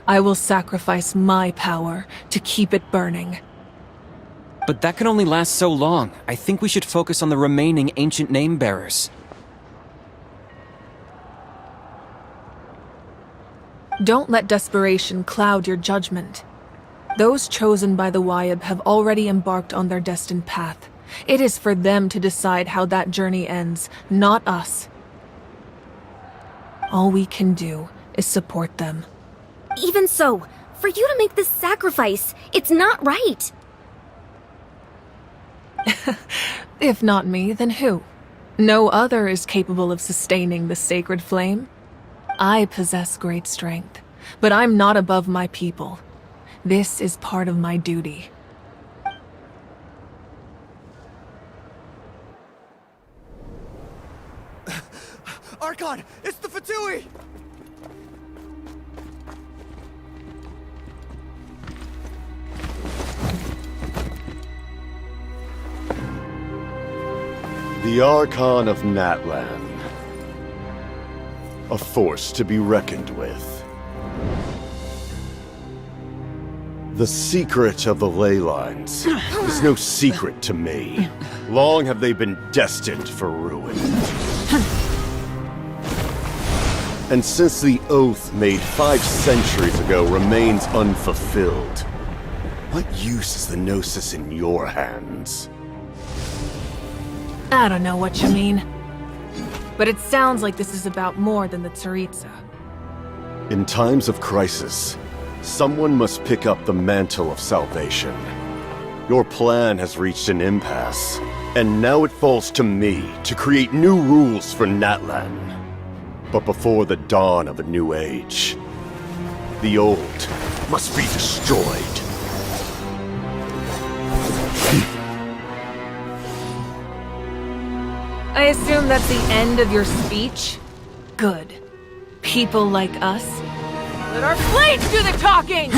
I will sacrifice my power to keep it burning. But that can only last so long. I think we should focus on the remaining ancient name-bearers. Don't let desperation cloud your judgment. Those chosen by the Wayab have already embarked on their destined path. It is for them to decide how that journey ends, not us. All we can do is support them. Even so, for you to make this sacrifice, it's not right. If not me, then who? No other is capable of sustaining the sacred flame. I possess great strength, but I'm not above my people. This is part of my duty. Archon, it's the Fatui! The Archon of Natlan. A force to be reckoned with. The secret of the ley lines is no secret to me. Long have they been destined for ruin. And since the oath made 5 centuries ago remains unfulfilled, what use is the Gnosis in your hands? I don't know what you mean. But it sounds like this is about more than the Tsaritsa. In times of crisis, someone must pick up the mantle of salvation. Your plan has reached an impasse, and now it falls to me to create new rules for Natlan. But before the dawn of a new age, the old must be destroyed. I assume that's the end of your speech? Good. People like us. Let our blades do the talking!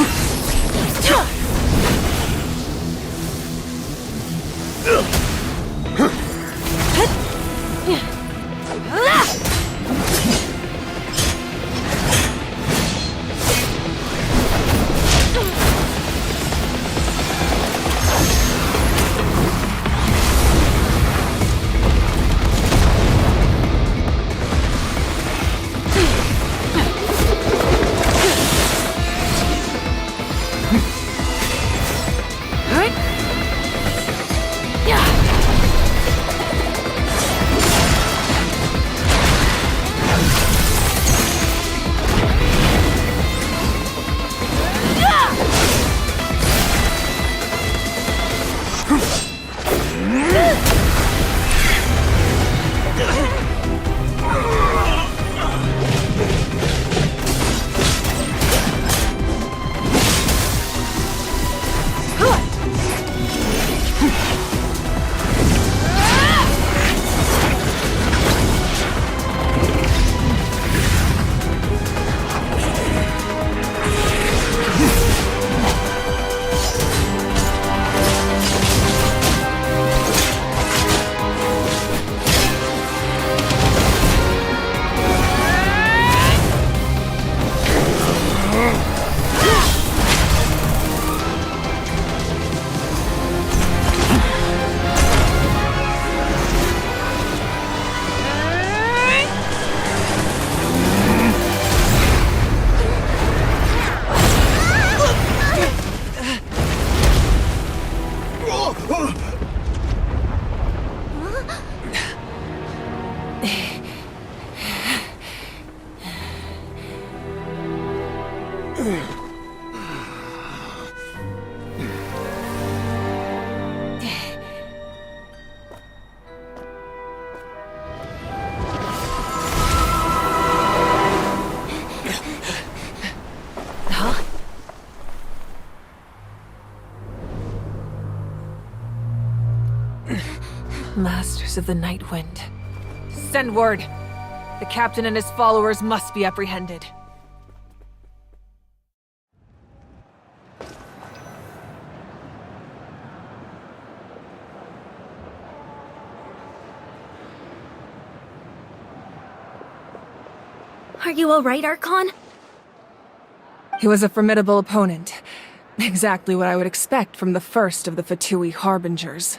Masters of the Night Wind. Send word. The captain and his followers must be apprehended. Are you alright, Archon? He was a formidable opponent. Exactly what I would expect from the first of the Fatui Harbingers.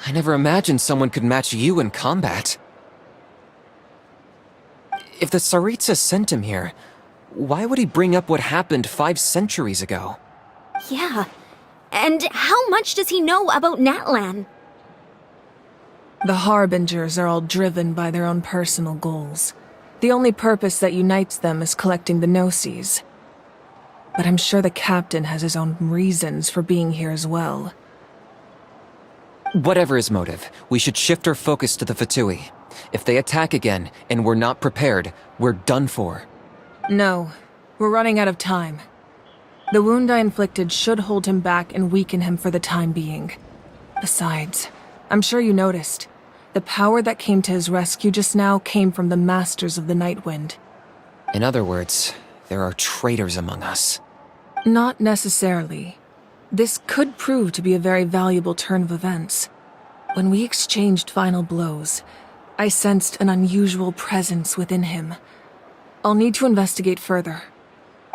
I never imagined someone could match you in combat. If the Tsaritsa sent him here, why would he bring up what happened 5 centuries ago? Yeah. And how much does he know about Natlan? The Harbingers are all driven by their own personal goals. The only purpose that unites them is collecting the Gnosis. But I'm sure the captain has his own reasons for being here as well. Whatever his motive, we should shift our focus to the Fatui. If they attack again, and we're not prepared, we're done for. No, we're running out of time. The wound I inflicted should hold him back and weaken him for the time being. Besides, I'm sure you noticed, the power that came to his rescue just now came from the Masters of the Night Wind. In other words, there are traitors among us. Not necessarily. This could prove to be a very valuable turn of events. When we exchanged final blows, I sensed an unusual presence within him. I'll need to investigate further.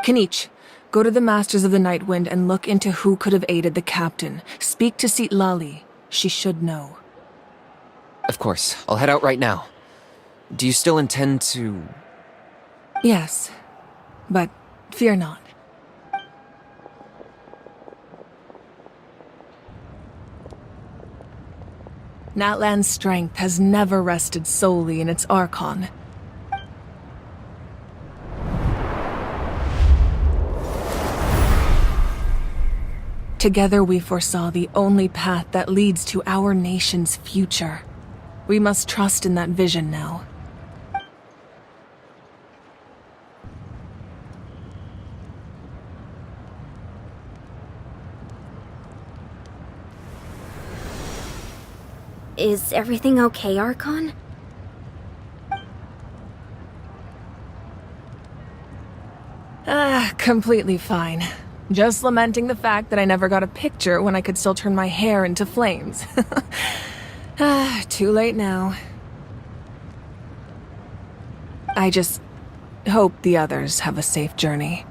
Kanich, go to the Masters of the Night Wind and look into who could have aided the captain. Speak to Sitlali. She should know. Of course, I'll head out right now. Do you still intend to... Yes, but fear not. Natlan's strength has never rested solely in its Archon. Together we foresaw the only path that leads to our nation's future. We must trust in that vision now. Is everything okay, Archon? Completely fine. Just lamenting the fact that I never got a picture when I could still turn my hair into flames. Too late now. I just hope the others have a safe journey.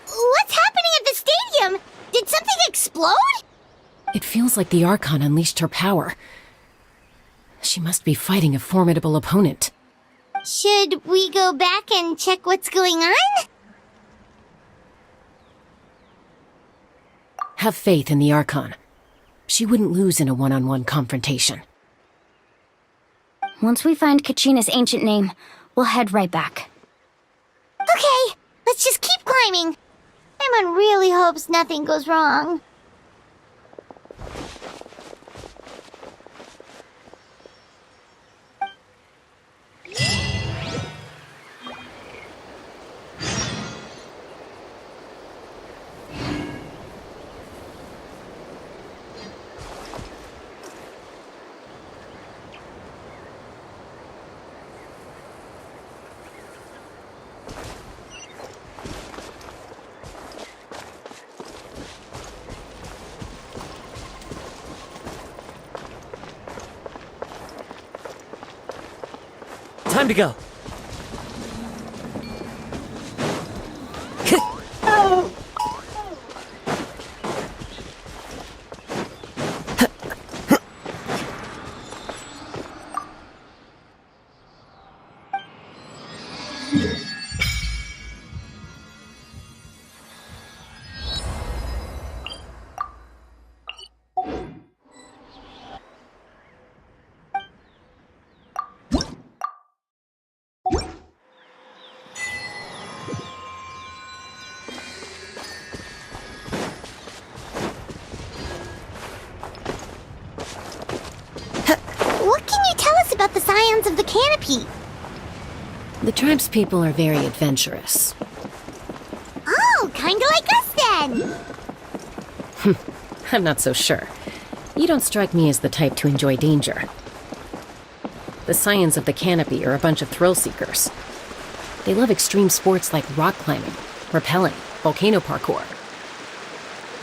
What's happening at the stadium? Did something explode? It feels like the Archon unleashed her power. She must be fighting a formidable opponent. Should we go back and check what's going on? Have faith in the Archon. She wouldn't lose in a one-on-one confrontation. Once we find Kachina's ancient name, we'll head right back. Okay, let's just keep climbing. Emon really hopes nothing goes wrong. Time to go. canopy. The tribe's people are very adventurous. Oh, kinda like us then. I'm not so sure. You don't strike me as the type to enjoy danger. The Scions of the Canopy are a bunch of thrill seekers. They love extreme sports like rock climbing, rappelling, volcano parkour,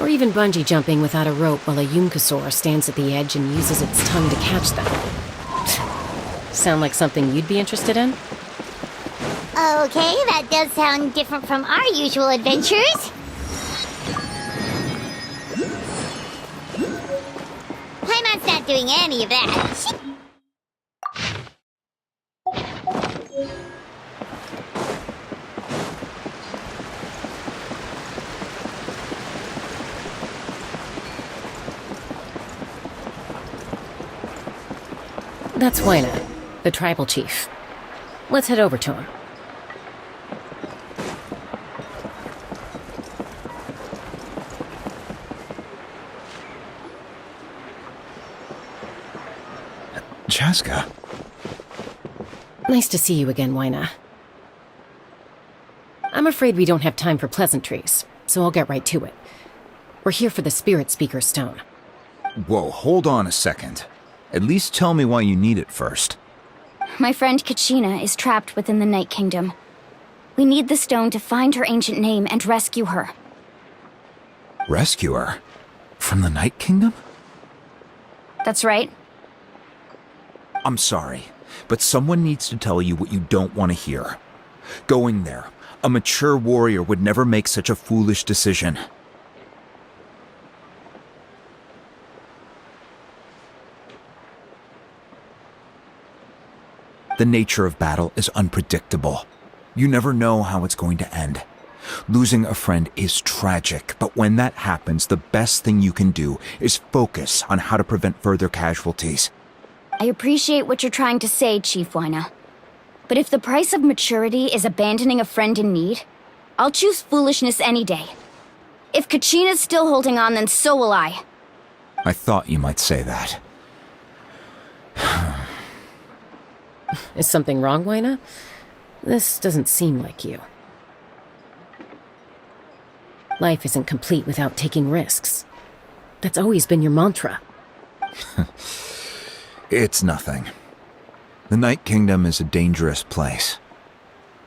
or even bungee jumping without a rope while a Yunkasaur stands at the edge and uses its tongue to catch them. Sound like something you'd be interested in? Okay, that does sound different from our usual adventures. Paimon's not doing any of that. That's Wina, the tribal chief. Let's head over to him. Chaska. Nice to see you again, Wina. I'm afraid we don't have time for pleasantries, so I'll get right to it. We're here for the Spirit Speaker Stone. Whoa, hold on a second. At least tell me why you need it first. My friend Kachina is trapped within the Night Kingdom. We need the stone to find her ancient name and rescue her. Rescue her? From the Night Kingdom? That's right. I'm sorry, but someone needs to tell you what you don't want to hear. Going there, a mature warrior would never make such a foolish decision. The nature of battle is unpredictable. You never know how it's going to end. Losing a friend is tragic, but when that happens, the best thing you can do is focus on how to prevent further casualties. I appreciate what you're trying to say, Chief Wina. But if the price of maturity is abandoning a friend in need, I'll choose foolishness any day. If Kachina's still holding on, then so will I. I thought you might say that. Is something wrong, Wina? This doesn't seem like you. Life isn't complete without taking risks. That's always been your mantra. It's nothing. The Night Kingdom is a dangerous place.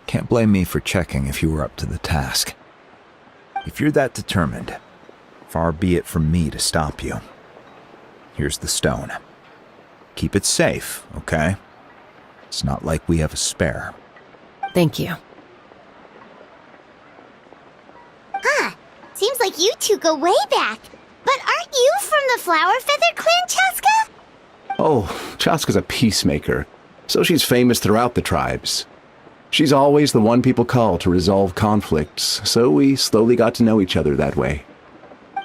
Can't blame me for checking if you were up to the task. If you're that determined, far be it from me to stop you. Here's the stone. Keep it safe, okay? It's not like we have a spare. Thank you. Huh. Seems like you two go way back. But aren't you from the Flower Feather Clan, Chaska? Oh, Chaska's a peacemaker, so she's famous throughout the tribes. She's always the one people call to resolve conflicts, so we slowly got to know each other that way.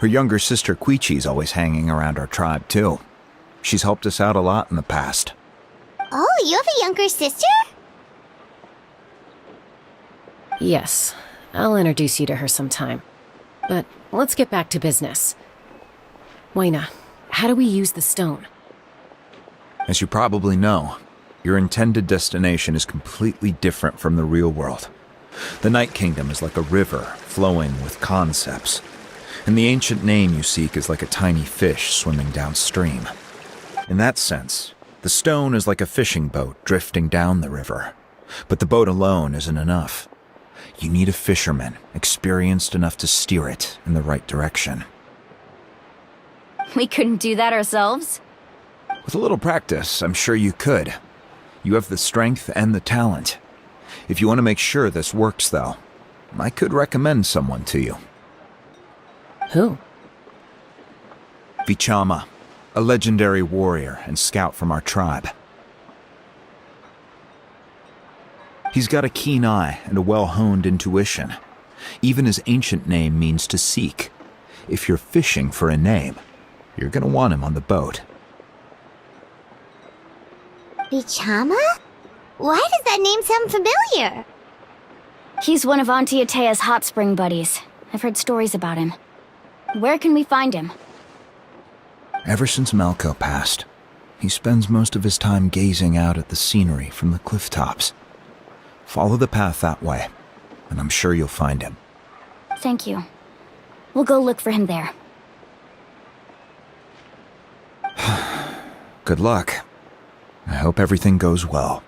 Her younger sister Quichi's always hanging around our tribe, too. She's helped us out a lot in the past. Oh, you have a younger sister? Yes, I'll introduce you to her sometime. But let's get back to business. Wina, how do we use the stone? As you probably know, your intended destination is completely different from the real world. The Night Kingdom is like a river flowing with concepts, and the ancient name you seek is like a tiny fish swimming downstream. In that sense, the stone is like a fishing boat drifting down the river, but the boat alone isn't enough. You need a fisherman experienced enough to steer it in the right direction. We couldn't do that ourselves? With a little practice, I'm sure you could. You have the strength and the talent. If you want to make sure this works, though, I could recommend someone to you. Who? Vichama, a legendary warrior and scout from our tribe. He's got a keen eye and a well-honed intuition. Even his ancient name means to seek. If you're fishing for a name, you're gonna want him on the boat. Vichama? Why does that name sound familiar? He's one of Auntie Atea's hot spring buddies. I've heard stories about him. Where can we find him? Ever since Malco passed, He spends most of his time gazing out at the scenery from the cliff tops. Follow the path that way, and I'm sure you'll find him. Thank you. We'll go look for him there. Good luck. I hope everything goes well.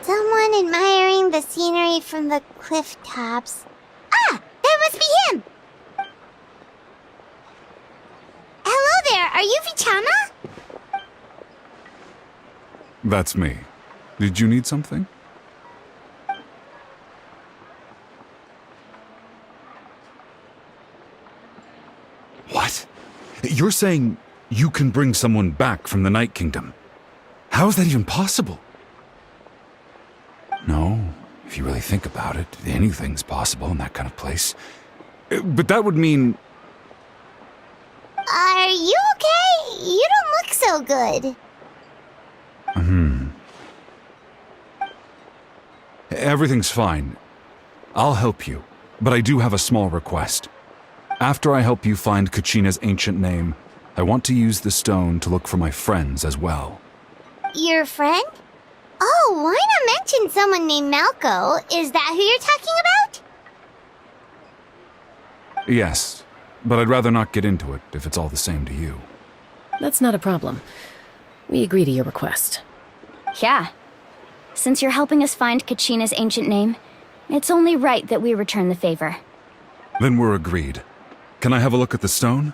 Someone admiring the scenery from the cliff tops. Ah! That must be him! Hello there, are you Vichama? That's me. Did you need something? What? You're saying you can bring someone back from the Night Kingdom? How is that even possible? No, if you really think about it, anything's possible in that kind of place. But that would mean... Are you okay? You don't look so good. Everything's fine. I'll help you, but I do have a small request. After I help you find Kachina's ancient name, I want to use the stone to look for my friends as well. Your friend? Oh, why not mention someone named Malco? Is that who you're talking about? Yes, but I'd rather not get into it if it's all the same to you. That's not a problem. We agree to your request. Yeah. Since you're helping us find Kachina's ancient name, it's only right that we return the favor. Then we're agreed. Can I have a look at the stone?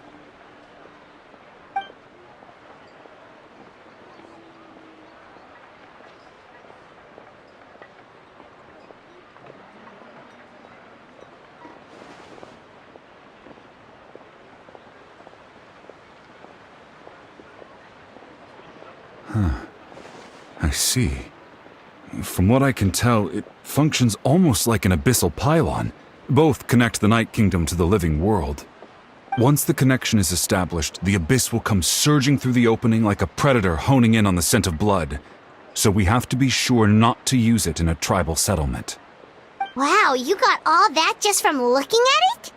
I see. From what I can tell, it functions almost like an abyssal pylon. Both connect the Night Kingdom to the living world. Once the connection is established, the abyss will come surging through the opening like a predator honing in on the scent of blood. So we have to be sure not to use it in a tribal settlement. Wow, you got all that just from looking at it?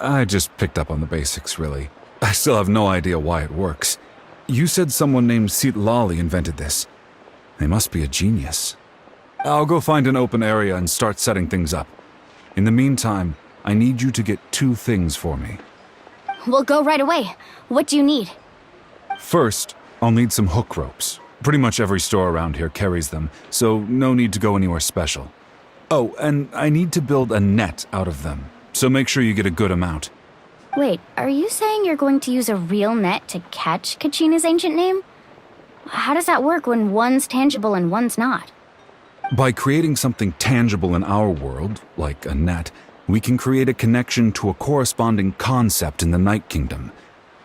I just picked up on the basics, really. I still have no idea why it works. You said someone named Sitlali invented this. They must be a genius. I'll go find an open area and start setting things up. In the meantime, I need you to get 2 things for me. We'll go right away. What do you need? First, I'll need some hook ropes. Pretty much every store around here carries them, so no need to go anywhere special. Oh, and I need to build a net out of them, so make sure you get a good amount. Wait, are you saying you're going to use a real net to catch Kachina's ancient name? How does that work when one's tangible and one's not? By creating something tangible in our world, like a net, we can create a connection to a corresponding concept in the Night Kingdom.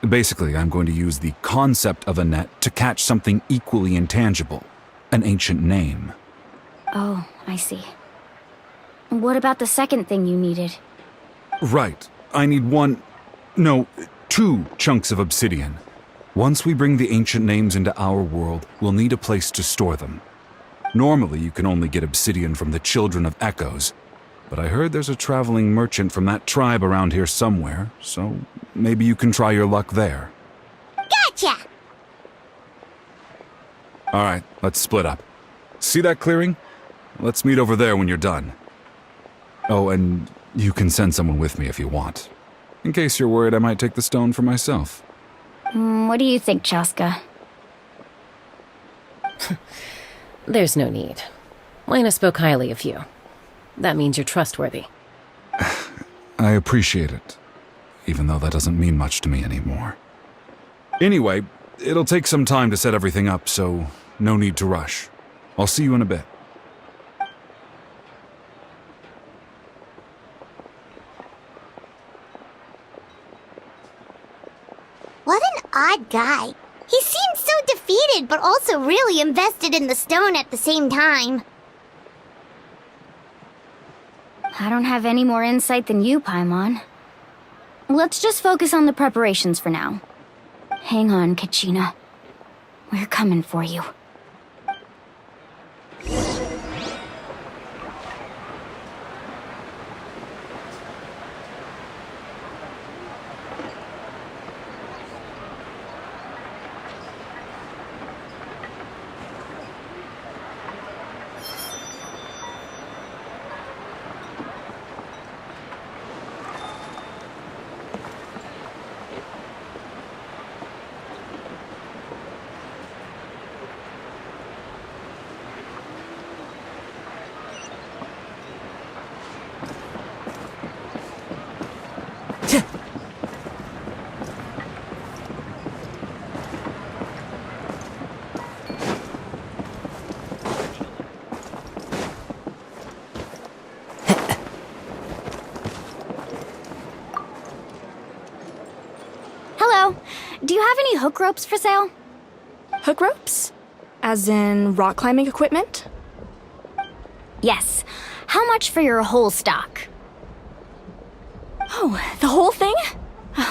Basically, I'm going to use the concept of a net to catch something equally intangible, an ancient name. Oh, I see. What about the second thing you needed? Right. I need 2 chunks of obsidian. Once we bring the ancient names into our world, we'll need a place to store them. Normally, you can only get obsidian from the Children of Echoes, but I heard there's a traveling merchant from that tribe around here somewhere, so maybe you can try your luck there. Gotcha! Alright, let's split up. See that clearing? Let's meet over there when you're done. Oh, and you can send someone with me if you want. In case you're worried I might take the stone for myself. What do you think, Chaska? There's no need. Lena spoke highly of you. That means you're trustworthy. I appreciate it, even though that doesn't mean much to me anymore. Anyway, it'll take some time to set everything up, so no need to rush. I'll see you in a bit. What an odd guy. He seems so defeated, but also really invested in the stone at the same time. I don't have any more insight than you, Paimon. Let's just focus on the preparations for now. Hang on, Kachina. We're coming for you. Hello. Do you have any hook ropes for sale? Hook ropes? As in rock climbing equipment? Yes. How much for your whole stock? Oh, the whole thing?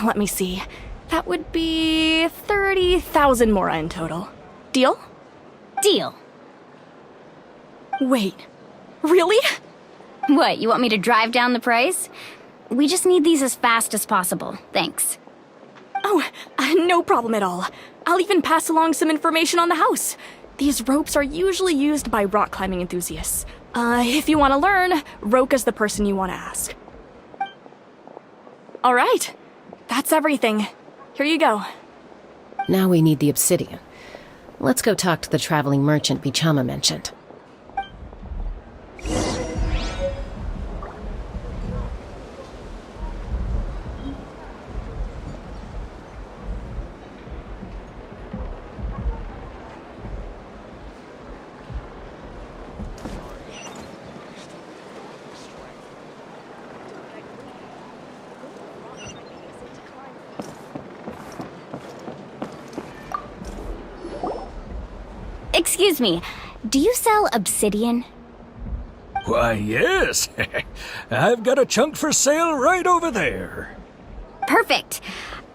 Let me see. That would be 30,000 mora in total. Deal? Deal. Wait, really? What, you want me to drive down the price? We just need these as fast as possible. Thanks. Oh, no problem at all. I'll even pass along some information on the house. These ropes are usually used by rock climbing enthusiasts. If you want to learn, Roka's the person you want to ask. All right, that's everything. Here you go. Now we need the obsidian. Let's go talk to the traveling merchant Bichama mentioned. Excuse me, do you sell obsidian? Why, yes. I've got a chunk for sale right over there. Perfect.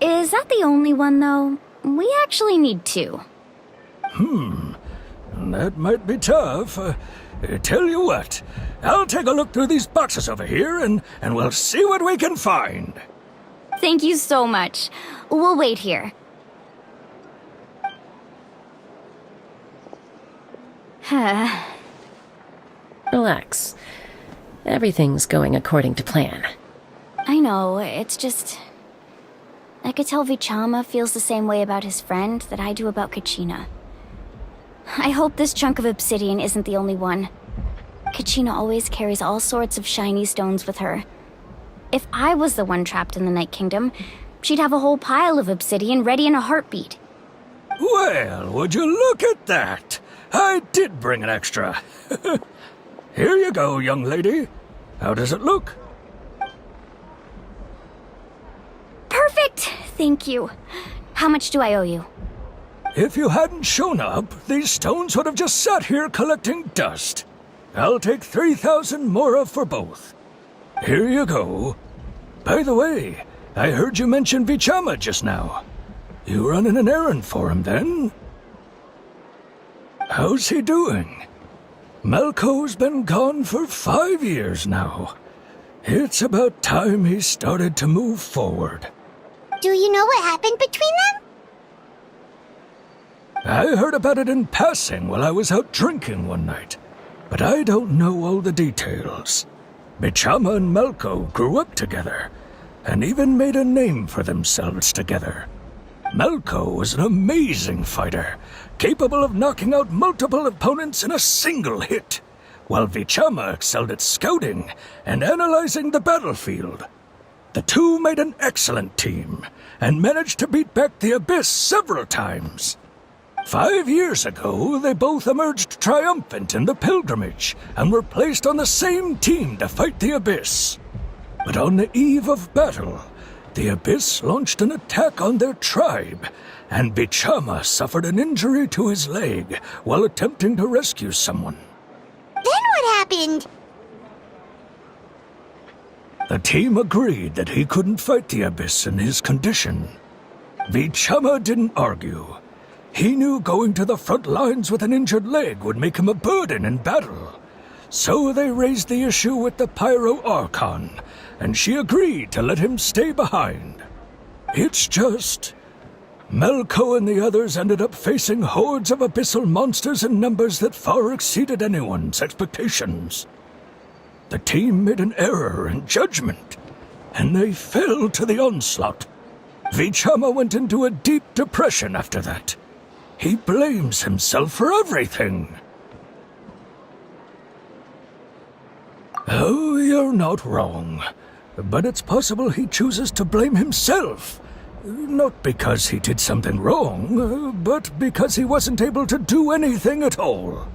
Is that the only one, though? We actually need two. That might be tough. Tell you what, I'll take a look through these boxes over here and we'll see what we can find. Thank you so much. We'll wait here. Relax. Everything's going according to plan. I know, it's just... I could tell Vichama feels the same way about his friend that I do about Kachina. I hope this chunk of obsidian isn't the only one. Kachina always carries all sorts of shiny stones with her. If I was the one trapped in the Night Kingdom, she'd have a whole pile of obsidian ready in a heartbeat. Well, would you look at that? I did bring an extra. Here you go, young lady. How does it look? Perfect! Thank you. How much do I owe you? If you hadn't shown up, these stones would have just sat here collecting dust. I'll take 3,000 mora for both. Here you go. By the way, I heard you mention Vichama just now. You running an errand for him, then? How's he doing? Malco's been gone for 5 years now. It's about time he started to move forward. Do you know what happened between them? I heard about it in passing while I was out drinking one night, but I don't know all the details. Bichama and Malco grew up together, and even made a name for themselves together. Malco was an amazing fighter, capable of knocking out multiple opponents in a single hit, while Vichama excelled at scouting and analyzing the battlefield. The two made an excellent team, and managed to beat back the Abyss several times. 5 years ago, they both emerged triumphant in the pilgrimage, and were placed on the same team to fight the Abyss. But on the eve of battle, the Abyss launched an attack on their tribe, and Bichama suffered an injury to his leg while attempting to rescue someone. Then what happened? The team agreed that he couldn't fight the Abyss in his condition. Vichama didn't argue. He knew going to the front lines with an injured leg would make him a burden in battle. So they raised the issue with the Pyro Archon, and she agreed to let him stay behind. It's just... Melko and the others ended up facing hordes of abyssal monsters in numbers that far exceeded anyone's expectations. The team made an error in judgment, and they fell to the onslaught. Vichama went into a deep depression after that. He blames himself for everything. Oh, you're not wrong. But it's possible he chooses to blame himself. Not because he did something wrong, but because he wasn't able to do anything at all.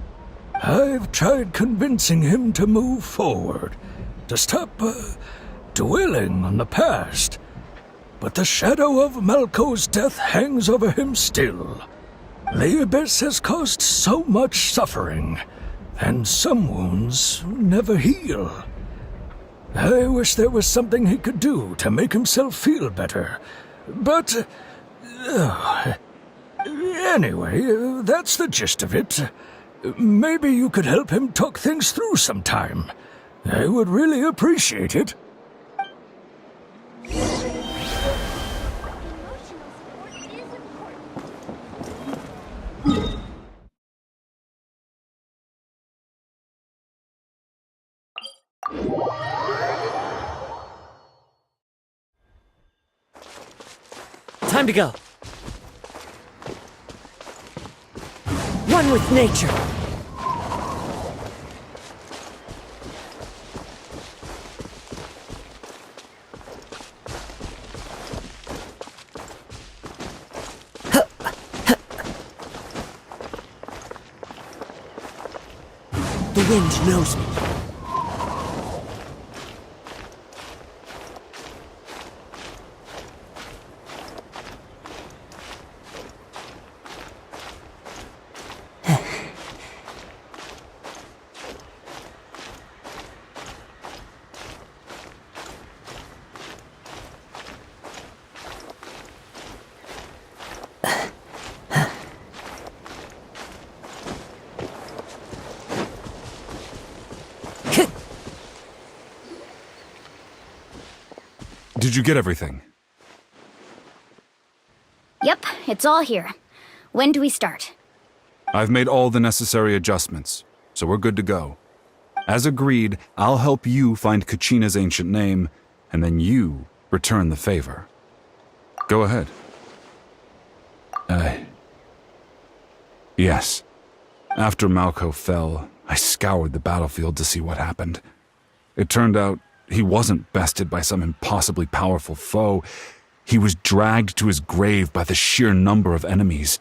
I've tried convincing him to move forward, to stop dwelling on the past. But the shadow of Malko's death hangs over him still. The Abyss has caused so much suffering, and some wounds never heal. I wish there was something he could do to make himself feel better. But... anyway, that's the gist of it. Maybe you could help him talk things through sometime. I would really appreciate it. Time to go. One with nature. The wind knows me. Did you get everything? Yep, it's all here. When do we start? I've made all the necessary adjustments, so we're good to go. As agreed, I'll help you find Kachina's ancient name, and then you return the favor. Go ahead. Yes. After Malko fell, I scoured the battlefield to see what happened. It turned out he wasn't bested by some impossibly powerful foe. He was dragged to his grave by the sheer number of enemies.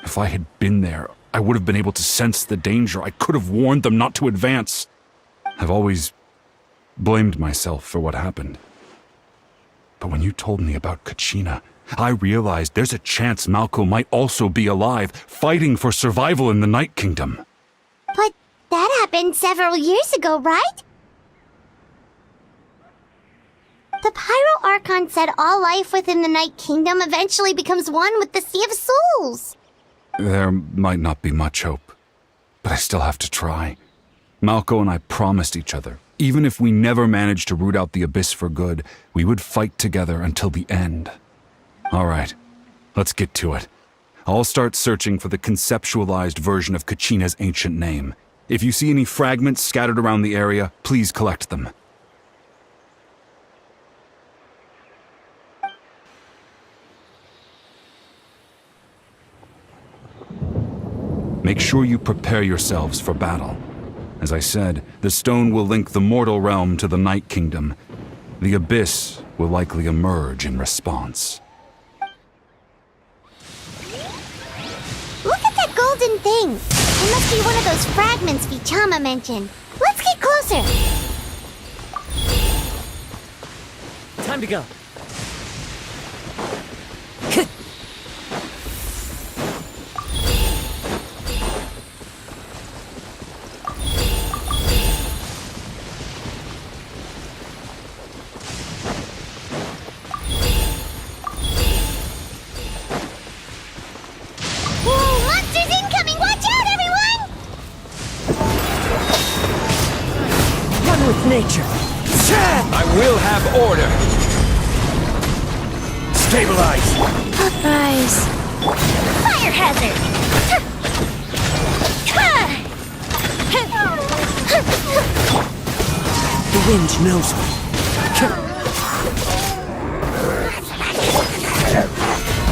If I had been there, I would have been able to sense the danger. I could have warned them not to advance. I've always blamed myself for what happened. But when you told me about Kachina, I realized there's a chance Malko might also be alive, fighting for survival in the Night Kingdom. But that happened several years ago, right? The Pyro Archon said all life within the Night Kingdom eventually becomes one with the Sea of Souls. There might not be much hope, but I still have to try. Malko and I promised each other, even if we never managed to root out the Abyss for good, we would fight together until the end. All right, let's get to it. I'll start searching for the conceptualized version of Kachina's ancient name. If you see any fragments scattered around the area, please collect them. Make sure you prepare yourselves for battle. As I said, the stone will link the mortal realm to the Night Kingdom. The Abyss will likely emerge in response. Look at that golden thing! It must be one of those fragments Vichama mentioned. Let's get closer! Time to go. nature. I will have order. Stabilize. Uprise. Fire hazard. The wind knows me.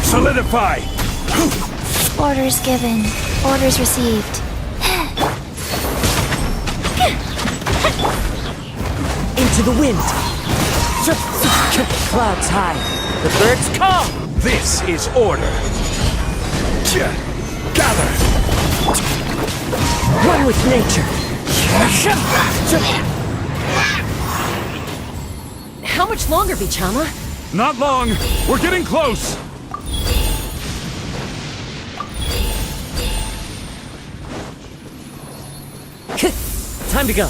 Solidify! Orders given. Orders received. Into the wind. Clouds high. The birds come. This is order. Gather! One with nature. How much longer, Vichama? Not long! We're getting close! Time to go.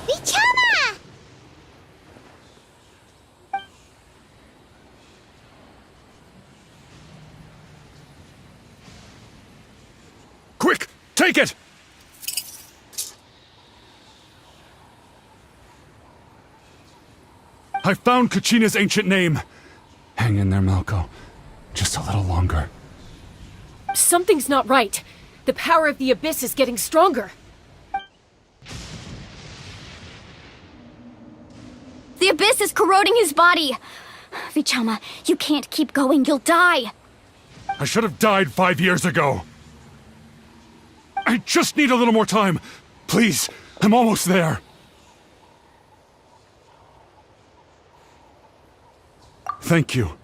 Vichama! Quick! Take it! I found Kachina's ancient name. Hang in there, Malco. Just a little longer. Something's not right. The power of the Abyss is getting stronger. The Abyss is corroding his body. Vichama, you can't keep going. You'll die. I should have died 5 years ago. I just need a little more time. Please, I'm almost there. Thank you.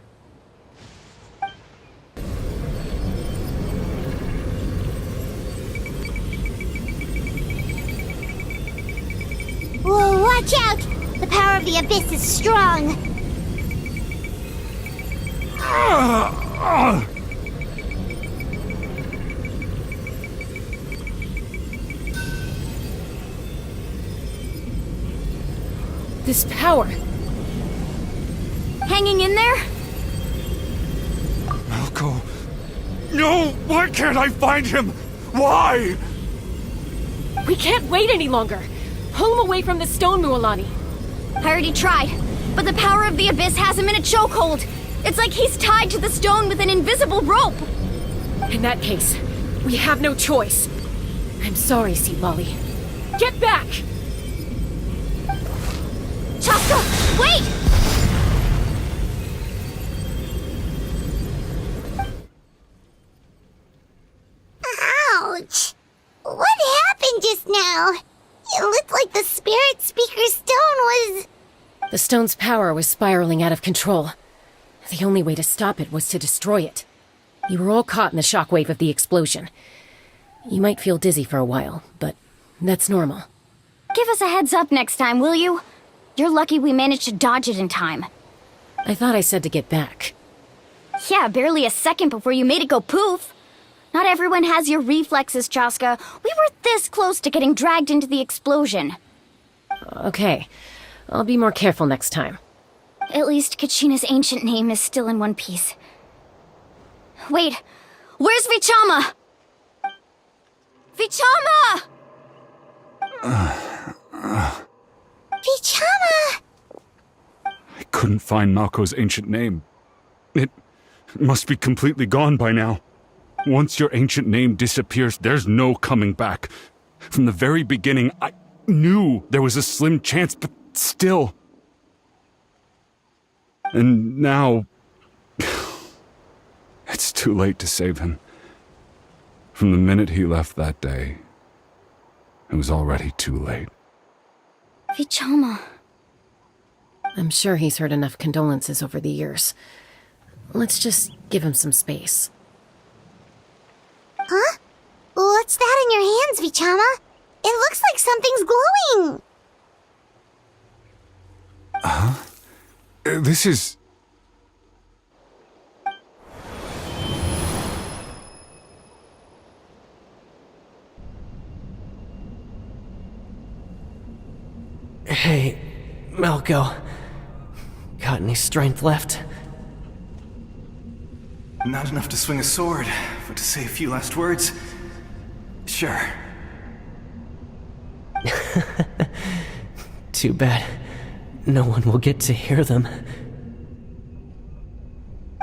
Whoa, watch out! The power of the Abyss is strong. This power. Hanging in there? Malco. No! Why can't I find him? Why? We can't wait any longer. Pull him away from the stone, Mualani. I already tried, but the power of the Abyss has him in a chokehold. It's like he's tied to the stone with an invisible rope. In that case, we have no choice. I'm sorry, Sea Lolly. Get back! Chaska, wait! Ouch! What happened just now? It looked like the Spirit Speaker's stone was... The stone's power was spiraling out of control. The only way to stop it was to destroy it. You were all caught in the shockwave of the explosion. You might feel dizzy for a while, but that's normal. Give us a heads up next time, will you? You're lucky we managed to dodge it in time. I thought I said to get back. Yeah, barely a second before you made it go poof. Not everyone has your reflexes, Chaska. We were this close to getting dragged into the explosion. Okay, I'll be more careful next time. At least Kachina's ancient name is still in one piece. Wait, where's Vichama? Vichama! Vichama! I couldn't find Malco's ancient name. It must be completely gone by now. Once your ancient name disappears, there's no coming back. From the very beginning, I knew there was a slim chance, but still. And now... it's too late to save him. From the minute he left that day, it was already too late. Vichama. I'm sure he's heard enough condolences over the years. Let's just give him some space. Huh? What's that in your hands, Vichama? It looks like something's glowing! Huh? This is... Malco. Got any strength left? Not enough to swing a sword, but to say a few last words? Sure. Too bad no one will get to hear them.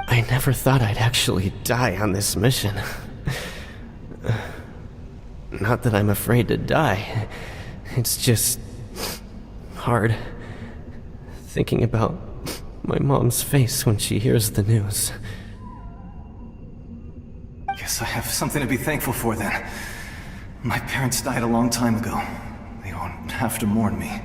I never thought I'd actually die on this mission. Not that I'm afraid to die. It's just hard thinking about my mom's face when she hears the news. Guess I have something to be thankful for then. My parents died a long time ago. They won't have to mourn me.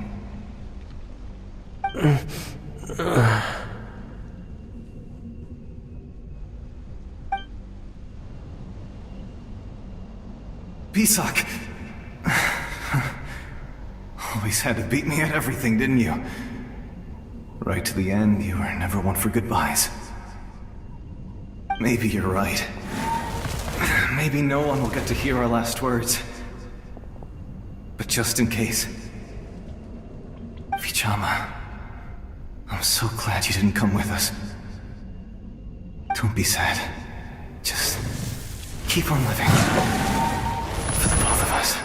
Pisak! Always had to beat me at everything, didn't you? Right to the end, you were never one for goodbyes. Maybe you're right. Maybe no one will get to hear our last words. But just in case... Vichama, I'm so glad you didn't come with us. Don't be sad. Just keep on living. For the both of us.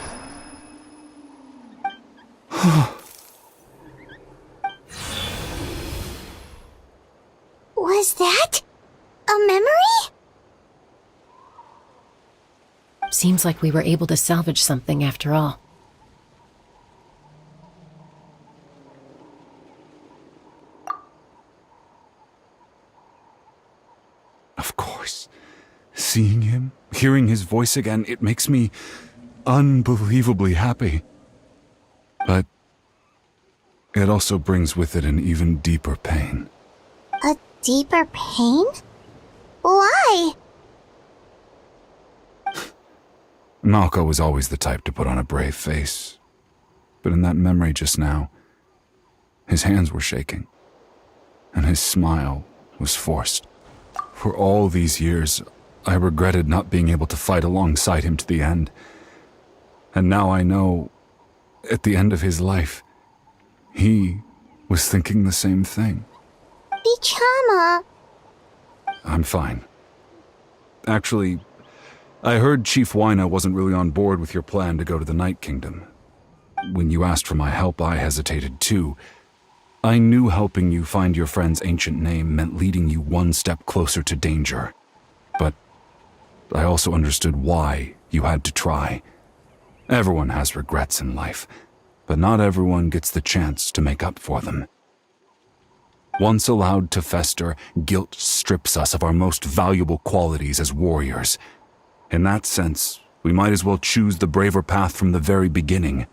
Was that a memory? Seems like we were able to salvage something after all. Of course. Seeing him, hearing his voice again, it makes me unbelievably happy. But it also brings with it an even deeper pain. A deeper pain? Why? Malco was always the type to put on a brave face. But in that memory just now, his hands were shaking, and his smile was forced. For all these years, I regretted not being able to fight alongside him to the end. And now I know, at the end of his life, he was thinking the same thing. Vichama. I'm fine. Actually, I heard Chief Wyna wasn't really on board with your plan to go to the Night Kingdom. When you asked for my help, I hesitated too. I knew helping you find your friend's ancient name meant leading you one step closer to danger. But I also understood why you had to try. Everyone has regrets in life, but not everyone gets the chance to make up for them. Once allowed to fester, guilt strips us of our most valuable qualities as warriors. In that sense, we might as well choose the braver path from the very beginning.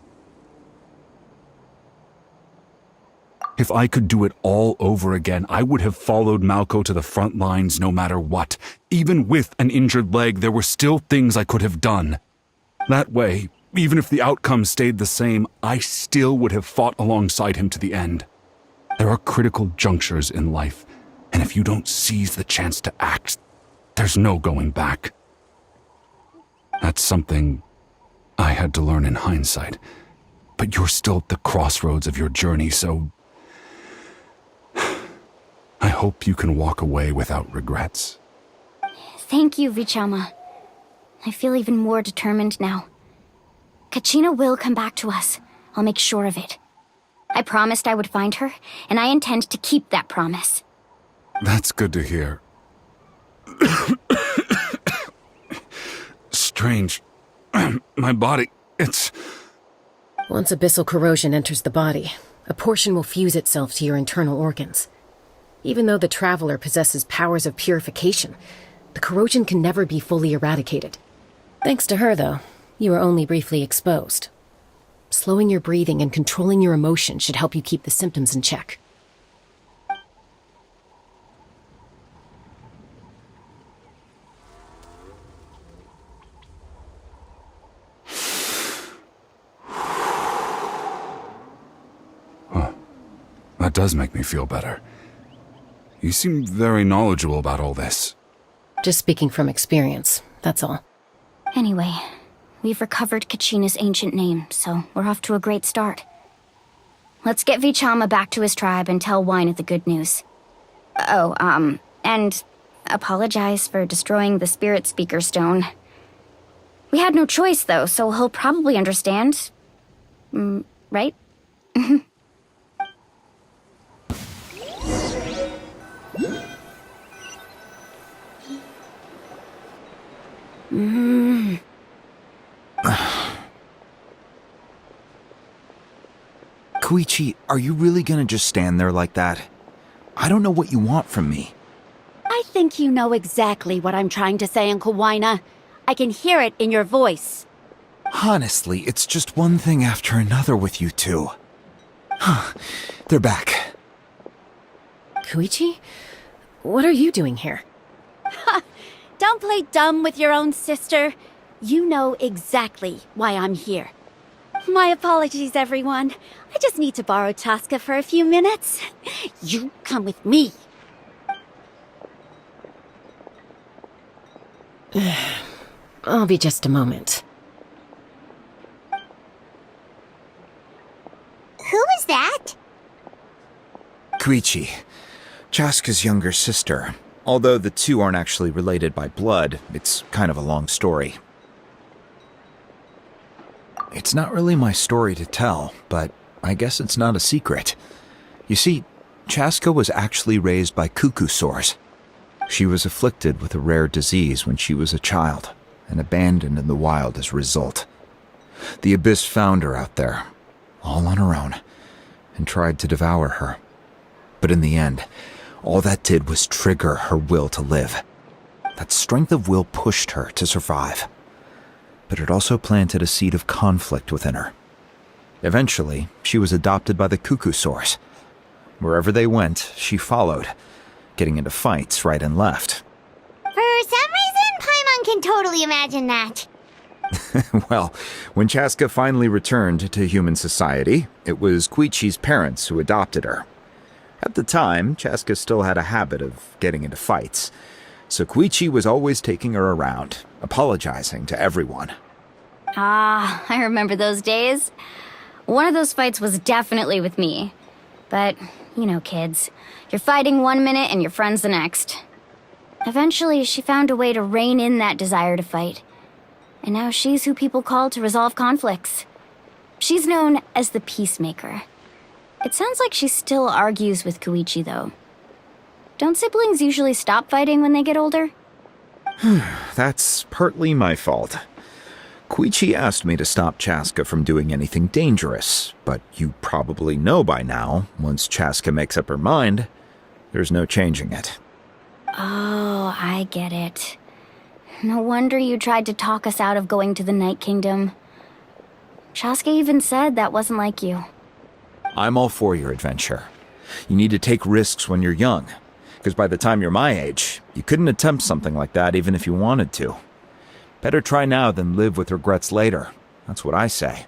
If I could do it all over again, I would have followed Malco to the front lines no matter what. Even with an injured leg, there were still things I could have done. That way, even if the outcome stayed the same, I still would have fought alongside him to the end. There are critical junctures in life, and if you don't seize the chance to act, there's no going back. That's something I had to learn in hindsight, but you're still at the crossroads of your journey, so I hope you can walk away without regrets. Thank you, Vichama. I feel even more determined now. Kachina will come back to us. I'll make sure of it. I promised I would find her, and I intend to keep that promise. That's good to hear. Strange. My body, it's... Once abyssal corrosion enters the body, a portion will fuse itself to your internal organs. Even though the Traveler possesses powers of purification, the corrosion can never be fully eradicated. Thanks to her, though, you are only briefly exposed. Slowing your breathing and controlling your emotions should help you keep the symptoms in check. That does make me feel better. You seem very knowledgeable about all this. Just speaking from experience, that's all. Anyway, we've recovered Kachina's ancient name, so we're off to a great start. Let's get Vichama back to his tribe and tell Wina the good news. Oh, and apologize for destroying the Spirit Speaker Stone. We had no choice, though, so he'll probably understand. Right? Koichi, are you really gonna just stand there like that? I don't know what you want from me. I think you know exactly what I'm trying to say, Uncle Wina. I can hear it in your voice. Honestly, it's just one thing after another with you two. They're back. Koichi? What are you doing here? Don't play dumb with your own sister. You know exactly why I'm here. My apologies, everyone. I just need to borrow Chaska for a few minutes. You come with me. I'll be just a moment. Who is that? Koichi, Chaska's younger sister. Although the two aren't actually related by blood, it's kind of a long story. It's not really my story to tell, but I guess it's not a secret. You see, Chaska was actually raised by cuckoo sores. She was afflicted with a rare disease when she was a child, and abandoned in the wild as a result. The Abyss found her out there, all on her own, and tried to devour her. But in the end, all that did was trigger her will to live. That strength of will pushed her to survive. But it also planted a seed of conflict within her. Eventually, she was adopted by the cuckoo sores. Wherever they went, she followed, getting into fights right and left. For some reason, Paimon can totally imagine that. Well, when Chaska finally returned to human society, it was Koichi's parents who adopted her. At the time, Chaska still had a habit of getting into fights, so Koichi was always taking her around, apologizing to everyone. Ah, I remember those days. One of those fights was definitely with me. But, you know, kids. You're fighting one minute and your friend's the next. Eventually, she found a way to rein in that desire to fight. And now she's who people call to resolve conflicts. She's known as the Peacemaker. It sounds like she still argues with Koichi, though. Don't siblings usually stop fighting when they get older? That's partly my fault. Koichi asked me to stop Chaska from doing anything dangerous, but you probably know by now, once Chaska makes up her mind, there's no changing it. Oh, I get it. No wonder you tried to talk us out of going to the Night Kingdom. Chaska even said that wasn't like you. I'm all for your adventure. You need to take risks when you're young, because by the time you're my age, you couldn't attempt something like that even if you wanted to. Better try now than live with regrets later. That's what I say.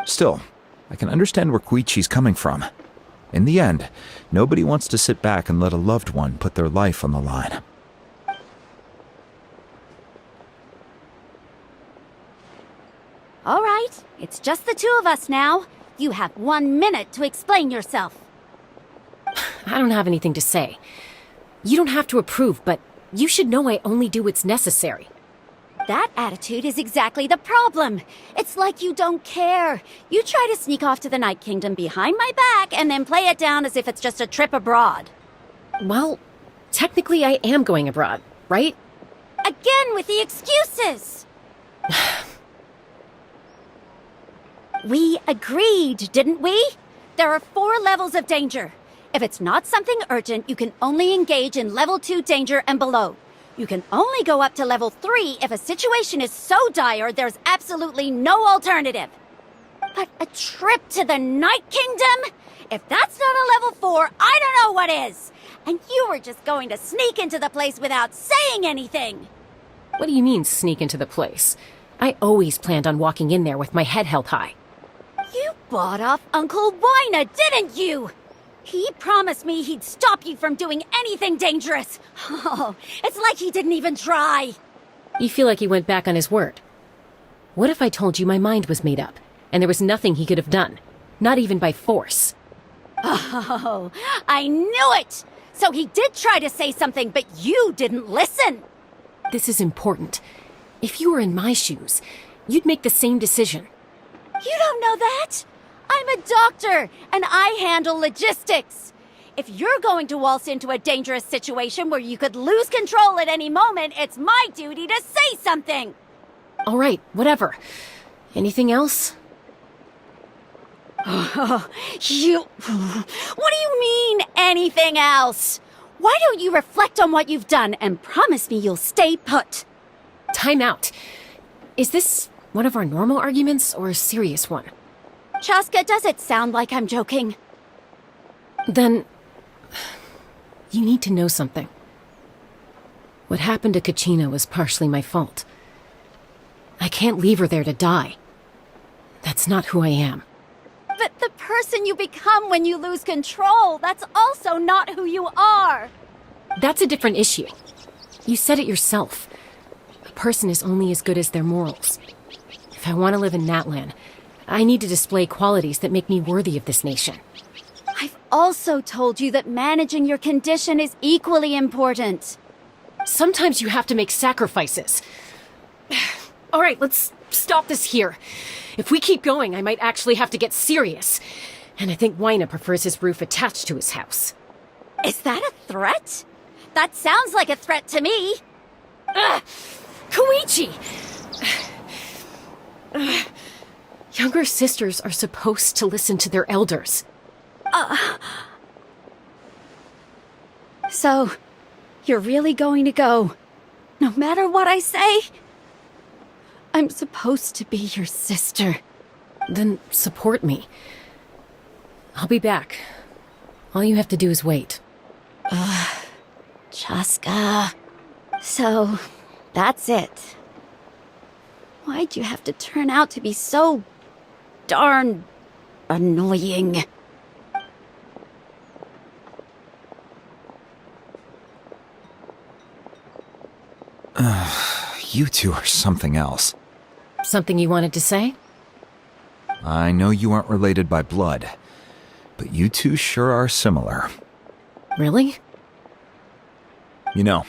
Still, I can understand where Koichi's coming from. In the end, nobody wants to sit back and let a loved one put their life on the line. All right, it's just the two of us now. You have 1 minute to explain yourself. I don't have anything to say. You don't have to approve, but you should know I only do what's necessary. That attitude is exactly the problem. It's like you don't care. You try to sneak off to the Night Kingdom behind my back and then play it down as if it's just a trip abroad. Well, technically I am going abroad, right? Again with the excuses! We agreed, didn't we? There are 4 levels of danger. If it's not something urgent, you can only engage in level 2 danger and below. You can only go up to level 3 if a situation is so dire there's absolutely no alternative. But a trip to the Night Kingdom? If that's not a level 4, I don't know what is. And you were just going to sneak into the place without saying anything. What do you mean, sneak into the place? I always planned on walking in there with my head held high. You bought off Uncle Wina, didn't you? He promised me he'd stop you from doing anything dangerous. Oh, it's like he didn't even try. You feel like he went back on his word. What if I told you my mind was made up, and there was nothing he could have done? Not even by force. Oh, I knew it! So he did try to say something, but you didn't listen! This is important. If you were in my shoes, you'd make the same decision. You don't know that? I'm a doctor, and I handle logistics. If you're going to waltz into a dangerous situation where you could lose control at any moment, it's my duty to say something! All right, whatever. Anything else? What do you mean, anything else? Why don't you reflect on what you've done and promise me you'll stay put? Time out. Is this one of our normal arguments or a serious one? Chaska, does it sound like I'm joking? Then, you need to know something. What happened to Kachina was partially my fault. I can't leave her there to die. That's not who I am. But the person you become when you lose control, that's also not who you are. That's a different issue. You said it yourself. A person is only as good as their morals. If I want to live in Natlan, I need to display qualities that make me worthy of this nation. I've also told you that managing your condition is equally important. Sometimes you have to make sacrifices. All right, let's stop this here. If we keep going, I might actually have to get serious. And I think Wyna prefers his roof attached to his house. Is that a threat? That sounds like a threat to me. Koichi! Younger sisters are supposed to listen to their elders. So, you're really going to go, no matter what I say? I'm supposed to be your sister. Then support me. I'll be back. All you have to do is wait. Chaska. So, that's it. Why'd you have to turn out to be so darn annoying? You two are something else. Something you wanted to say? I know you aren't related by blood, but you two sure are similar. Really? You know,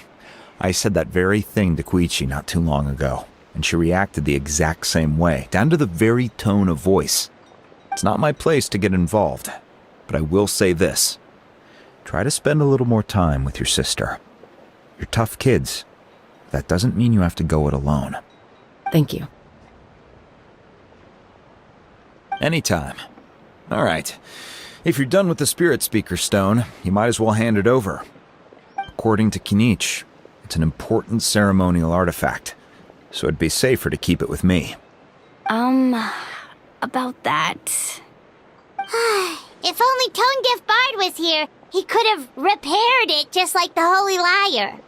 I said that very thing to Koichi not too long ago, and she reacted the exact same way, down to the very tone of voice. It's not my place to get involved, but I will say this. Try to spend a little more time with your sister. You're tough kids. That doesn't mean you have to go it alone. Thank you. Anytime. All right. If you're done with the Spirit Speaker Stone, you might as well hand it over. According to Kinich, it's an important ceremonial artifact, so it'd be safer to keep it with me. About that. If only Tonegif Bard was here, he could have repaired it just like the Holy Liar.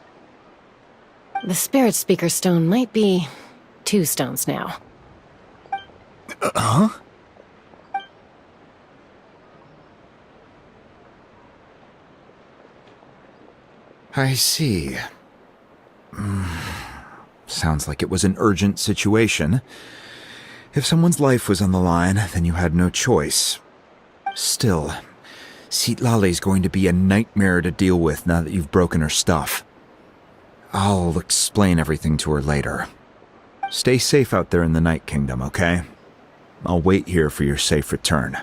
The Spirit Speaker Stone might be 2 stones now. Huh? I see. Sounds like it was an urgent situation. If someone's life was on the line, then you had no choice. Still, Citlali's going to be a nightmare to deal with now that you've broken her stuff. I'll explain everything to her later. Stay safe out there in the Night Kingdom, okay? I'll wait here for your safe return.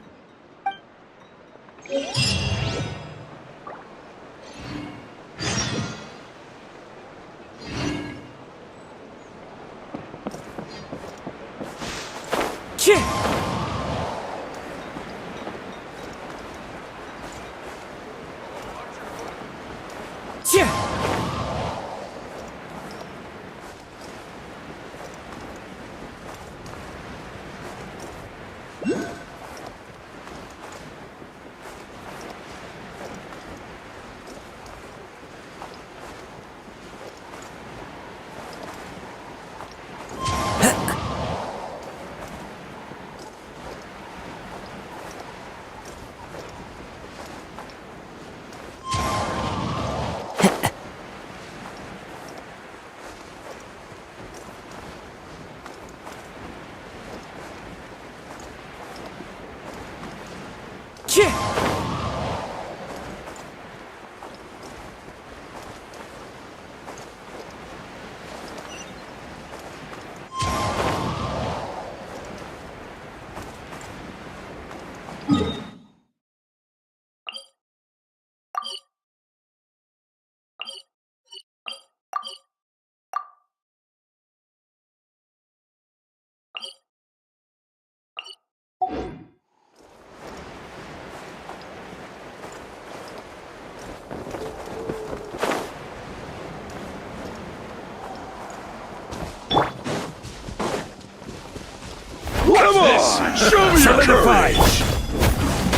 Show me your courage!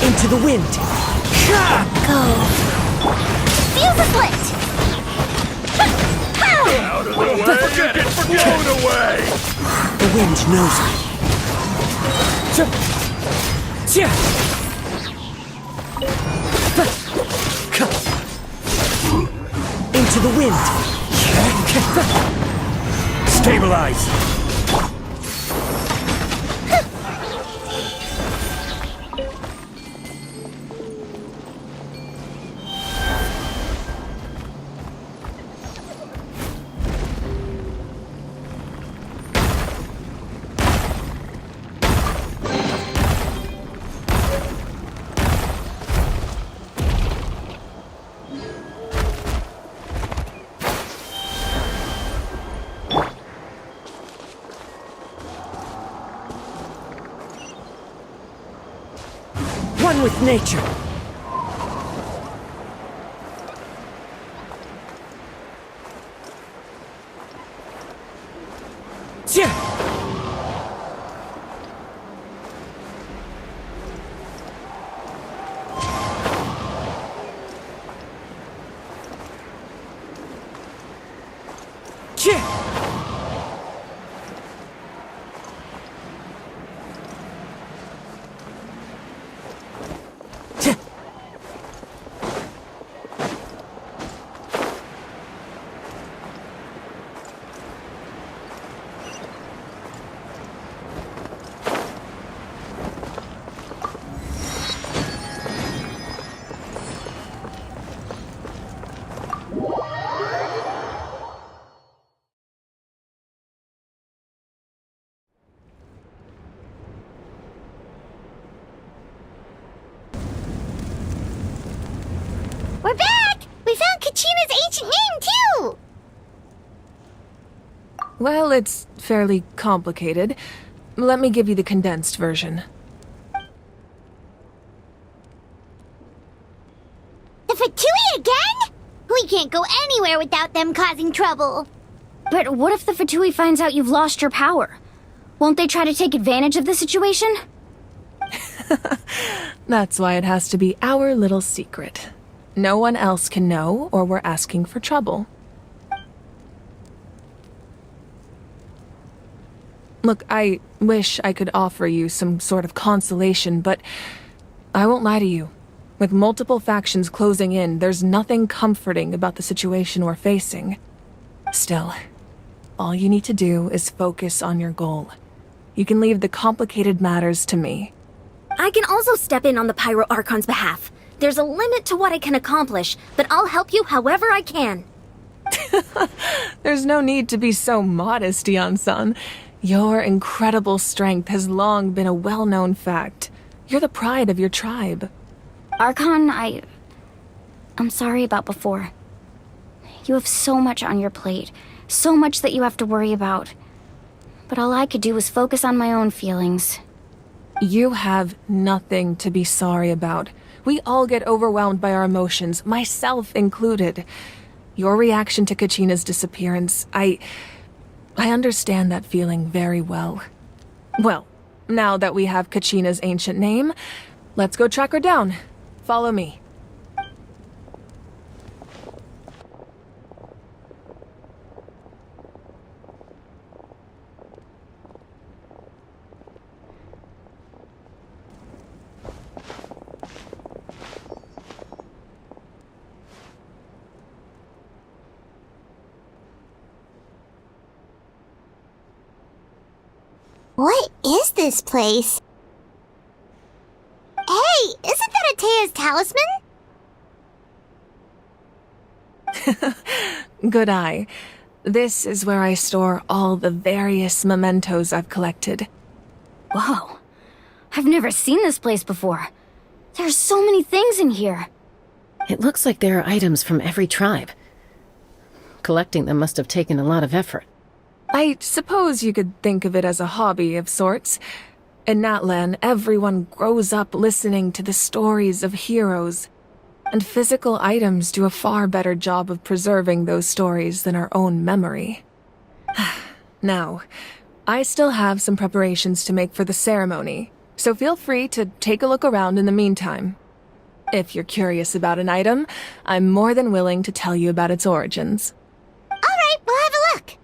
Into the wind. Go. Fuse is lit! Out of the way! Forget it! Blown away! The wind knows me. Into the wind. Stabilize! One with nature. We're back! We found Kachina's ancient name, too! Well, it's fairly complicated. Let me give you the condensed version. The Fatui again? We can't go anywhere without them causing trouble. But what if the Fatui finds out you've lost your power? Won't they try to take advantage of the situation? That's why it has to be our little secret. No one else can know, or we're asking for trouble. Look, I wish I could offer you some sort of consolation, but I won't lie to you. With multiple factions closing in, there's nothing comforting about the situation we're facing. Still, all you need to do is focus on your goal. You can leave the complicated matters to me. I can also step in on the Pyro Archon's behalf. There's a limit to what I can accomplish, but I'll help you however I can. There's no need to be so modest, Yan-san. Your incredible strength has long been a well-known fact. You're the pride of your tribe. Archon, I'm sorry about before. You have so much on your plate, so much that you have to worry about. But all I could do was focus on my own feelings. You have nothing to be sorry about. We all get overwhelmed by our emotions, myself included. Your reaction to Kachina's disappearance, I understand that feeling very well. Well, now that we have Kachina's ancient name, let's go track her down. Follow me. What is this place? Hey, isn't that Atea's talisman? Good eye. This is where I store all the various mementos I've collected. Whoa. I've never seen this place before. There's so many things in here. It looks like there are items from every tribe. Collecting them must have taken a lot of effort. I suppose you could think of it as a hobby of sorts. In Natlan, everyone grows up listening to the stories of heroes, and physical items do a far better job of preserving those stories than our own memory. Now, I still have some preparations to make for the ceremony, so feel free to take a look around in the meantime. If you're curious about an item, I'm more than willing to tell you about its origins. Alright, we'll have a look.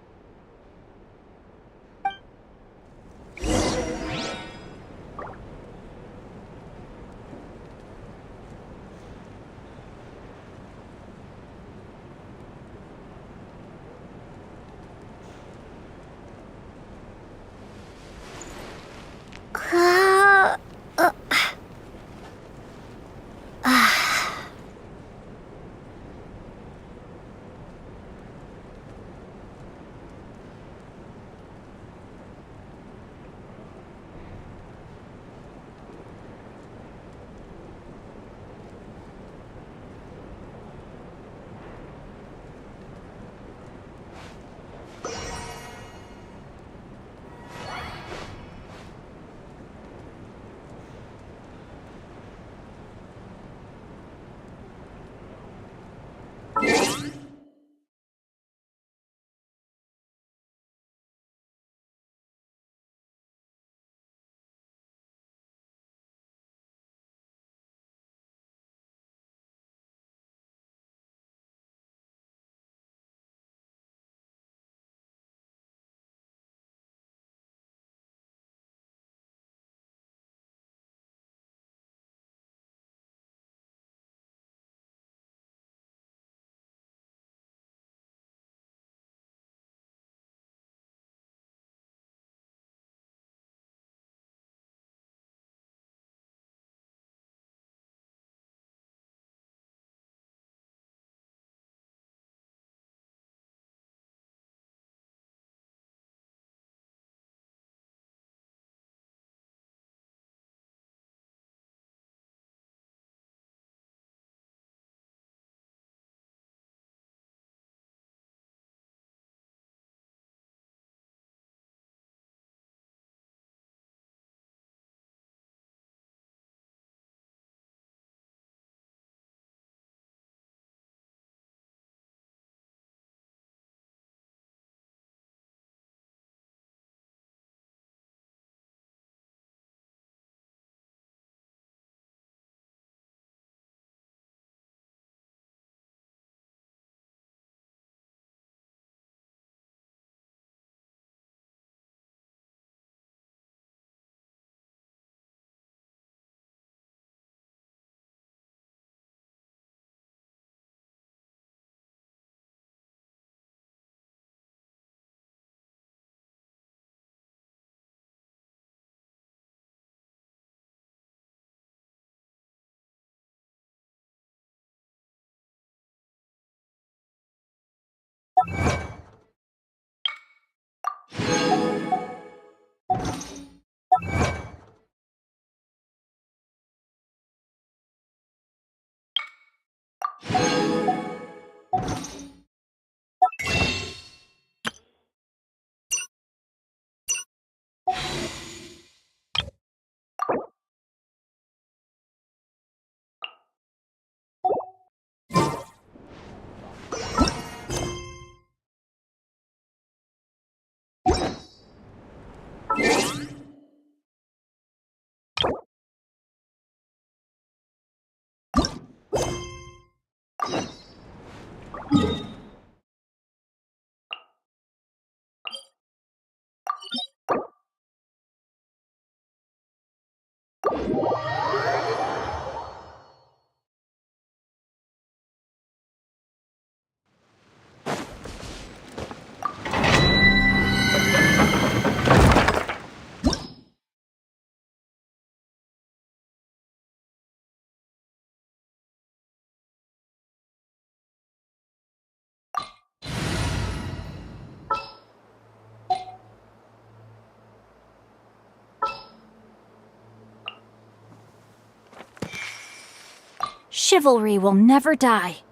Chivalry will never die.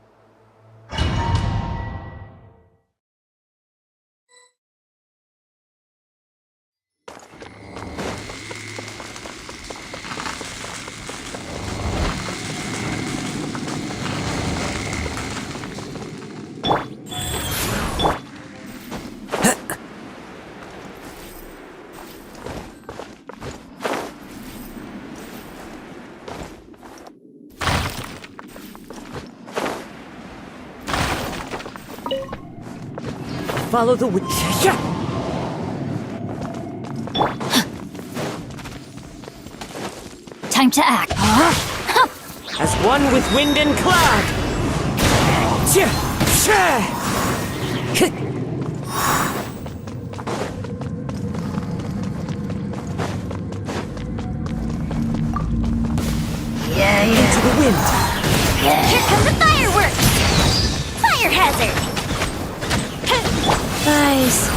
Follow the wind. Time to act. As one with wind and cloud. Into the wind. Here come the fireworks! Fire hazard! Guys,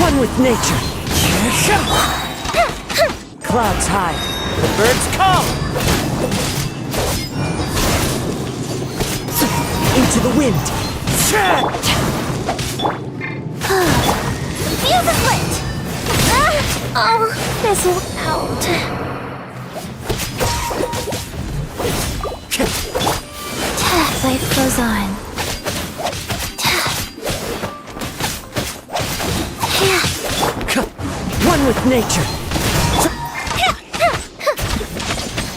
One with nature. Clouds hide. The birds call. Into the wind. Fuse is lit! Fizzle out. Life goes on. One with nature.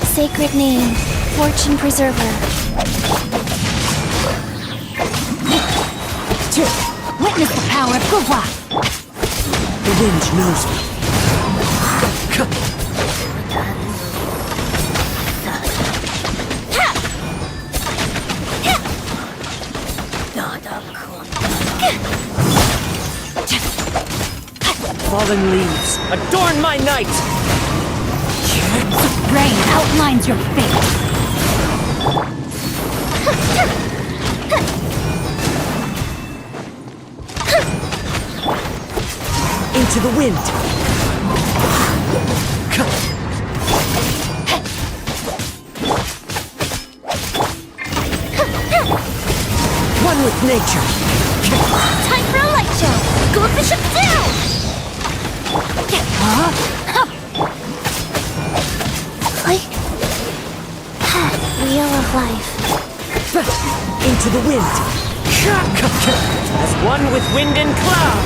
Sacred name, fortune preserver. Witness the power of Gova. The wind knows me. Fallen leaves, adorn my night! Rain outlines your fate. Into the wind. One with nature. Time for a light show. Go bishop down. Wheel of life. Into the wind. As one with wind and cloud.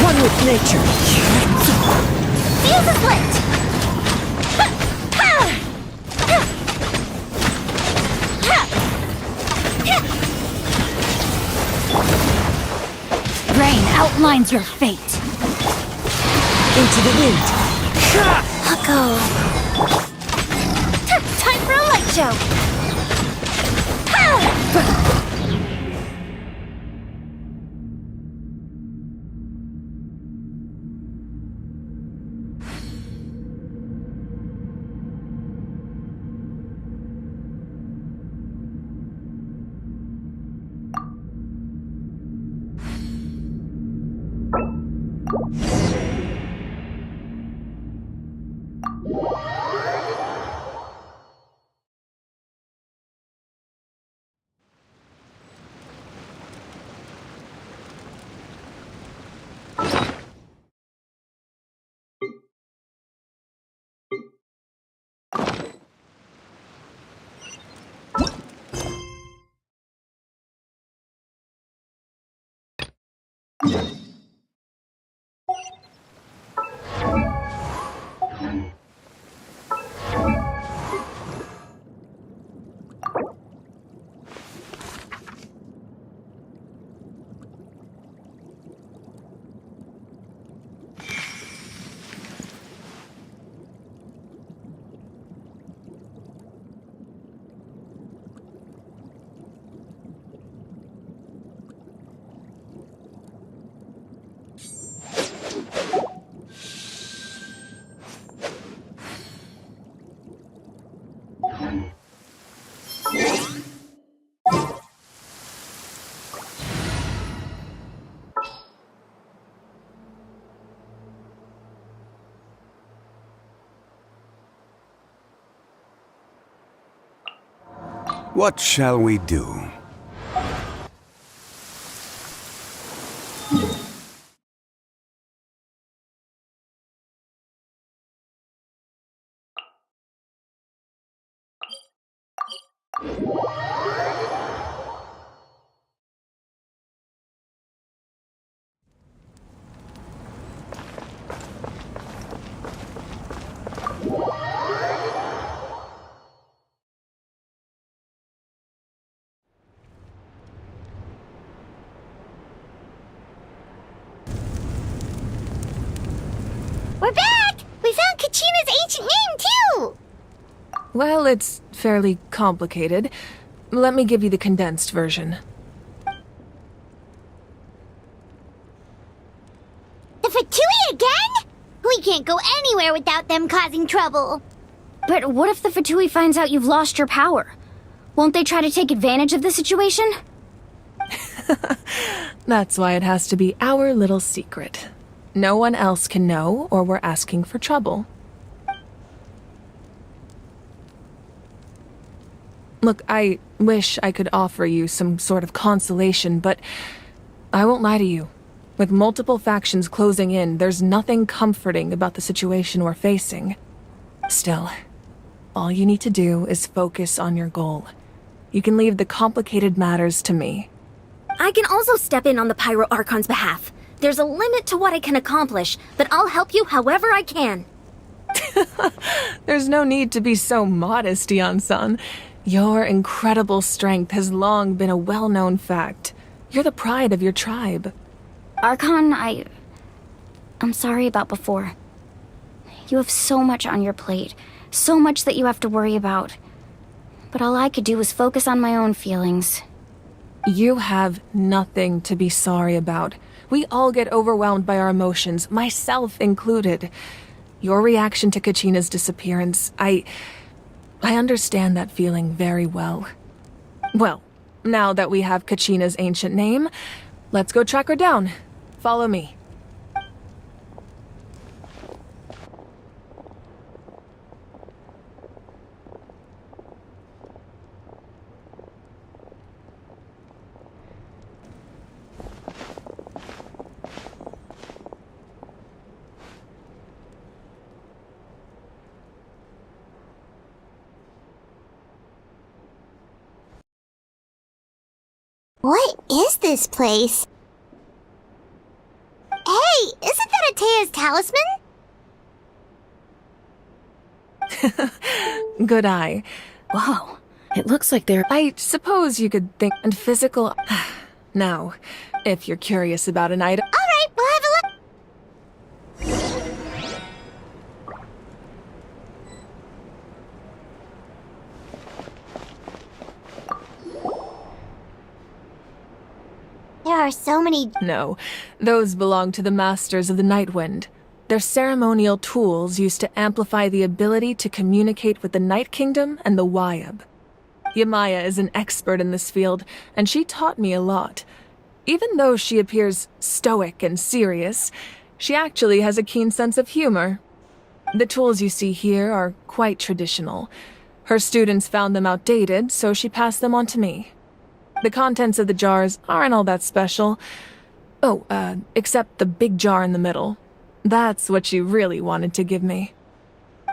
One with nature. Fuse is lit. Rain outlines your fate. Into the wind. Go. Time for a light show. What shall we do? We're back! We found Kachina's ancient name, too! Well, it's fairly complicated. Let me give you the condensed version. The Fatui again? We can't go anywhere without them causing trouble. But what if the Fatui finds out you've lost your power? Won't they try to take advantage of the situation? That's why it has to be our little secret. No one else can know, or we're asking for trouble. Look, I wish I could offer you some sort of consolation, but I won't lie to you. With multiple factions closing in, there's nothing comforting about the situation we're facing. Still, all you need to do is focus on your goal. You can leave the complicated matters to me. I can also step in on the Pyro Archon's behalf. There's a limit to what I can accomplish, but I'll help you however I can. There's no need to be so modest, Yan-san. Your incredible strength has long been a well-known fact. You're the pride of your tribe. Archon, I'm sorry about before. You have so much on your plate, so much that you have to worry about. But all I could do was focus on my own feelings. You have nothing to be sorry about. We all get overwhelmed by our emotions, myself included. Your reaction to Kachina's disappearance, I understand that feeling very well. Well, now that we have Kachina's ancient name, let's go track her down. Follow me. What is this place? Hey, isn't that Atea's talisman? Good eye. Whoa, it looks like they're... I suppose you could think... And physical... Now, if you're curious about an item... Alright, we'll have a look. There are so many... No, those belong to the Masters of the Night Wind. They're ceremonial tools used to amplify the ability to communicate with the Night Kingdom and the Wayab. Yamaya is an expert in this field, and she taught me a lot. Even though she appears stoic and serious, she actually has a keen sense of humor. The tools you see here are quite traditional. Her students found them outdated, so she passed them on to me. The contents of the jars aren't all that special. Oh, except the big jar in the middle. That's what she really wanted to give me.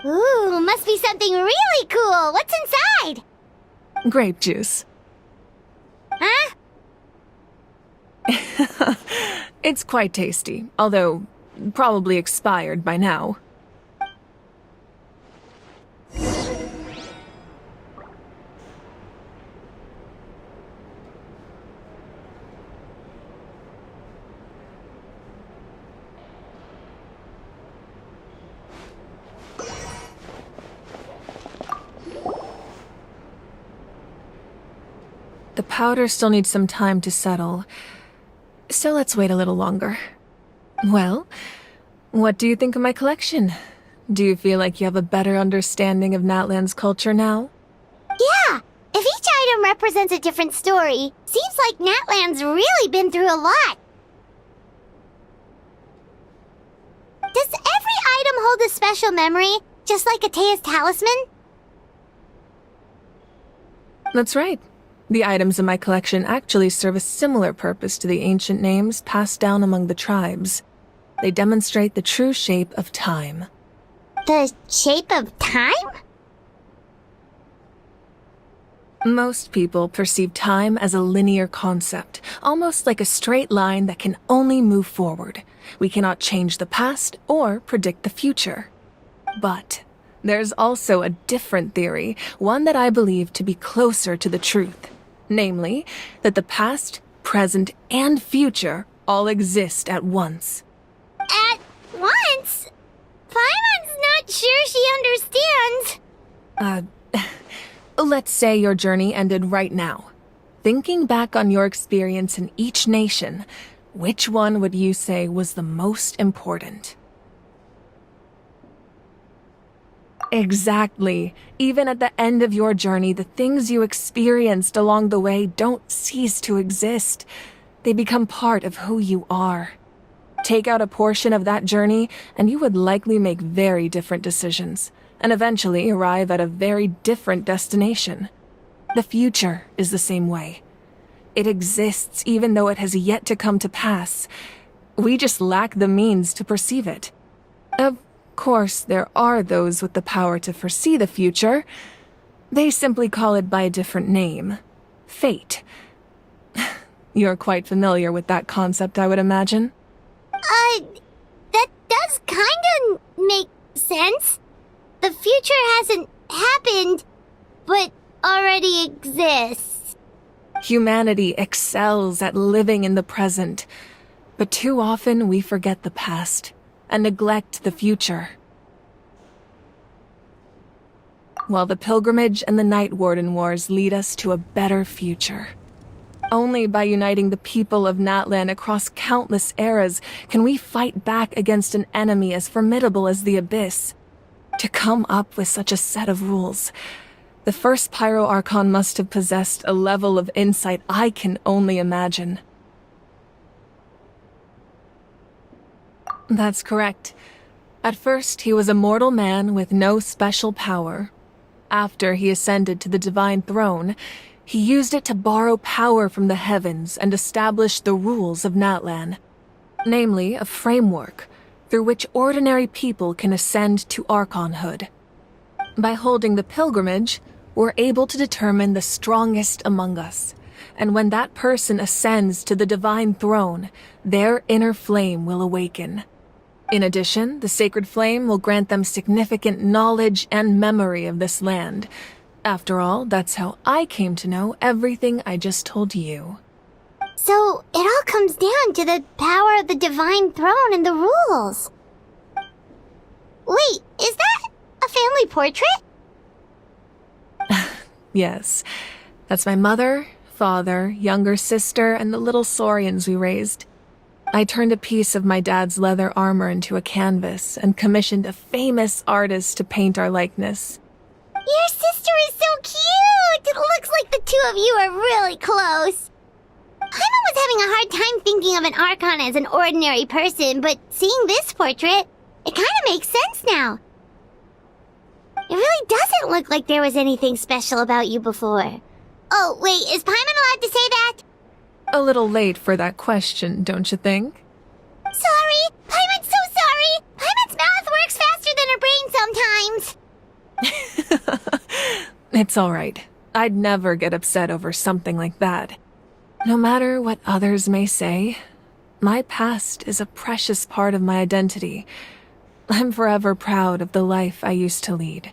Ooh, must be something really cool. What's inside? Grape juice. Huh? It's quite tasty, although probably expired by now. The powder still needs some time to settle, so let's wait a little longer. Well, what do you think of my collection? Do you feel like you have a better understanding of Natlan's culture now? Yeah! If each item represents a different story, seems like Natlan's really been through a lot. Does every item hold a special memory, just like Atea's talisman? That's right. The items in my collection actually serve a similar purpose to the ancient names passed down among the tribes. They demonstrate the true shape of time. The shape of time? Most people perceive time as a linear concept, almost like a straight line that can only move forward. We cannot change the past or predict the future. But there's also a different theory, one that I believe to be closer to the truth. Namely, that the past, present, and future all exist at once. At once? Let's say your journey ended right now. Thinking back on your experience in each nation, which one would you say was the most important? Exactly. Even at the end of your journey, the things you experienced along the way don't cease to exist. They become part of who you are. Take out a portion of that journey, and you would likely make very different decisions, and eventually arrive at a very different destination. The future is the same way. It exists even though it has yet to come to pass. We just lack the means to perceive it. Of course, there are those with the power to foresee the future. They simply call it by a different name. Fate. You're quite familiar with that concept, I would imagine. That does kinda make sense. The future hasn't happened, but already exists. Humanity excels at living in the present, but too often we forget the past and neglect the future. While the pilgrimage and the Night Warden Wars lead us to a better future. Only by uniting the people of Natlan across countless eras can we fight back against an enemy as formidable as the Abyss. To come up with such a set of rules, the first Pyro Archon must have possessed a level of insight I can only imagine. That's correct. At first, he was a mortal man with no special power. After he ascended to the Divine Throne, he used it to borrow power from the heavens and establish the rules of Natlan. Namely, a framework through which ordinary people can ascend to Archonhood. By holding the pilgrimage, we're able to determine the strongest among us, and when that person ascends to the Divine Throne, their inner flame will awaken. In addition, the sacred flame will grant them significant knowledge and memory of this land. After all, that's how I came to know everything I just told you. So, it all comes down to the power of the Divine Throne and the rules. Wait, is that a family portrait? Yes, that's my mother, father, younger sister, and the little saurians we raised. I turned a piece of my dad's leather armor into a canvas and commissioned a famous artist to paint our likeness. Your sister is so cute! It looks like the two of you are really close. Paimon was having a hard time thinking of an Archon as an ordinary person, but seeing this portrait, it kinda makes sense now. It really doesn't look like there was anything special about you before. Oh, wait, is Paimon allowed to say that? A little late for that question, don't you think? Sorry! Paimon's so sorry! Paimon's mouth works faster than her brain sometimes! It's all right. I'd never get upset over something like that. No matter what others may say, my past is a precious part of my identity. I'm forever proud of the life I used to lead.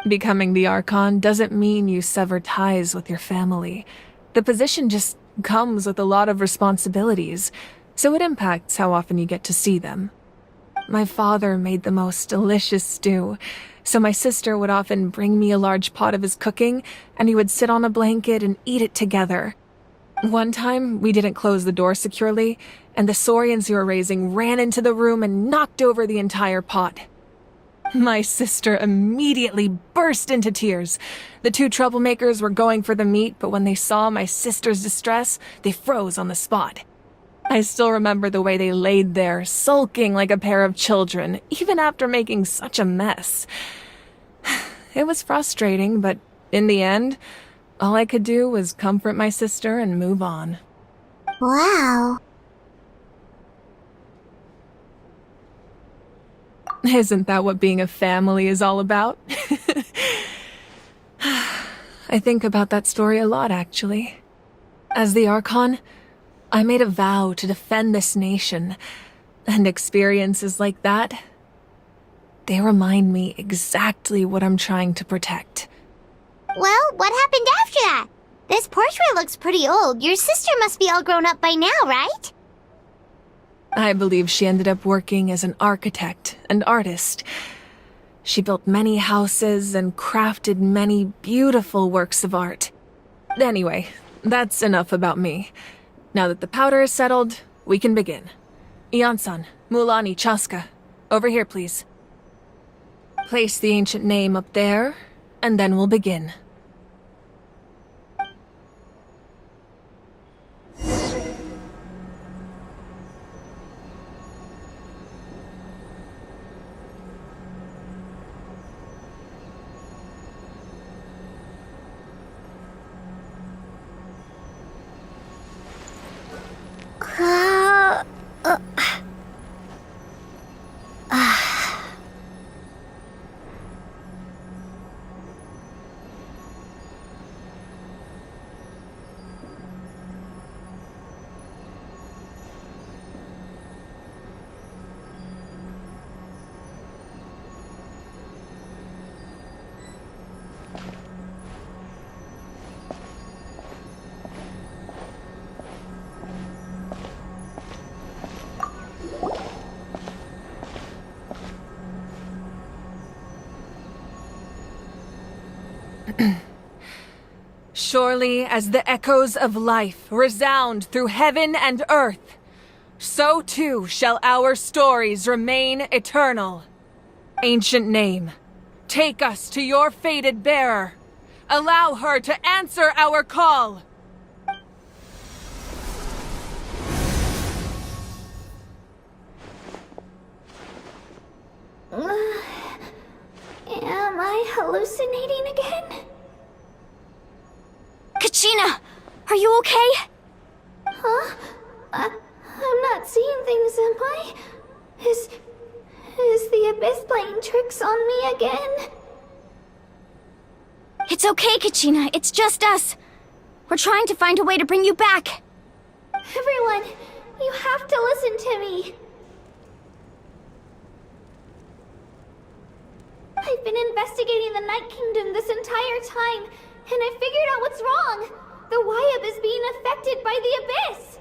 Becoming the Archon doesn't mean you sever ties with your family. The position just comes with a lot of responsibilities, so it impacts how often you get to see them. My father made the most delicious stew, so my sister would often bring me a large pot of his cooking, and we would sit on a blanket and eat it together. One time, we didn't close the door securely, and the saurians we were raising ran into the room and knocked over the entire pot. My sister immediately burst into tears. The two troublemakers were going for the meat, but when they saw my sister's distress, they froze on the spot. I still remember the way they laid there, sulking like a pair of children, even after making such a mess. It was frustrating, but in the end, all I could do was comfort my sister and move on. Wow. Isn't that what being a family is all about? I think about that story a lot, actually. As the Archon, I made a vow to defend this nation, and experiences like that, they remind me exactly what I'm trying to protect. Well, what happened after that? This portrait looks pretty old. Your sister must be all grown up by now, right? I believe she ended up working as an architect and artist. She built many houses and crafted many beautiful works of art. Anyway, that's enough about me. Now that the powder is settled, we can begin. Ian-san, Mulani, Chaska, over here, please. Place the ancient name up there, and then we'll begin. Surely as the echoes of life resound through heaven and earth, so too shall our stories remain eternal. Ancient name, take us to your fated bearer. Allow her to answer our call. Am I hallucinating again? Kachina! Are you okay? Huh? I'm not seeing things, am I? Is the Abyss playing tricks on me again? It's okay, Kachina. It's just us. We're trying to find a way to bring you back. Everyone, you have to listen to me. I've been investigating the Night Kingdom this entire time, and I figured out what's wrong. The Wyab is being affected by the Abyss.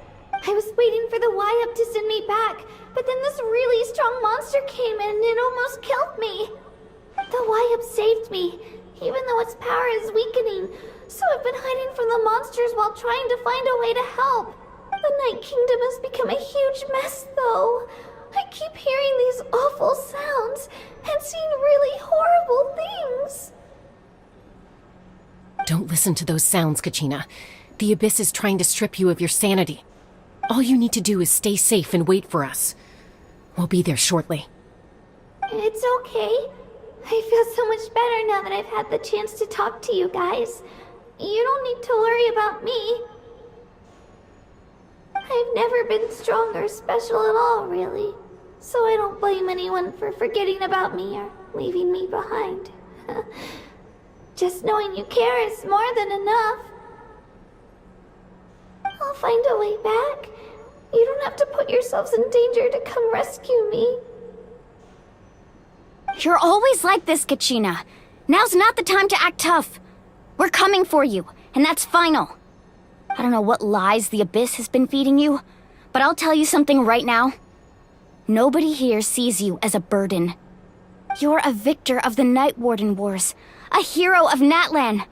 I was waiting for the Wyab to send me back, but then this really strong monster came in and it almost killed me. The Wyab saved me, even though its power is weakening, so I've been hiding from the monsters while trying to find a way to help. The Night Kingdom has become a huge mess, though. I keep hearing these awful sounds and seeing really horrible things. Don't listen to those sounds, Kachina. The Abyss is trying to strip you of your sanity. All you need to do is stay safe and wait for us. We'll be there shortly. It's okay. I feel so much better now that I've had the chance to talk to you guys. You don't need to worry about me. I've never been strong or special at all, really. So I don't blame anyone for forgetting about me or leaving me behind. Just knowing you care is more than enough. I'll find a way back. You don't have to put yourselves in danger to come rescue me. You're always like this, Kachina. Now's not the time to act tough. We're coming for you, and that's final. I don't know what lies the Abyss has been feeding you, but I'll tell you something right now. Nobody here sees you as a burden. You're a victor of the Night Warden Wars, a hero of Natlan.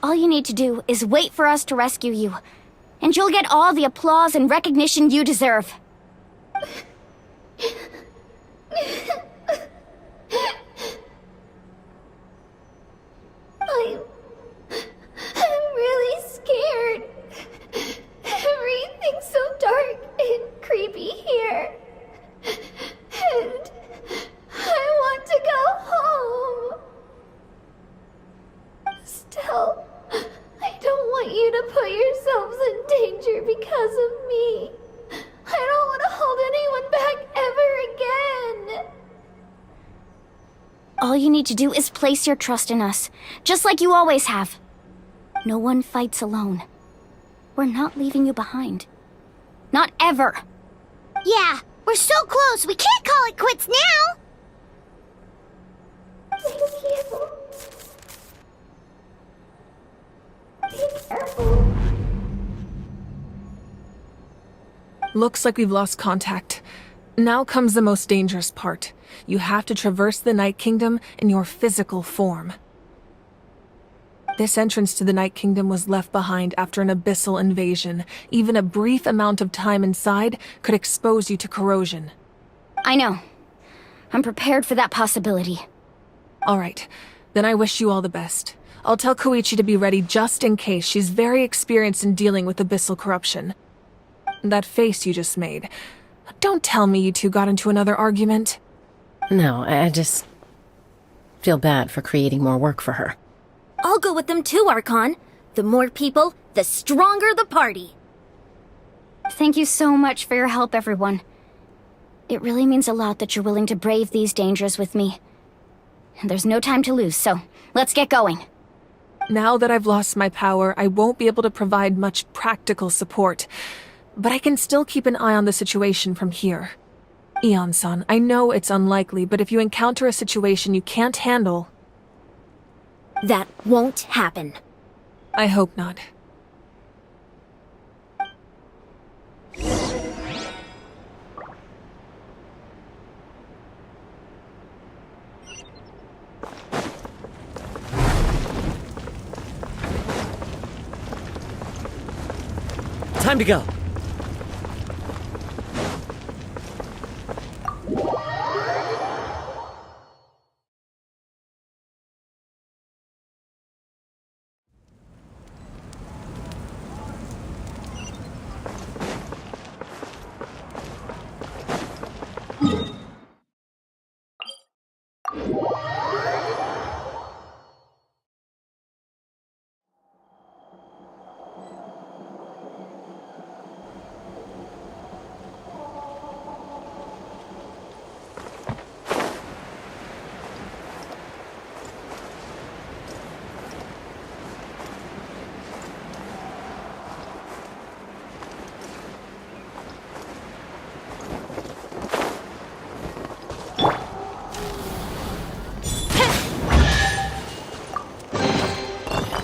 All you need to do is wait for us to rescue you, and you'll get all the applause and recognition you deserve. I'm really scared. Everything's so dark and creepy here. And I want to go home. Still, I don't want you to put yourselves in danger because of me. I don't want to hold anyone back ever again. All you need to do is place your trust in us, just like you always have. No one fights alone. We're not leaving you behind. Not ever. Yeah, we're so close, we can't call it quits now! Thank you. Be careful. Looks like we've lost contact. Now comes the most dangerous part. you have to traverse the Night Kingdom in your physical form. This entrance to the Night Kingdom was left behind after an abyssal invasion. Even a brief amount of time inside could expose you to corrosion. I know. I'm prepared for that possibility. All right, then I wish you all the best. I'll tell Koichi to be ready just in case. She's very experienced in dealing with abyssal corruption. That face you just made. Don't tell me you two got into another argument. No, I just feel bad for creating more work for her. I'll go with them too, Archon. The more people, the stronger the party. Thank you so much for your help, everyone. It really means a lot that you're willing to brave these dangers with me. And there's no time to lose, so let's get going. Now that I've lost my power, I won't be able to provide much practical support. But I can still keep an eye on the situation from here. Eon-san, I know it's unlikely, but if you encounter a situation you can't handle... That won't happen. I hope not. Time to go.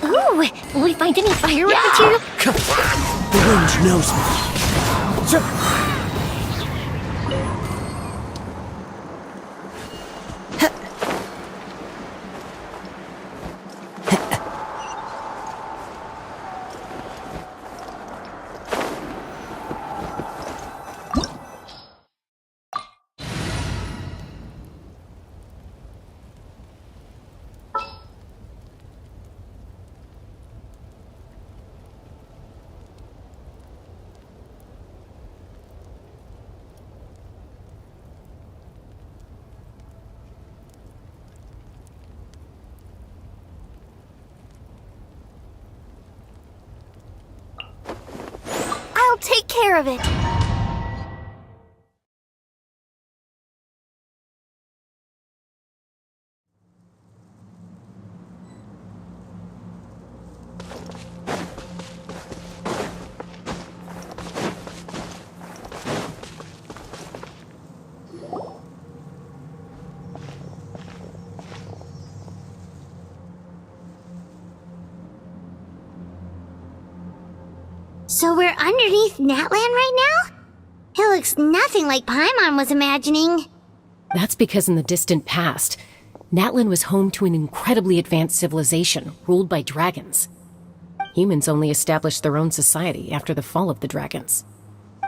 Ooh, will we find any firework material? The wind knows me. I'll take care of it. So we're underneath Natlan right now? It looks nothing like Paimon was imagining. That's because in the distant past, Natlan was home to an incredibly advanced civilization ruled by dragons. Humans only established their own society after the fall of the dragons.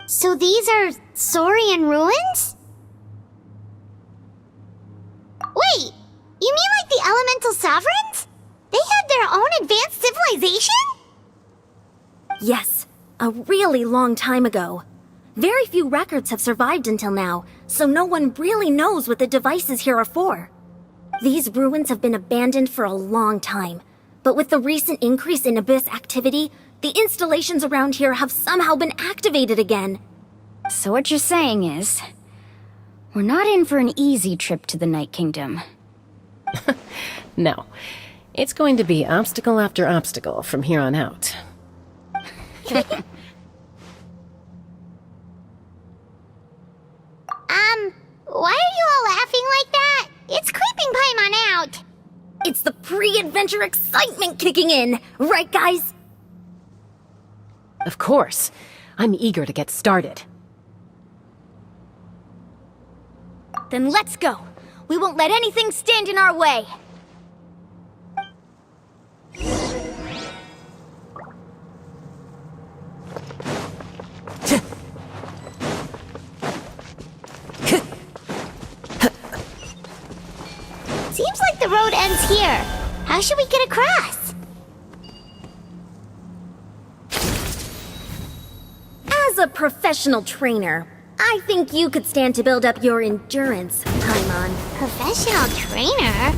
So these are Saurian ruins? Wait, you mean like the elemental sovereigns? They had their own advanced civilization? Yes, a really long time ago. Very few records have survived until now, so no one really knows what the devices here are for. These ruins have been abandoned for a long time, but with the recent increase in Abyss activity, the installations around here have somehow been activated again. So what you're saying is, we're not in for an easy trip to the Night Kingdom. No, it's going to be obstacle after obstacle from here on out. Why are you all laughing like that? It's creeping Paimon out. It's the pre-adventure excitement kicking in, right guys? Of course. I'm eager to get started. Then let's go. We won't let anything stand in our way. Seems like the road ends here. How should we get across? As a professional trainer, I think you could stand to build up your endurance, Paimon. Professional trainer?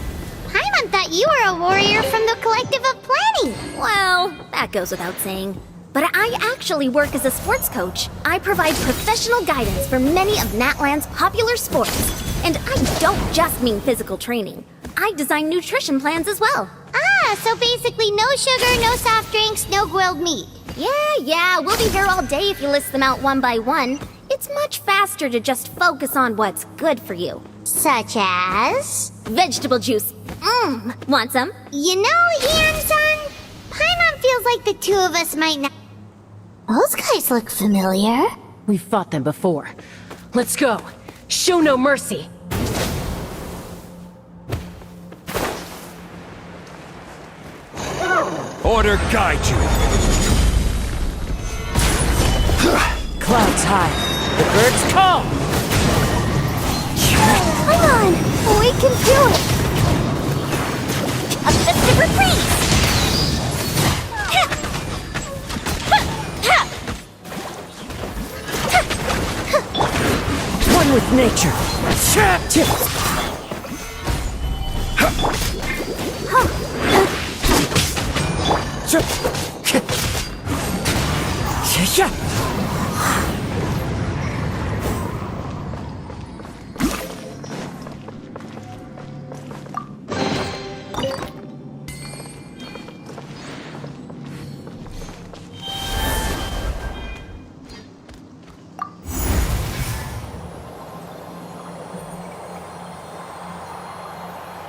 Paimon thought you were a warrior from the Collective of Planning. Well, that goes without saying. But I actually work as a sports coach. I provide professional guidance for many of Natland's popular sports. And I don't just mean physical training. I design nutrition plans as well. Ah, so basically no sugar, no soft drinks, no grilled meat. Yeah, we'll be here all day if you list them out one by one. It's much faster to just focus on what's good for you. Such as? Vegetable juice. Want some? You know, Ian-san, Paimon feels like the two of us might not... Those guys look familiar. We've fought them before. Let's go. Show no mercy. Order guide you. Clouds high. The birds call. Come on, we can do it. A festive reprise. One with nature.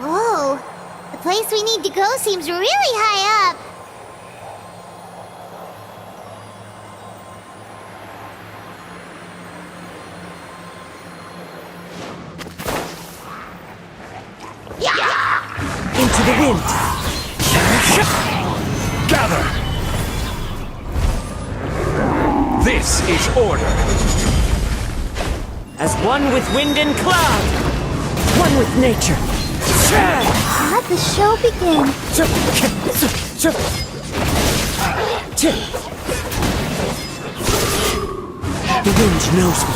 Whoa, the place we need to go seems really high up. Into the wind. Gather! This is order. As one with wind and cloud. One with nature. Let the show begin. The wind knows me.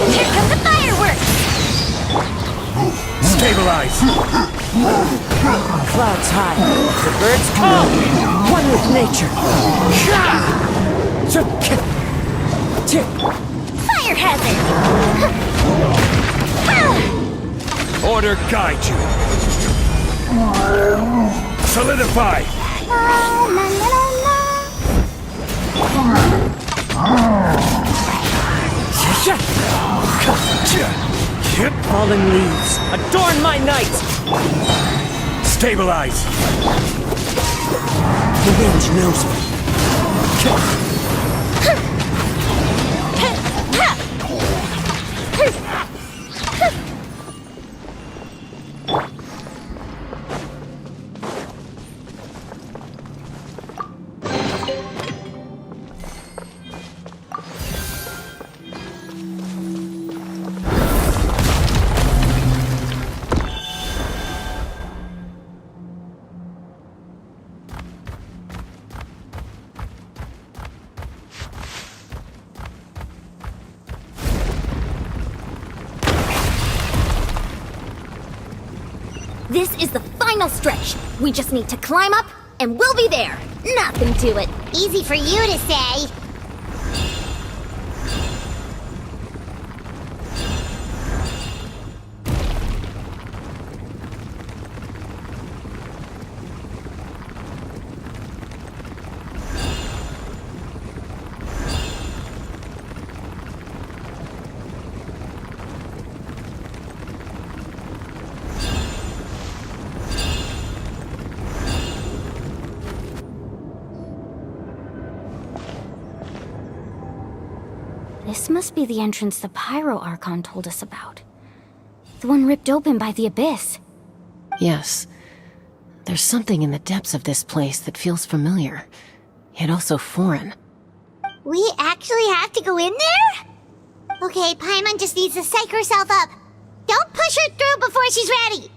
Here come the fireworks! Stabilize! Clouds high. The birds call. One with nature. Fire hazard! Order guide you. Solidify! Fallen leaves, adorn my night! Stabilize! The wind knows me. This is the final stretch. We just need to climb up, and we'll be there. Nothing to it. Easy for you to say. This must be the entrance the Pyro Archon told us about. The one ripped open by the Abyss. Yes. There's something in the depths of this place that feels familiar, yet also foreign. We actually have to go in there? Okay, Paimon just needs to psych herself up. Don't push her through before she's ready.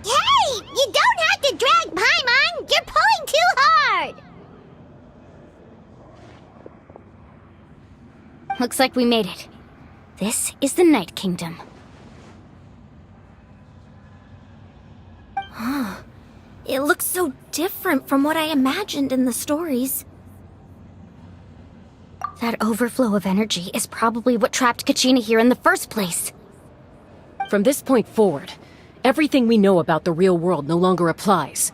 Hey! You don't have to drag Paimon! You're pulling too hard! Looks like we made it. This is the Night Kingdom. It looks so different from what I imagined in the stories. That overflow of energy is probably what trapped Kachina here in the first place. From this point forward, everything we know about the real world no longer applies.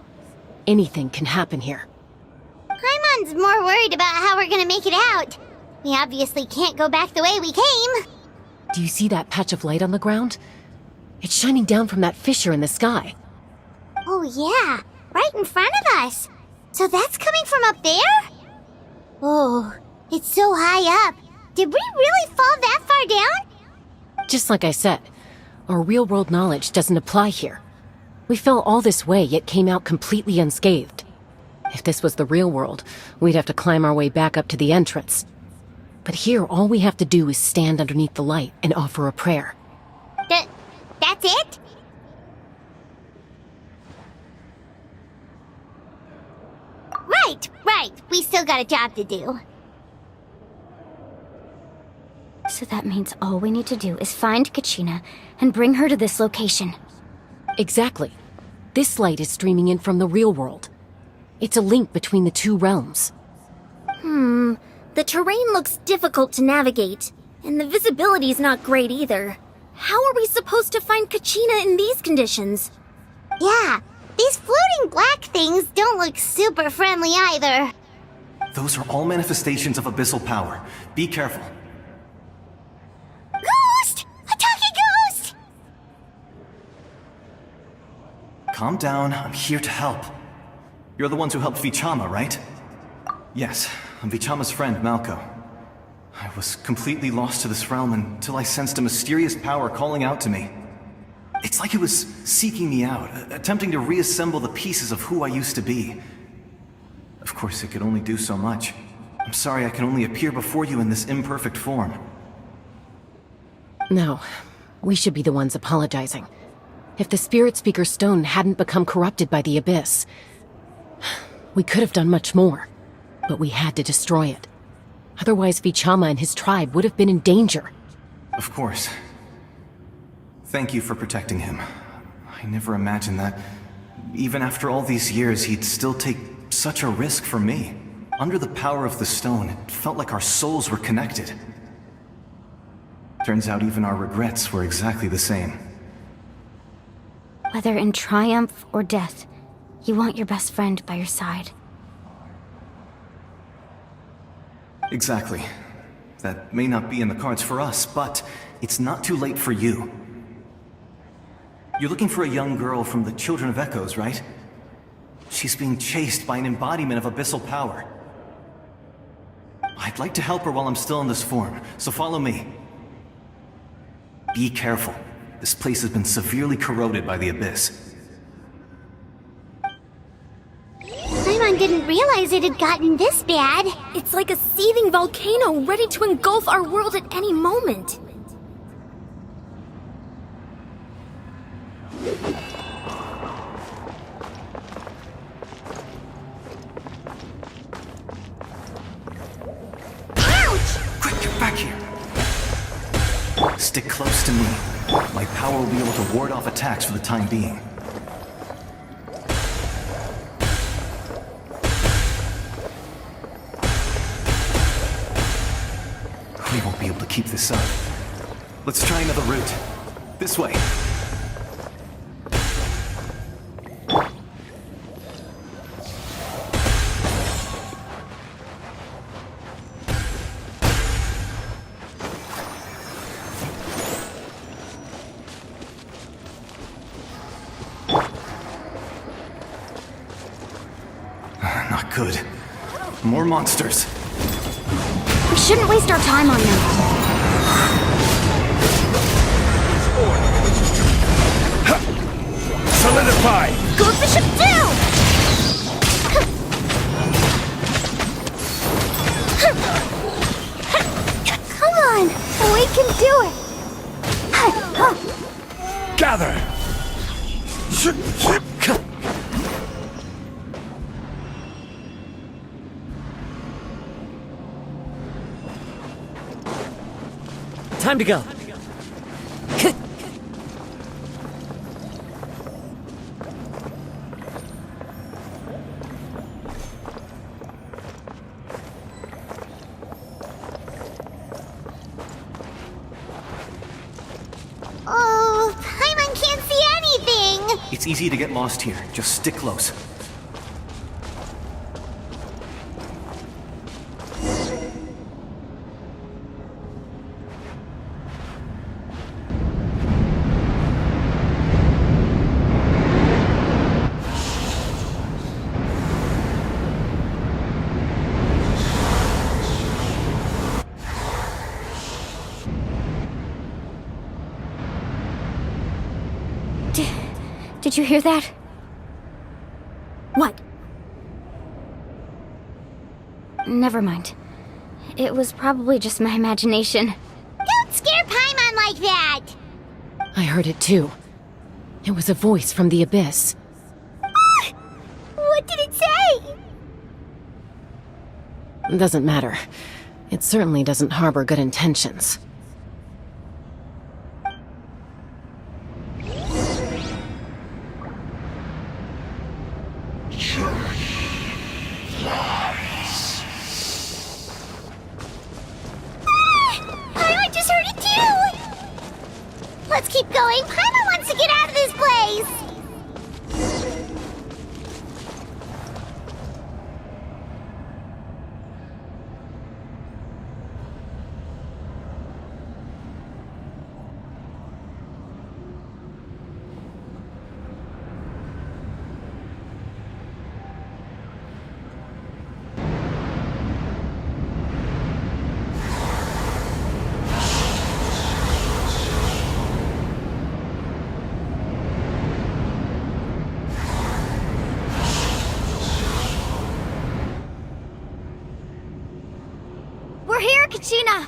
Anything can happen here. Paimon's more worried about how we're gonna make it out. We obviously can't go back the way we came. Do you see that patch of light on the ground? It's shining down from that fissure in the sky. Oh yeah, right in front of us. So that's coming from up there? Oh, it's so high up. Did we really fall that far down? Just like I said, our real-world knowledge doesn't apply here. We fell all this way, yet came out completely unscathed. If this was the real world, we'd have to climb our way back up to the entrance. But here, all we have to do is stand underneath the light and offer a prayer. That's it? Right. We still got a job to do. So that means all we need to do is find Kachina and bring her to this location. Exactly. This light is streaming in from the real world. It's a link between the two realms. The terrain looks difficult to navigate, and the visibility's not great either. How are we supposed to find Kachina in these conditions? Yeah, these floating black things don't look super friendly either. Those are all manifestations of abyssal power. Be careful. Ghost! A talking ghost! Calm down, I'm here to help. You're the ones who helped Vichama, right? Yes, I'm Vichama's friend, Malko. I was completely lost to this realm until I sensed a mysterious power calling out to me. It's like it was seeking me out, attempting to reassemble the pieces of who I used to be. Of course, it could only do so much. I'm sorry I can only appear before you in this imperfect form. No, we should be the ones apologizing. If the Spirit Speaker Stone hadn't become corrupted by the Abyss, we could have done much more. But we had to destroy it. Otherwise, Vichama and his tribe would have been in danger. Of course. Thank you for protecting him. I never imagined that, even after all these years, he'd still take such a risk for me. Under the power of the stone, it felt like our souls were connected. Turns out even our regrets were exactly the same. Whether in triumph or death, you want your best friend by your side. Exactly. That may not be in the cards for us, but it's not too late for you. You're looking for a young girl from the Children of Echoes, right? She's being chased by an embodiment of abyssal power. I'd like to help her while I'm still in this form, so follow me. Be careful. This place has been severely corroded by the Abyss. Paimon didn't realize it had gotten this bad. It's like a seething volcano ready to engulf our world at any moment. stick close to me. My power will be able to ward off attacks for the time being. We won't be able to keep this up. Let's try another route. This way. Not good. More monsters. We shouldn't waste our time on them. Solidify! Goes the ship down! Come on, we can do it! Gather! Time to go. Oh, Paimon can't see anything! It's easy to get lost here. Just stick close. Did you hear that? What? Never mind. It was probably just my imagination. Don't scare Paimon like that! I heard it too. It was a voice from the abyss. What did it say? Doesn't matter. It certainly doesn't harbor good intentions. Paimon just heard it too! Let's keep going. Paimon wants to get out of this place! We're here, Kachina!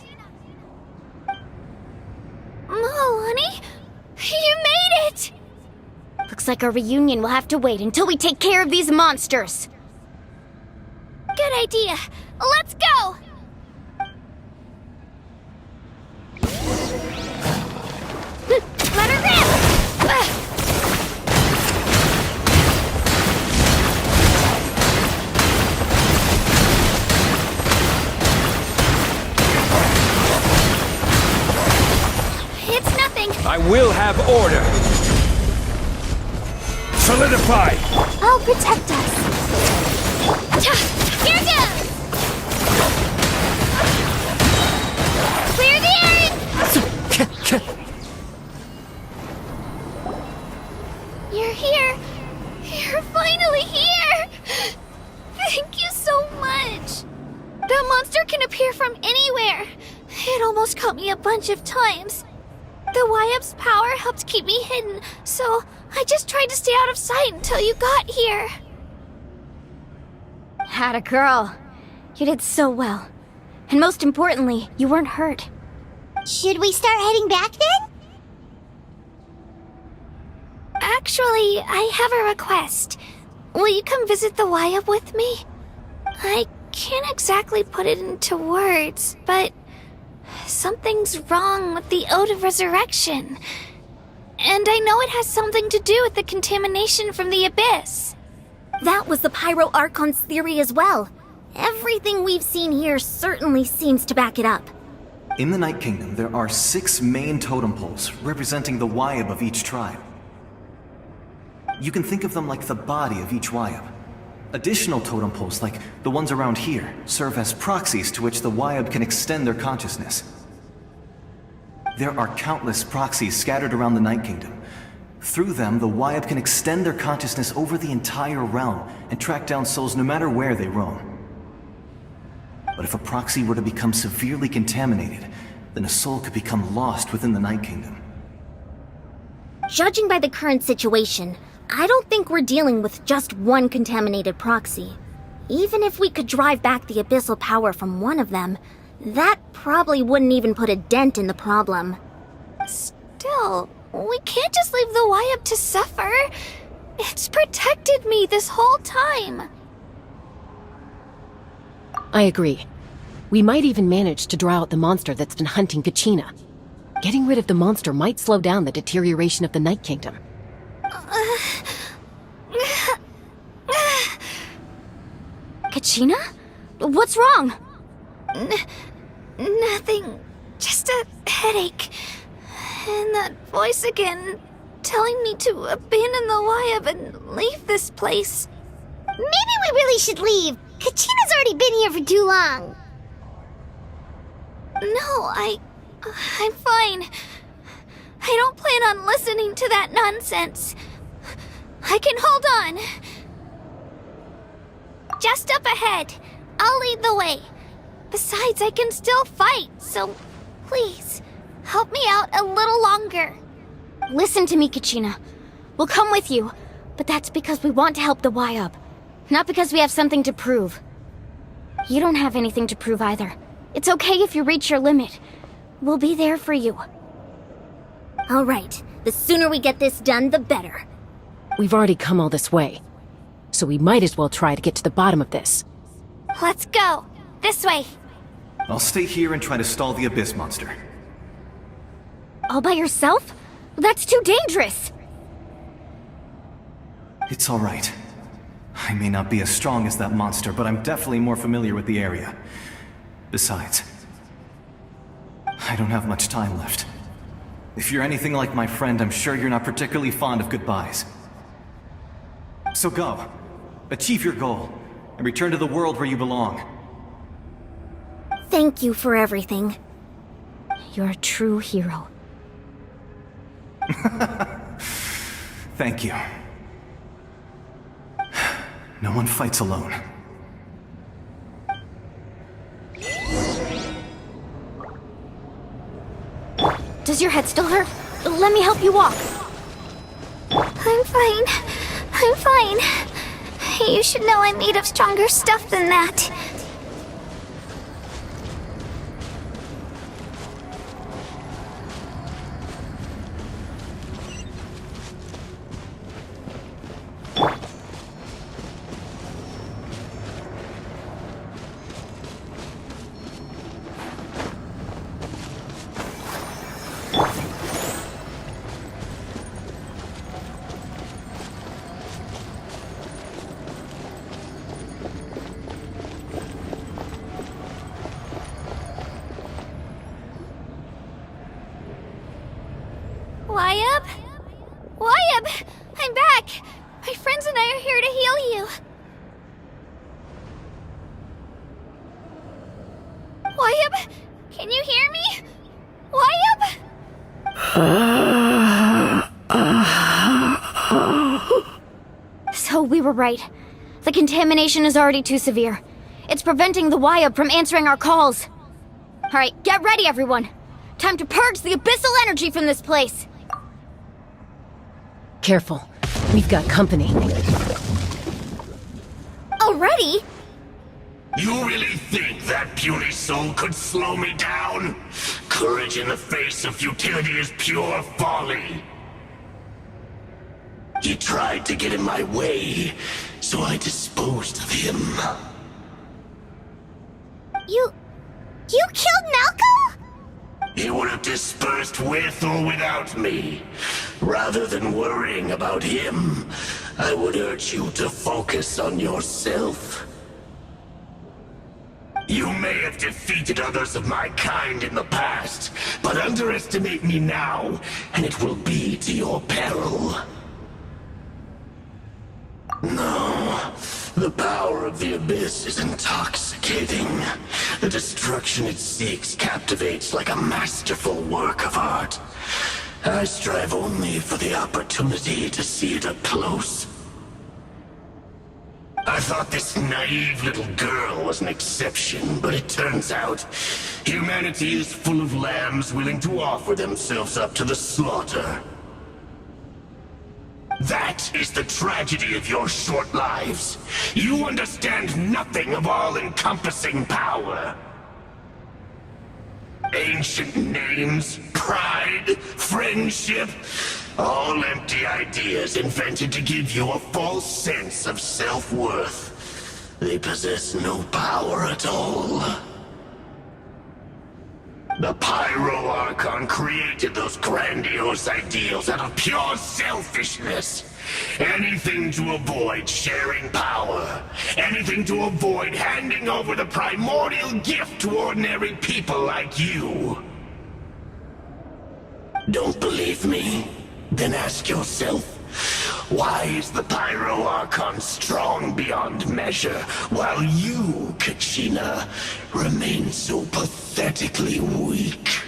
Oh, honey? You made it! Looks like our reunion will have to wait until we take care of these monsters. Good idea. Let's go! Let her rip! It's nothing. I will have order. Solidify! I'll protect us. Here goes! Clear the air! You're here. You're finally here. Thank you so much. That monster can appear from anywhere. It almost caught me a bunch of times. The Wyap's power helped keep me hidden, so I just tried to stay out of sight until you got here. Atta girl. You did so well. And most importantly, you weren't hurt. Should we start heading back then? Actually, I have a request. Will you come visit the Wyap with me? I can't exactly put it into words, but Something's wrong with the Ode of Resurrection. And I know it has something to do with the contamination from the Abyss. That was the Pyro Archon's theory as well. Everything we've seen here certainly seems to back it up. In the Night Kingdom, there are 6 main totem poles representing the Wyab of each tribe. You can think of them like the body of each Wyab. Additional totem poles, like the ones around here, serve as proxies to which the Wyab can extend their consciousness. There are countless proxies scattered around the Night Kingdom. Through them, the Wyab can extend their consciousness over the entire realm and track down souls no matter where they roam. But if a proxy were to become severely contaminated, then a soul could become lost within the Night Kingdom. Judging by the current situation, I don't think we're dealing with just one contaminated proxy. Even if we could drive back the abyssal power from one of them, that probably wouldn't even put a dent in the problem. Still, we can't just leave the Wyab to suffer. It's protected me this whole time. I agree. We might even manage to draw out the monster that's been hunting Kachina. Getting rid of the monster might slow down the deterioration of the Night Kingdom. Kachina? What's wrong? Nothing. Just a headache. And that voice again, telling me to abandon the Wyab and leave this place. Maybe we really should leave. Kachina's already been here for too long. No, I'm fine. I don't plan on listening to that nonsense. I can hold on. Just up ahead. I'll lead the way. Besides, I can still fight, so please, help me out a little longer. Listen to me, Kachina. We'll come with you, but that's because we want to help the Wyab, not because we have something to prove. You don't have anything to prove either. It's okay if you reach your limit. We'll be there for you. All right. The sooner we get this done, the better. We've already come all this way, so we might as well try to get to the bottom of this. Let's go. This way. I'll stay here and try to stall the Abyss monster. All by yourself? That's too dangerous. It's all right. I may not be as strong as that monster, but I'm definitely more familiar with the area. Besides, I don't have much time left. If you're anything like my friend, I'm sure you're not particularly fond of goodbyes. So go. Achieve your goal, and return to the world where you belong. Thank you for everything. You're a true hero. Thank you. No one fights alone. Does your head still hurt? Let me help you walk. I'm fine. I'm fine. You should know I'm made of stronger stuff than that. Wyab? Wyab! I'm back! My friends and I are here to heal you. Wyab? Can you hear me? Wyab? So we were right. The contamination is already too severe. It's preventing the Wyab from answering our calls. Alright, get ready everyone. Time to purge the abyssal energy from this place. Careful. We've got company. Already? You really think that puny soul could slow me down? Courage in the face of futility is pure folly. He tried to get in my way, so I disposed of him. You killed Malco? You would have dispersed with or without me. Rather than worrying about him, I would urge you to focus on yourself. You may have defeated others of my kind in the past, but underestimate me now, and it will be to your peril. No, the power of the Abyss is intoxicating. The destruction it seeks captivates like a masterful work of art. I strive only for the opportunity to see it up close. I thought this naive little girl was an exception, but it turns out humanity is full of lambs willing to offer themselves up to the slaughter. That is the tragedy of your short lives. You understand nothing of all-encompassing power. Ancient names, pride, friendship, all empty ideas invented to give you a false sense of self-worth. They possess no power at all. The Pyro Archon created those grandiose ideals out of pure selfishness. Anything to avoid sharing power. Anything to avoid handing over the primordial gift to ordinary people like you. Don't believe me? Then ask yourself, why is the Pyro Archon strong beyond measure, while you, Kachina, remain so pathetically weak?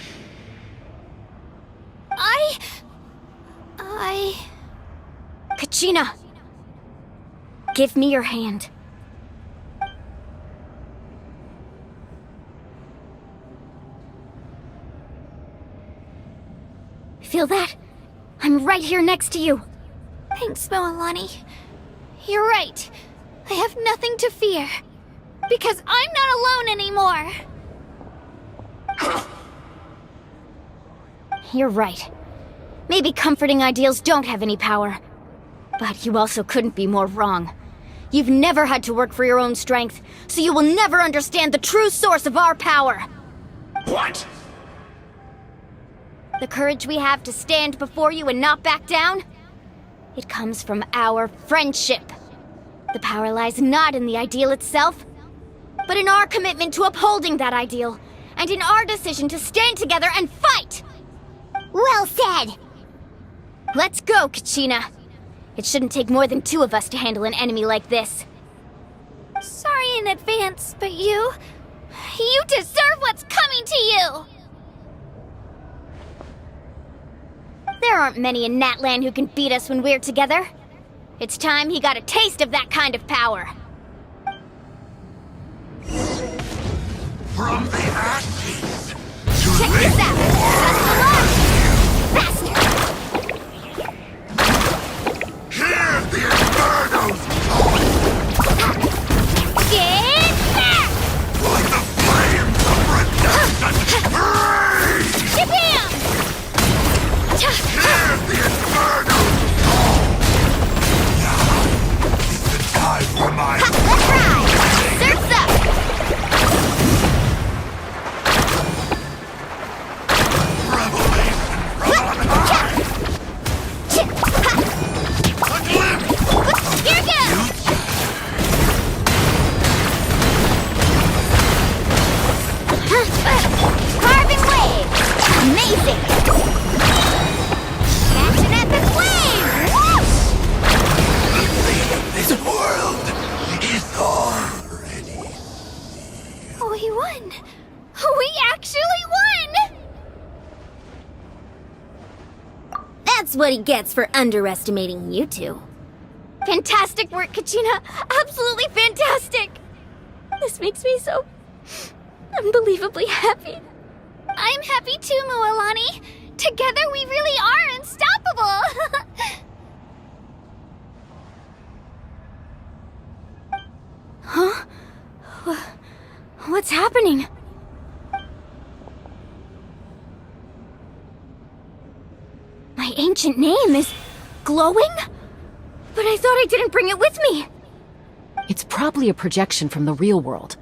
Kachina! Give me your hand. Feel that? I'm right here next to you. Thanks, Moalani. You're right. I have nothing to fear. Because I'm not alone anymore. You're right. Maybe comforting ideals don't have any power. But you also couldn't be more wrong. You've never had to work for your own strength, so you will never understand the true source of our power. What? The courage we have to stand before you and not back down? It comes from our friendship. The power lies not in the ideal itself, but in our commitment to upholding that ideal, and in our decision to stand together and fight! Well said! Let's go, Kachina. It shouldn't take more than 2 of us to handle an enemy like this. Sorry in advance, but you deserve what's coming to you! There aren't many in Natlan who can beat us when we're together. It's time he got a taste of that kind of power. From the ashes Check this out! Just the launch! Faster! Hear the Inferno's Get back! like the flames of redemption! Shabam! Hear the Inferno's call! Now is the time for my... Let's ride! Surf's up! Revelation from on high! A glimpse! Here goes! Carving wave! Amazing! Catch an epic wave! Whoosh! This world is already... We won! We actually won! That's what he gets for underestimating you two. Fantastic work, Kachina! Absolutely fantastic! This makes me so... unbelievably happy. I'm happy too, Moalani. Together we really are unstoppable! Huh? What's happening? My ancient name is glowing? But I thought I didn't bring it with me. It's probably a projection from the real world.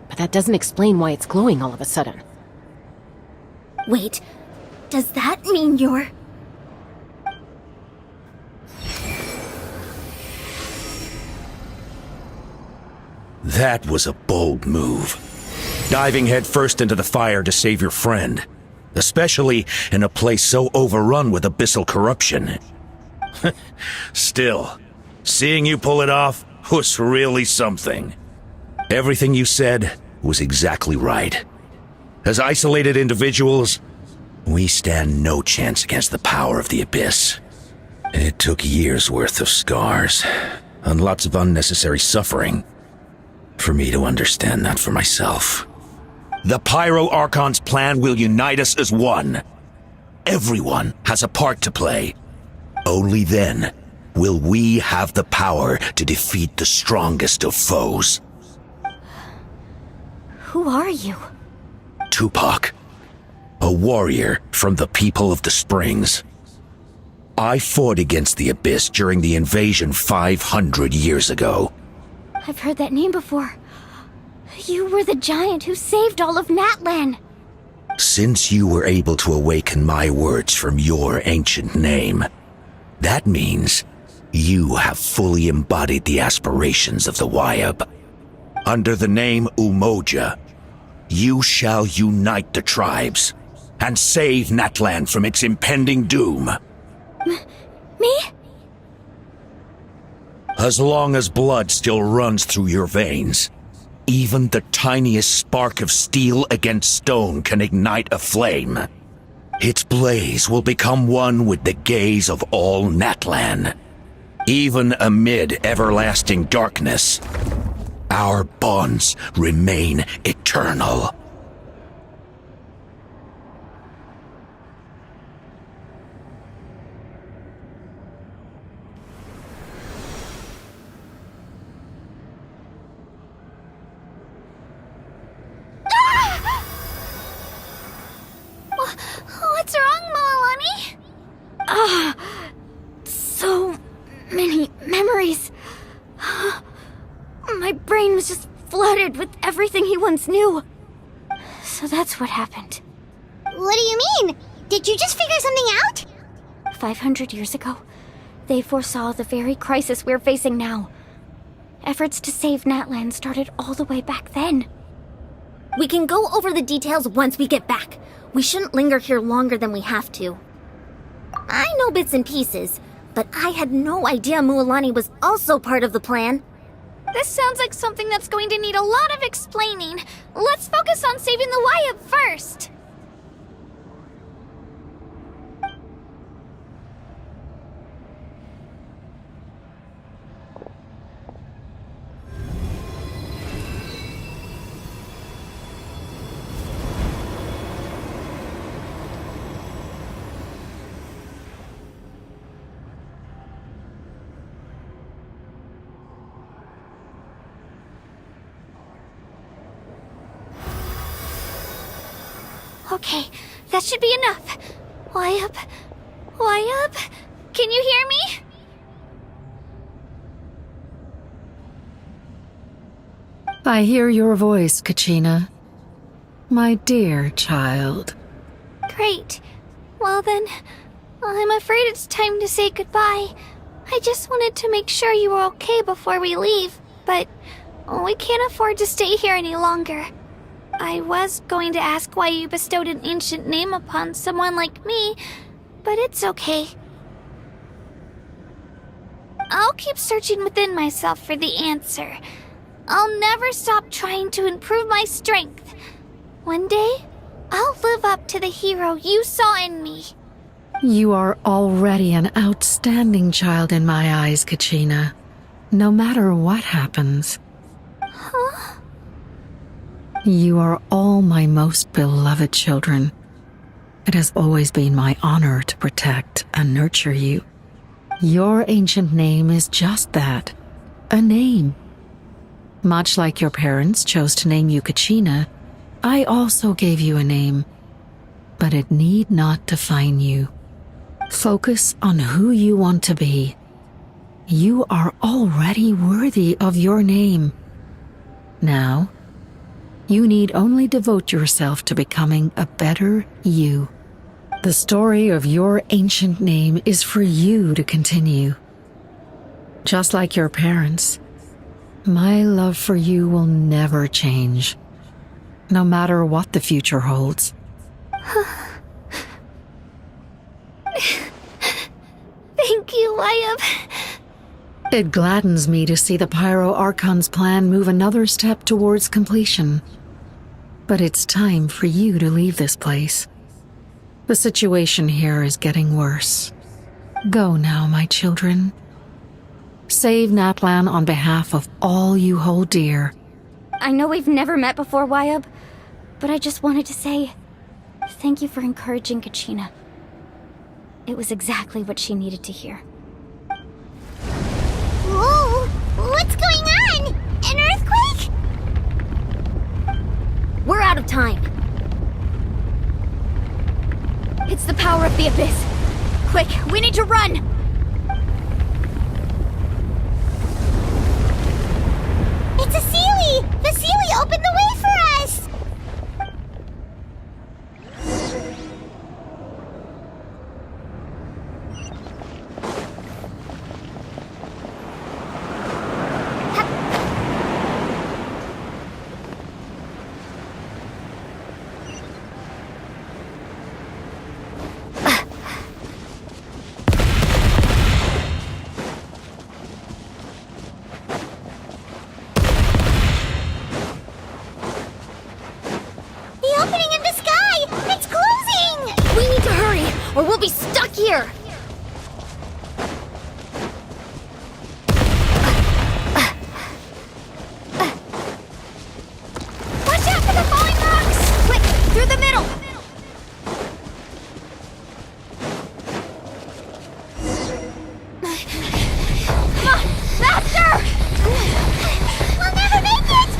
But that doesn't explain why it's glowing all of a sudden. Wait, does that mean you're... That was a bold move. Diving headfirst into the fire to save your friend. Especially in a place so overrun with abyssal corruption. Still, seeing you pull it off was really something. Everything you said was exactly right. As isolated individuals, we stand no chance against the power of the Abyss. It took years' worth of scars, and lots of unnecessary suffering, for me to understand that for myself. The Pyro Archon's plan will unite us as one. Everyone has a part to play. Only then will we have the power to defeat the strongest of foes. Who are you? Tupac, a warrior from the people of the Springs. I fought against the Abyss during the invasion 500 years ago. I've heard that name before. You were the giant who saved all of Natlan. Since you were able to awaken my words from your ancient name, that means you have fully embodied the aspirations of the Wyab. Under the name Umoja, you shall unite the tribes and save Natlan from its impending doom. Me? As long as blood still runs through your veins, even the tiniest spark of steel against stone can ignite a flame. Its blaze will become one with the gaze of all Natlan. Even amid everlasting darkness, our bonds remain eternal. What's wrong, Milani? So many memories. My brain was just flooded with everything he once knew. So that's what happened. What do you mean? Did you just figure something out? 500 years ago, they foresaw the very crisis we're facing now. Efforts to save Natlan started all the way back then. We can go over the details once we get back. We shouldn't linger here longer than we have to. I know bits and pieces, but I had no idea Mualani was also part of the plan. This sounds like something that's going to need a lot of explaining. Let's focus on saving the Wyab first. Okay, that should be enough. Wyab? Can you hear me? I hear your voice, Kachina. My dear child. Great. Well then, I'm afraid it's time to say goodbye. I just wanted to make sure you were okay before we leave, but we can't afford to stay here any longer. I was going to ask why you bestowed an ancient name upon someone like me, but it's okay. I'll keep searching within myself for the answer. I'll never stop trying to improve my strength. One day, I'll live up to the hero you saw in me. You are already an outstanding child in my eyes, Kachina. No matter what happens. Huh? You are all my most beloved children. It has always been my honor to protect and nurture you. Your ancient name is just that, a name. Much like your parents chose to name you Kachina, I also gave you a name, but it need not define you. Focus on who you want to be. You are already worthy of your name. Now, You need only devote yourself to becoming a better you. The story of your ancient name is for you to continue. Just like your parents, my love for you will never change, no matter what the future holds. Thank you, Wyatt. It gladdens me to see the Pyro Archon's plan move another step towards completion. But it's time for you to leave this place. The situation here is getting worse. Go now, my children. Save Natlan on behalf of all you hold dear. I know we've never met before, Wyatt, but I just wanted to say thank you for encouraging Kachina. It was exactly what she needed to hear. Whoa! What's going on? An earthquake? We're out of time. It's the power of the Abyss. Quick, we need to run! It's a Sealy! The Sealy opened the way for us! Or we'll be stuck here! Watch out for the falling rocks! Quick, through the middle! Come on, faster! We'll never make it!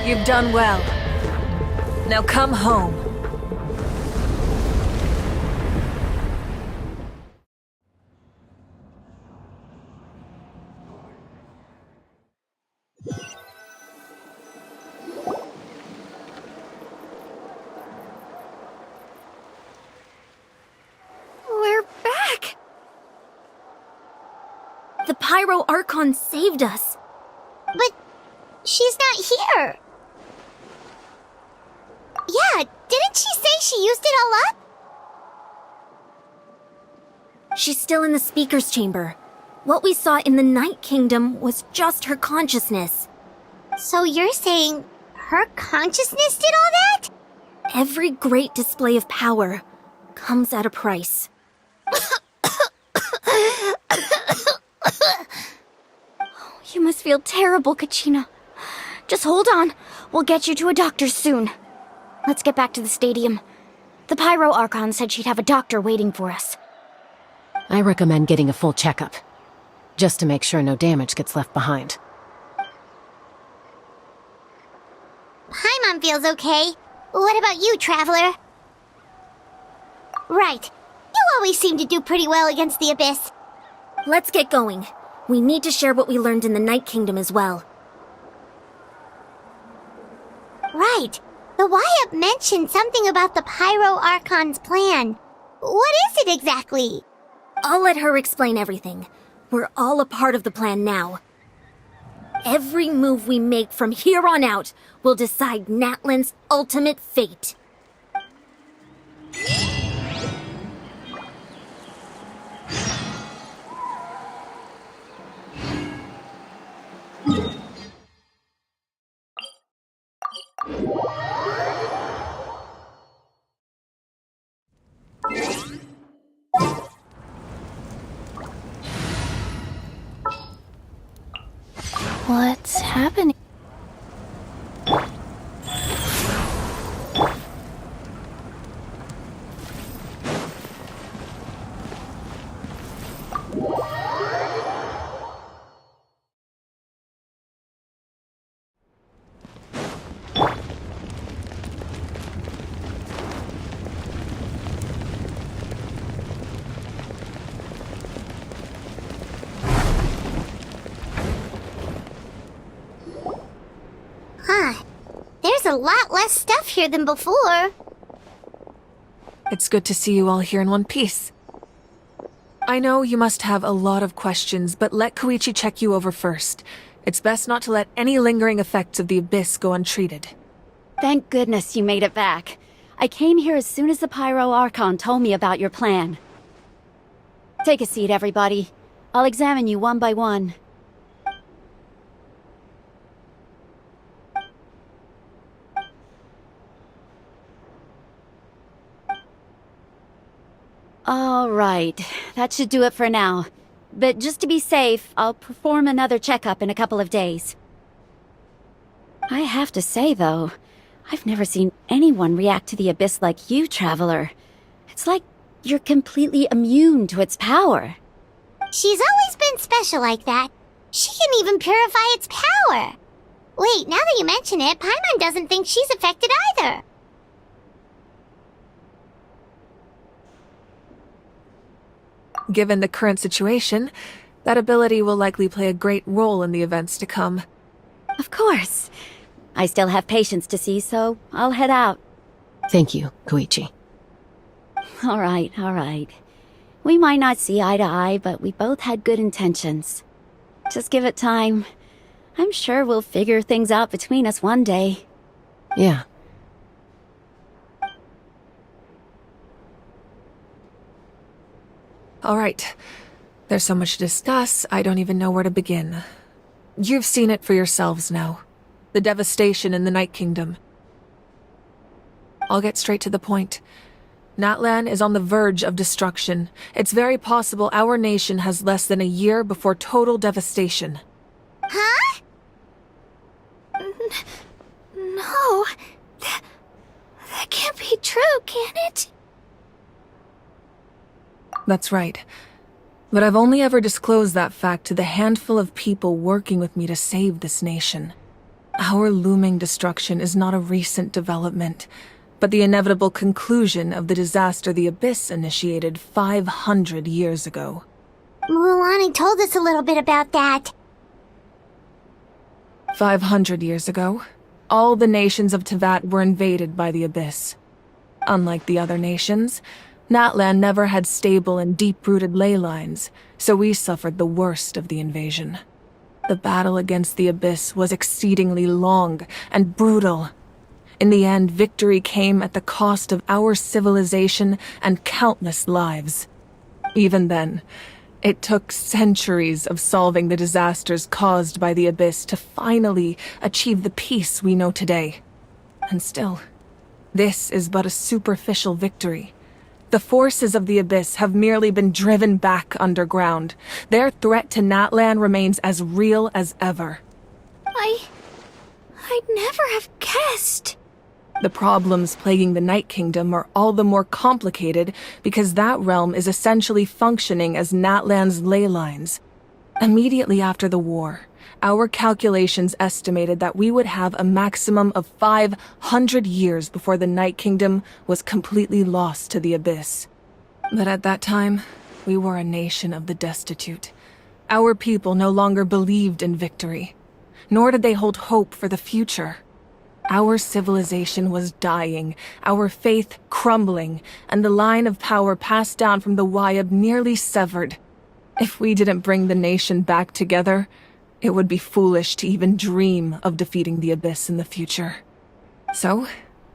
You've done well. Now come home. We're back! The Pyro Archon saved us. But she's not here. Yeah, didn't she say she used it all up? She's still in the speaker's chamber. What we saw in the Night Kingdom was just her consciousness. So you're saying her consciousness did all that? Every great display of power comes at a price. You must feel terrible, Kachina. Just hold on. We'll get you to a doctor soon. Let's get back to the stadium. The Pyro Archon said she'd have a doctor waiting for us. I recommend getting a full checkup, just to make sure no damage gets left behind. Paimon feels okay. What about you, Traveler? Right. You always seem to do pretty well against the Abyss. Let's get going. We need to share what we learned in the Night Kingdom as well. Right. The Wyatt mentioned something about the Pyro Archon's plan. What is it exactly? I'll let her explain everything. We're all a part of the plan now. Every move we make from here on out will decide Natlan's ultimate fate. What's happening? Huh. There's a lot less stuff here than before. It's good to see you all here in one piece. I know you must have a lot of questions, but let Koichi check you over first. It's best not to let any lingering effects of the Abyss go untreated. Thank goodness you made it back. I came here as soon as the Pyro Archon told me about your plan. Take a seat, everybody. I'll examine you one by one. All right, that should do it for now. But just to be safe, I'll perform another checkup in a couple of days. I have to say, though, I've never seen anyone react to the Abyss like you, Traveler. It's like you're completely immune to its power. She's always been special like that. She can even purify its power. Wait, now that you mention it, Paimon doesn't think she's affected either. Given the current situation, that ability will likely play a great role in the events to come. Of course. I still have patients to see, so I'll head out. Thank you, Koichi. All right. We might not see eye to eye, but we both had good intentions. Just give it time. I'm sure we'll figure things out between us one day. Yeah. All right. There's so much to discuss, I don't even know where to begin. You've seen it for yourselves now. The devastation in the Night Kingdom. I'll get straight to the point. Natlan is on the verge of destruction. It's very possible our nation has less than a year before total devastation. Huh? No. That can't be true, can it? That's right. But I've only ever disclosed that fact to the handful of people working with me to save this nation. Our looming destruction is not a recent development, but the inevitable conclusion of the disaster the Abyss initiated 500 years ago. Mulan told us a little bit about that. 500 years ago, all the nations of Tevat were invaded by the Abyss. Unlike the other nations, Natlan never had stable and deep-rooted ley lines, so we suffered the worst of the invasion. The battle against the Abyss was exceedingly long and brutal. In the end, victory came at the cost of our civilization and countless lives. Even then, it took centuries of solving the disasters caused by the Abyss to finally achieve the peace we know today. And still, this is but a superficial victory. The forces of the Abyss have merely been driven back underground. Their threat to Natlan remains as real as ever. I'd never have guessed. The problems plaguing the Night Kingdom are all the more complicated because that realm is essentially functioning as Natlan's ley lines. Immediately after the war, our calculations estimated that we would have a maximum of 500 years before the Night Kingdom was completely lost to the Abyss. But at that time, we were a nation of the destitute. Our people no longer believed in victory, nor did they hold hope for the future. Our civilization was dying, our faith crumbling, and the line of power passed down from the Wayab nearly severed. If we didn't bring the nation back together, it would be foolish to even dream of defeating the Abyss in the future. So,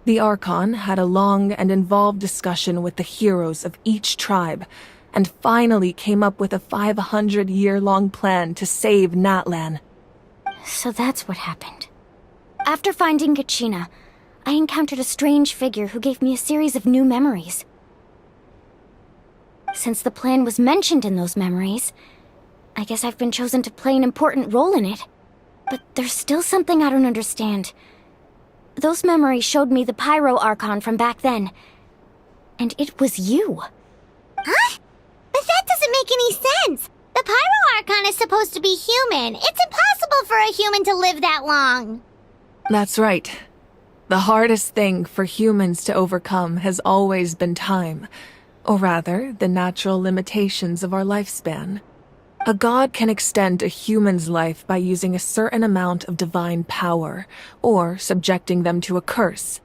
the Archon had a long and involved discussion with the heroes of each tribe, and finally came up with a 500-year-long plan to save Natlan. So that's what happened. After finding Kachina, I encountered a strange figure who gave me a series of new memories. Since the plan was mentioned in those memories, I guess I've been chosen to play an important role in it. But there's still something I don't understand. Those memories showed me the Pyro Archon from back then. And it was you. Huh? But that doesn't make any sense. The Pyro Archon is supposed to be human. It's impossible for a human to live that long. That's right. The hardest thing for humans to overcome has always been time. Or rather, the natural limitations of our lifespan. A god can extend a human's life by using a certain amount of divine power, or subjecting them to a curse.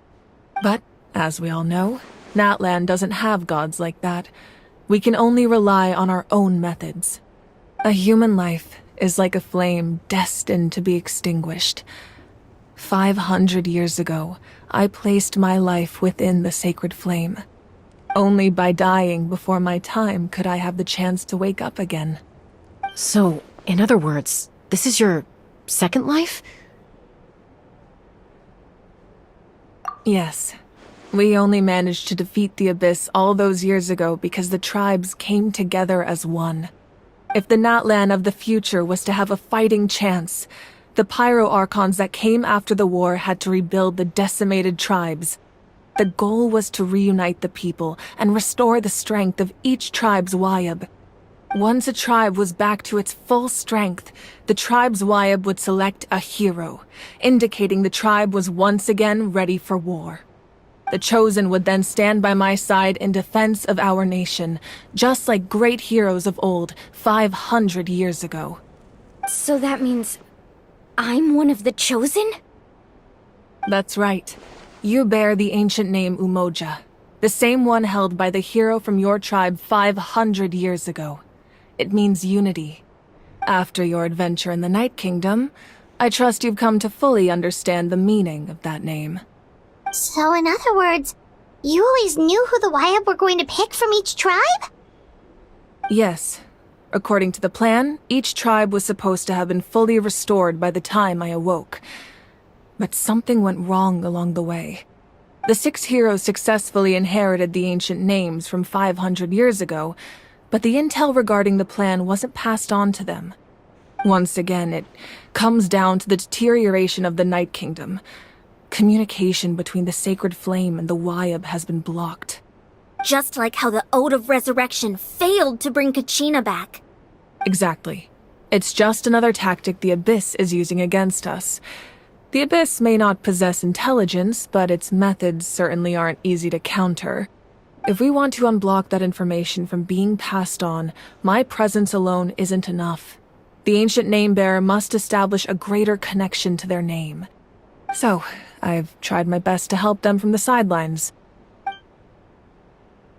But, as we all know, Natlan doesn't have gods like that. We can only rely on our own methods. A human life is like a flame destined to be extinguished. 500 years ago, I placed my life within the sacred flame. Only by dying before my time could I have the chance to wake up again. So, in other words, this is your second life? Yes. We only managed to defeat the Abyss all those years ago because the tribes came together as one. If the Natlan of the future was to have a fighting chance, the Pyro Archons that came after the war had to rebuild the decimated tribes. The goal was to reunite the people and restore the strength of each tribe's Wayab. Once a tribe was back to its full strength, the tribe's Wayab would select a hero, indicating the tribe was once again ready for war. The Chosen would then stand by my side in defense of our nation, just like great heroes of old 500 years ago. So that means I'm one of the Chosen? That's right. You bear the ancient name Umoja, the same one held by the hero from your tribe 500 years ago. It means unity. After your adventure in the Night Kingdom, I trust you've come to fully understand the meaning of that name. So in other words, you always knew who the Wayab were going to pick from each tribe? Yes. According to the plan, each tribe was supposed to have been fully restored by the time I awoke. But something went wrong along the way. The 6 heroes successfully inherited the ancient names from 500 years ago, but the intel regarding the plan wasn't passed on to them. Once again, it comes down to the deterioration of the Night Kingdom. Communication between the Sacred Flame and the Wayab has been blocked. Just like how the Ode of Resurrection failed to bring Kachina back. Exactly. It's just another tactic the Abyss is using against us. The Abyss may not possess intelligence, but its methods certainly aren't easy to counter. If we want to unblock that information from being passed on, my presence alone isn't enough. The ancient name-bearer must establish a greater connection to their name. So, I've tried my best to help them from the sidelines.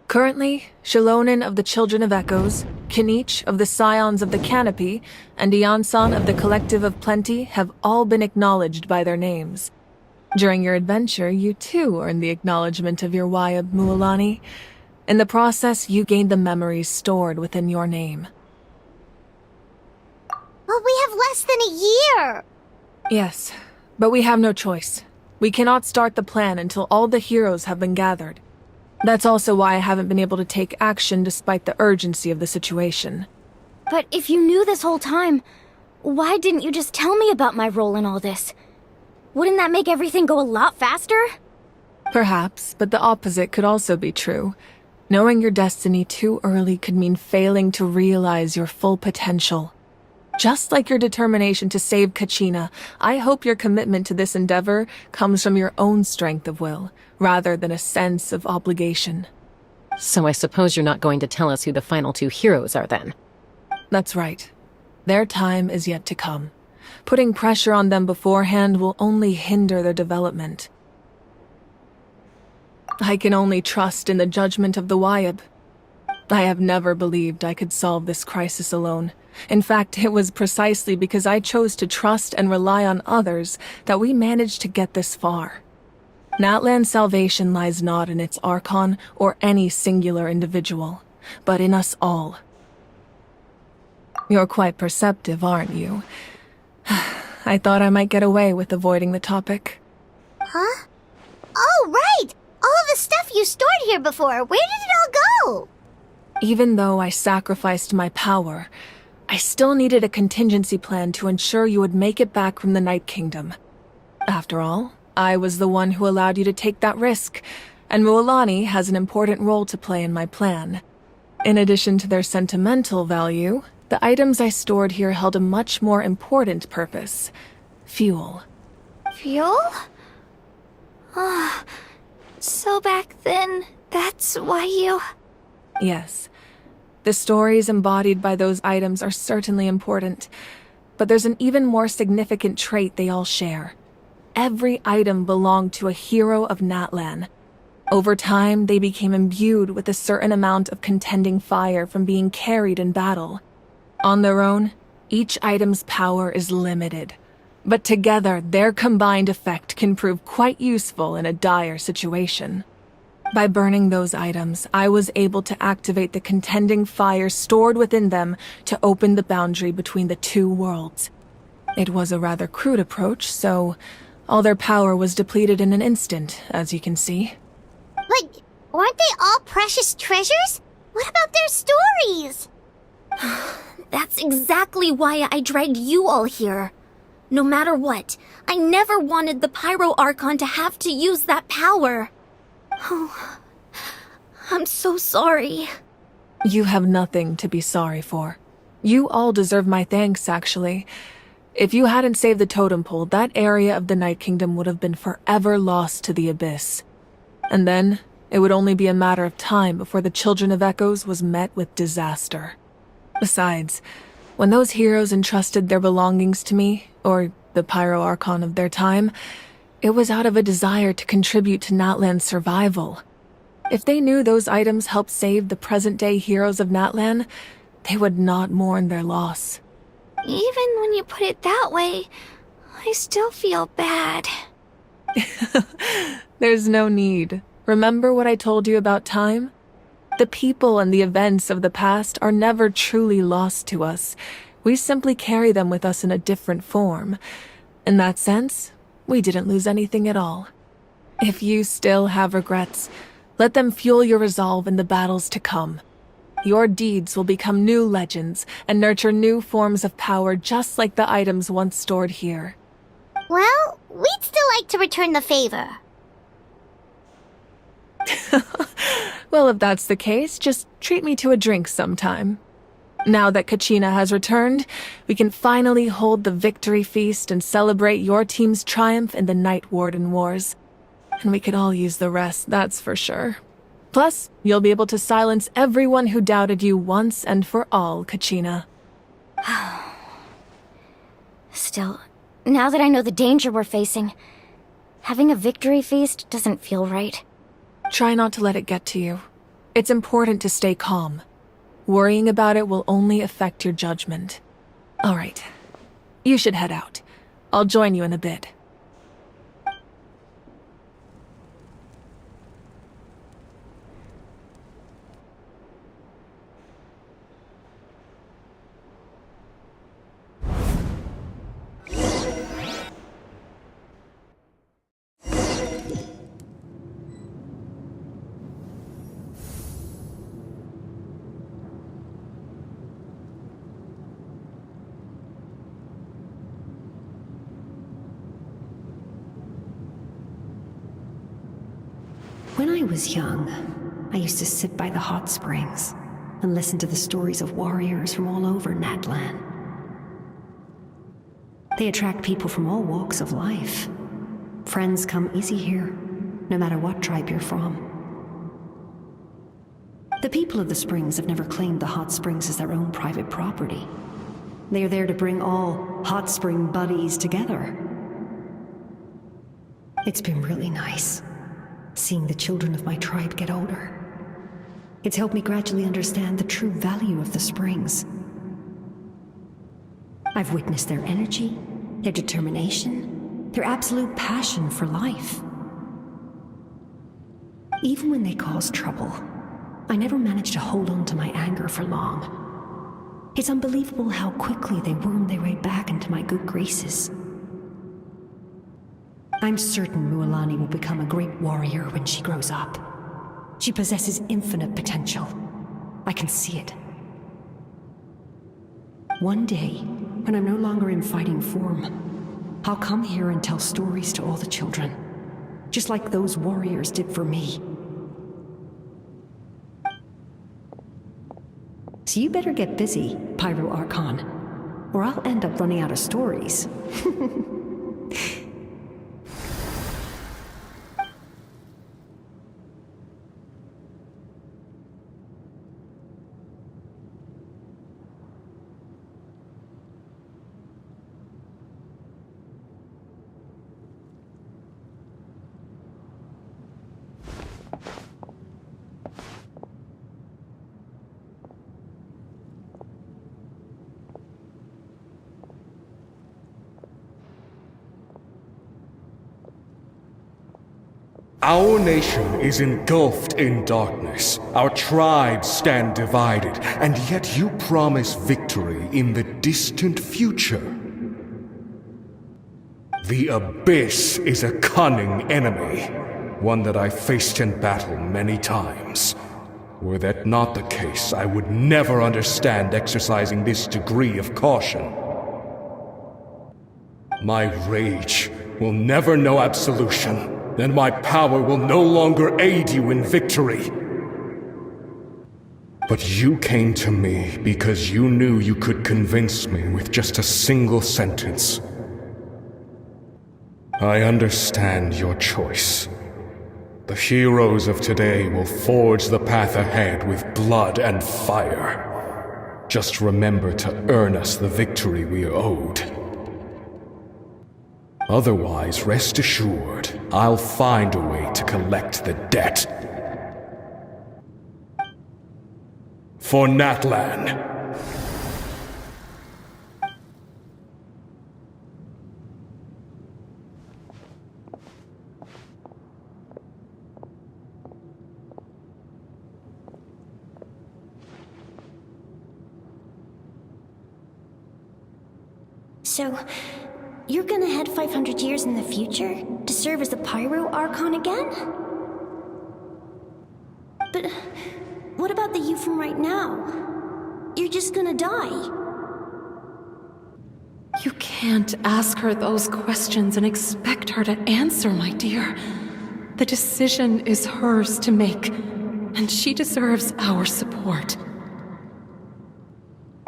Currently, Shilonin of the Children of Echoes, Kinich of the Scions of the Canopy, and Iansan of the Collective of Plenty have all been acknowledged by their names. During your adventure, you too earned the acknowledgement of your Wayab, Mualani. In the process, you gained the memories stored within your name. But we have less than a year! Yes, but we have no choice. We cannot start the plan until all the heroes have been gathered. That's also why I haven't been able to take action despite the urgency of the situation. But if you knew this whole time, why didn't you just tell me about my role in all this? Wouldn't that make everything go a lot faster? Perhaps, but the opposite could also be true. Knowing your destiny too early could mean failing to realize your full potential. Just like your determination to save Kachina, I hope your commitment to this endeavor comes from your own strength of will, rather than a sense of obligation. So I suppose you're not going to tell us who the final 2 heroes are then? That's right. Their time is yet to come. Putting pressure on them beforehand will only hinder their development. I can only trust in the judgment of the Wayab. I have never believed I could solve this crisis alone. In fact, it was precisely because I chose to trust and rely on others that we managed to get this far. Natlan's salvation lies not in its Archon or any singular individual, but in us all. You're quite perceptive, aren't you? I thought I might get away with avoiding the topic. Huh? Oh, right! All of the stuff you stored here before, where did it all go? Even though I sacrificed my power, I still needed a contingency plan to ensure you would make it back from the Night Kingdom. After all, I was the one who allowed you to take that risk, and Mualani has an important role to play in my plan. In addition to their sentimental value, the items I stored here held a much more important purpose. Fuel. Fuel? Ah, so back then, that's why you... Yes. The stories embodied by those items are certainly important, but there's an even more significant trait they all share. Every item belonged to a hero of Natlan. Over time, they became imbued with a certain amount of contending fire from being carried in battle. On their own, each item's power is limited, but together their combined effect can prove quite useful in a dire situation. By burning those items, I was able to activate the contending fire stored within them to open the boundary between the two worlds. It was a rather crude approach, so all their power was depleted in an instant, as you can see. But aren't they all precious treasures? What about their stories? That's exactly why I dragged you all here. No matter what, I never wanted the Pyro Archon to have to use that power. Oh, I'm so sorry. You have nothing to be sorry for. You all deserve my thanks, actually. If you hadn't saved the totem pole, that area of the Night Kingdom would have been forever lost to the abyss. And then, it would only be a matter of time before the Children of Echoes was met with disaster. Besides, when those heroes entrusted their belongings to me, or the Pyro Archon of their time, it was out of a desire to contribute to Natlan's survival. If they knew those items helped save the present-day heroes of Natlan, they would not mourn their loss. Even when you put it that way, I still feel bad. There's no need. Remember what I told you about time? The people and the events of the past are never truly lost to us. We simply carry them with us in a different form. In that sense, we didn't lose anything at all. If you still have regrets, let them fuel your resolve in the battles to come. Your deeds will become new legends and nurture new forms of power just like the items once stored here. Well, we'd still like to return the favor. Well, if that's the case, just treat me to a drink sometime. Now that Kachina has returned, we can finally hold the victory feast and celebrate your team's triumph in the Night Warden Wars. And we could all use the rest, that's for sure. Plus, you'll be able to silence everyone who doubted you once and for all, Kachina. Still, now that I know the danger we're facing, having a victory feast doesn't feel right. Try not to let it get to you. It's important to stay calm. Worrying about it will only affect your judgment. All right. You should head out. I'll join you in a bit. When I was young, I used to sit by the hot springs and listen to the stories of warriors from all over Natlan. They attract people from all walks of life. Friends come easy here, no matter what tribe you're from. The people of the springs have never claimed the hot springs as their own private property. They are there to bring all hot spring buddies together. It's been really nice, seeing the children of my tribe get older. It's helped me gradually understand the true value of the springs. I've witnessed their energy, their determination, their absolute passion for life. Even when they cause trouble, I never managed to hold on to my anger for long. It's unbelievable how quickly they worm their way back into my good graces. I'm certain Mualani will become a great warrior when she grows up. She possesses infinite potential. I can see it. One day, when I'm no longer in fighting form, I'll come here and tell stories to all the children, just like those warriors did for me. So you better get busy, Pyro Archon, or I'll end up running out of stories. Our nation is engulfed in darkness. Our tribes stand divided, and yet you promise victory in the distant future. The Abyss is a cunning enemy, one that I faced in battle many times. Were that not the case, I would never understand exercising this degree of caution. My rage will never know absolution. Then my power will no longer aid you in victory. But you came to me because you knew you could convince me with just a single sentence. I understand your choice. The heroes of today will forge the path ahead with blood and fire. Just remember to earn us the victory we are owed. Otherwise, rest assured, I'll find a way to collect the debt. For Natlan. So, you're gonna head 500 years in the future to serve as the Pyro Archon again? But what about the you from right now? You're just gonna die. You can't ask her those questions and expect her to answer, my dear. The decision is hers to make, and she deserves our support.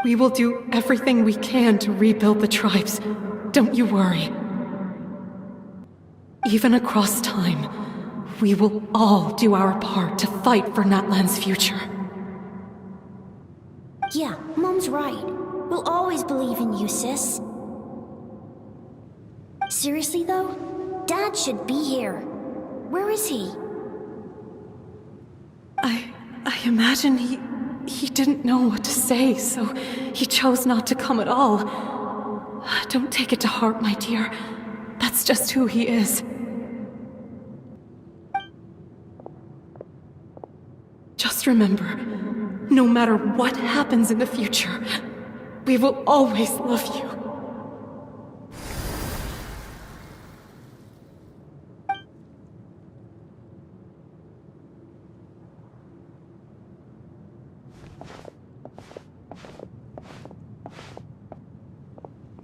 We will do everything we can to rebuild the tribes. Don't you worry. Even across time, we will all do our part to fight for Natlan's future. Yeah, Mom's right. We'll always believe in you, sis. Seriously, though? Dad should be here. Where is he? I imagine he didn't know what to say, so he chose not to come at all. Don't take it to heart, my dear. That's just who he is. Just remember, no matter what happens in the future, we will always love you.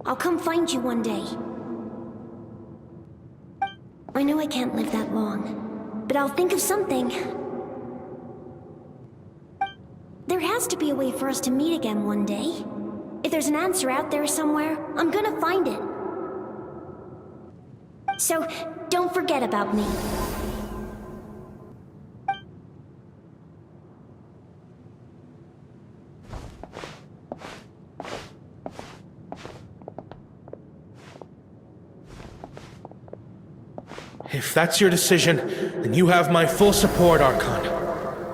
I'll come find you one day. I know I can't live that long, but I'll think of something. There has to be a way for us to meet again one day. If there's an answer out there somewhere, I'm gonna find it. So, don't forget about me. If that's your decision, then you have my full support, Archon.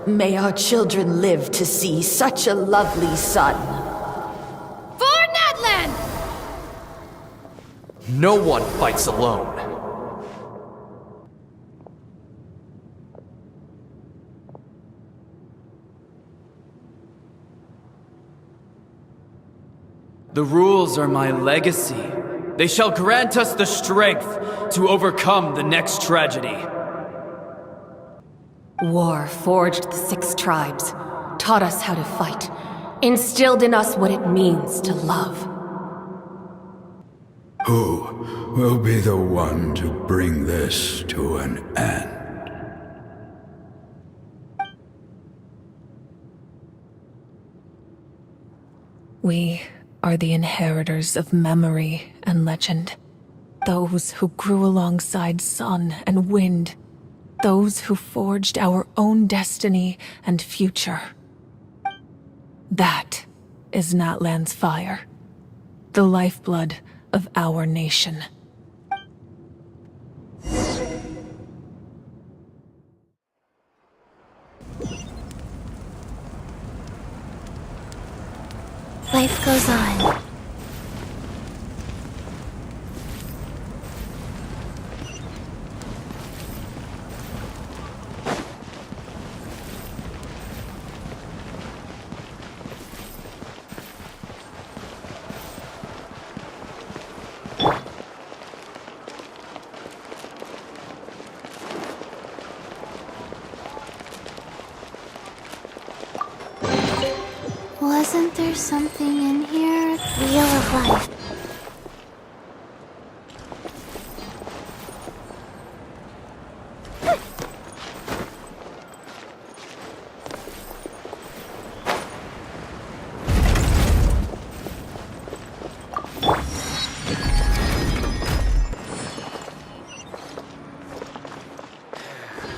May our children live to see such a lovely son. For Nadland! No one fights alone. The rules are my legacy. They shall grant us the strength to overcome the next tragedy. War forged the 6 tribes, taught us how to fight, instilled in us what it means to love. Who will be the one to bring this to an end? We are the inheritors of memory and legend. Those who grew alongside sun and wind. Those who forged our own destiny and future. That is Natlan's fire. The lifeblood of our nation. Life goes on. Wasn't there something in here? Wheel of Life.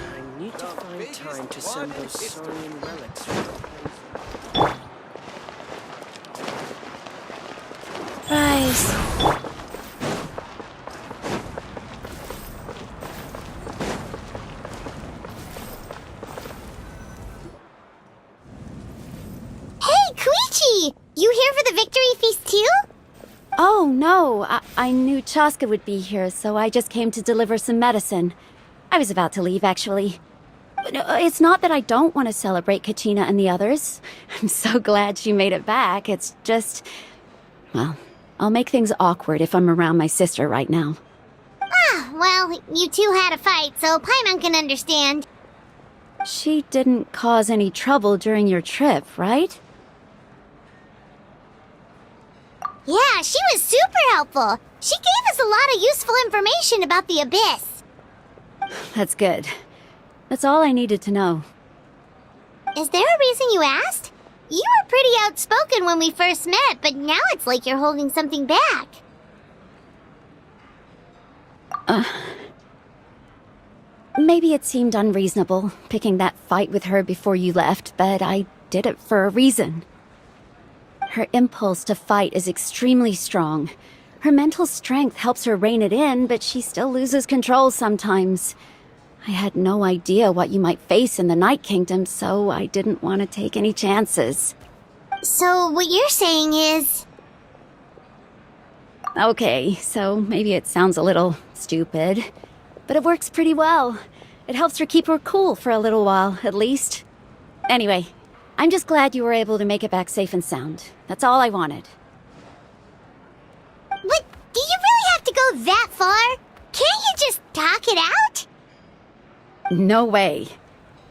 I need to find time to send those Saurian relics. Rise. Hey, Koichi! You here for the victory feast too? Oh, no. I knew Chaska would be here, so I just came to deliver some medicine. I was about to leave, actually. It's not that I don't want to celebrate Kachina and the others. I'm so glad she made it back. It's just... well... I'll make things awkward if I'm around my sister right now. Ah, well, you two had a fight, so Paimon can understand. She didn't cause any trouble during your trip, right? Yeah, she was super helpful. She gave us a lot of useful information about the Abyss. That's good. That's all I needed to know. Is there a reason you asked? You were pretty outspoken when we first met, but now it's like you're holding something back. Maybe it seemed unreasonable, picking that fight with her before you left, but I did it for a reason. Her impulse to fight is extremely strong. Her mental strength helps her rein it in, but she still loses control sometimes. I had no idea what you might face in the Night Kingdom, so I didn't want to take any chances. So what you're saying is... Okay, so maybe it sounds a little stupid, but it works pretty well. It helps her keep her cool for a little while, at least. Anyway, I'm just glad you were able to make it back safe and sound. That's all I wanted. But do you really have to go that far? Can't you just talk it out? No way.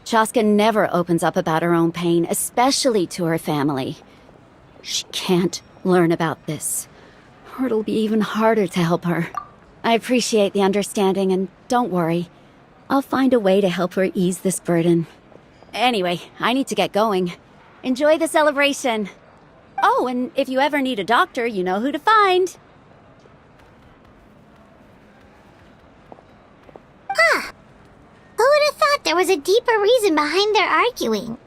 Chaska never opens up about her own pain, especially to her family. She can't learn about this, or it'll be even harder to help her. I appreciate the understanding, and don't worry. I'll find a way to help her ease this burden. Anyway, I need to get going. Enjoy the celebration. Oh, and if you ever need a doctor, you know who to find. Huh. Who would have thought there was a deeper reason behind their arguing?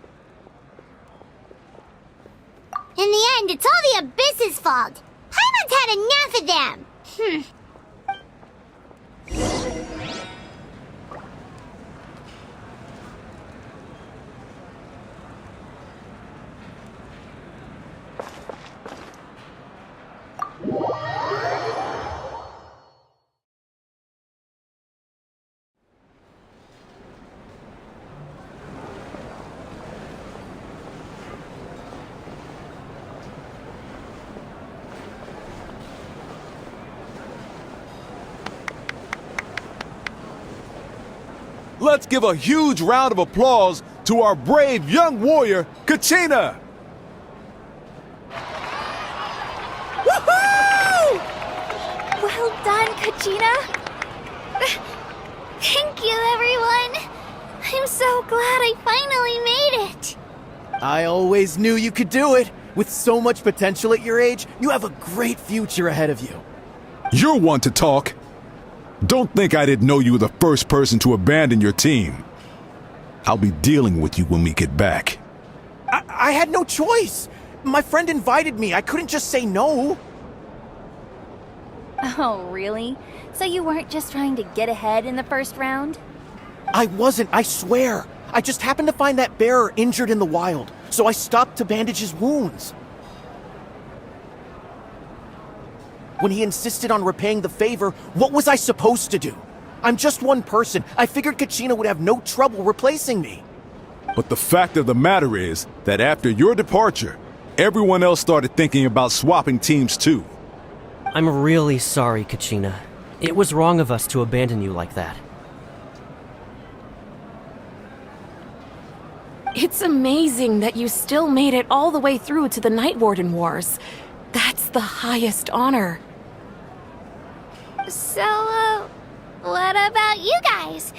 In the end, it's all the Abyss's fault. Paimon's had enough of them. let's give a huge round of applause to our brave young warrior, Kachina! Woohoo! Well done, Kachina. Thank you, everyone. I'm so glad I finally made it. I always knew you could do it. With so much potential at your age, you have a great future ahead of you. You're one to talk. Don't think I didn't know you were the first person to abandon your team. I'll be dealing with you when we get back. I had no choice. My friend invited me. I couldn't just say no. Oh, really? So you weren't just trying to get ahead in the first round? I wasn't, I swear. I just happened to find that bearer injured in the wild, so I stopped to bandage his wounds. When he insisted on repaying the favor, what was I supposed to do? I'm just one person. I figured Kachina would have no trouble replacing me. But the fact of the matter is that after your departure, everyone else started thinking about swapping teams too. I'm really sorry, Kachina. It was wrong of us to abandon you like that. It's amazing that you still made it all the way through to the Night Warden Wars. That's the highest honor. So, what about you guys?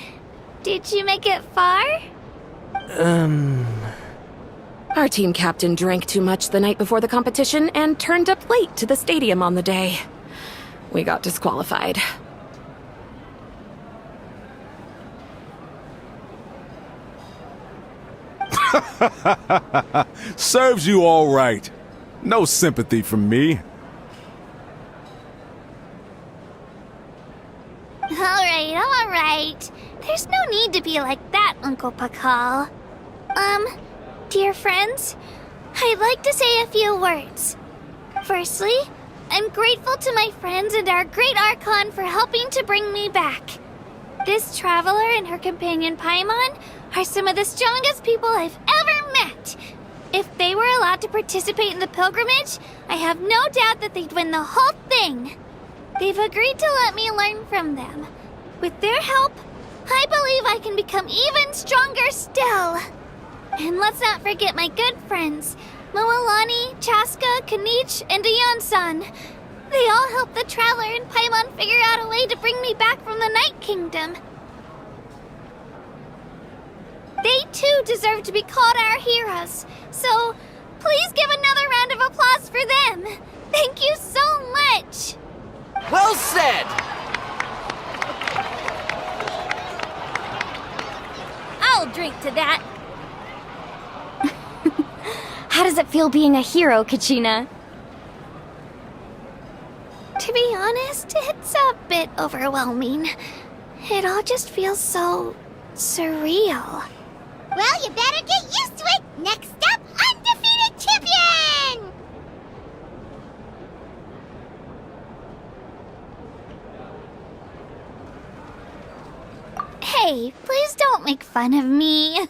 Did you make it far? Our team captain drank too much the night before the competition and turned up late to the stadium on the day. We got disqualified. Serves you all right. No sympathy from me. Alright. There's no need to be like that, Uncle Pakal. Dear friends, I'd like to say a few words. Firstly, I'm grateful to my friends and our great Archon for helping to bring me back. This traveler and her companion Paimon are some of the strongest people I've ever met. If they were allowed to participate in the pilgrimage, I have no doubt that they'd win the whole thing. They've agreed to let me learn from them. With their help, I believe I can become even stronger still. And let's not forget my good friends, Moalani, Chaska, Kanich, and Ayan-san. They all helped the Traveler and Paimon figure out a way to bring me back from the Night Kingdom. They too deserve to be called our heroes, so please give another round of applause for them. Thank you so much! Well said! I'll drink to that. How does it feel being a hero, Kachina? To be honest, it's a bit overwhelming. It all just feels so surreal. Well, you better get used to it! Next up, undefeated champion! Hey, please don't make fun of me.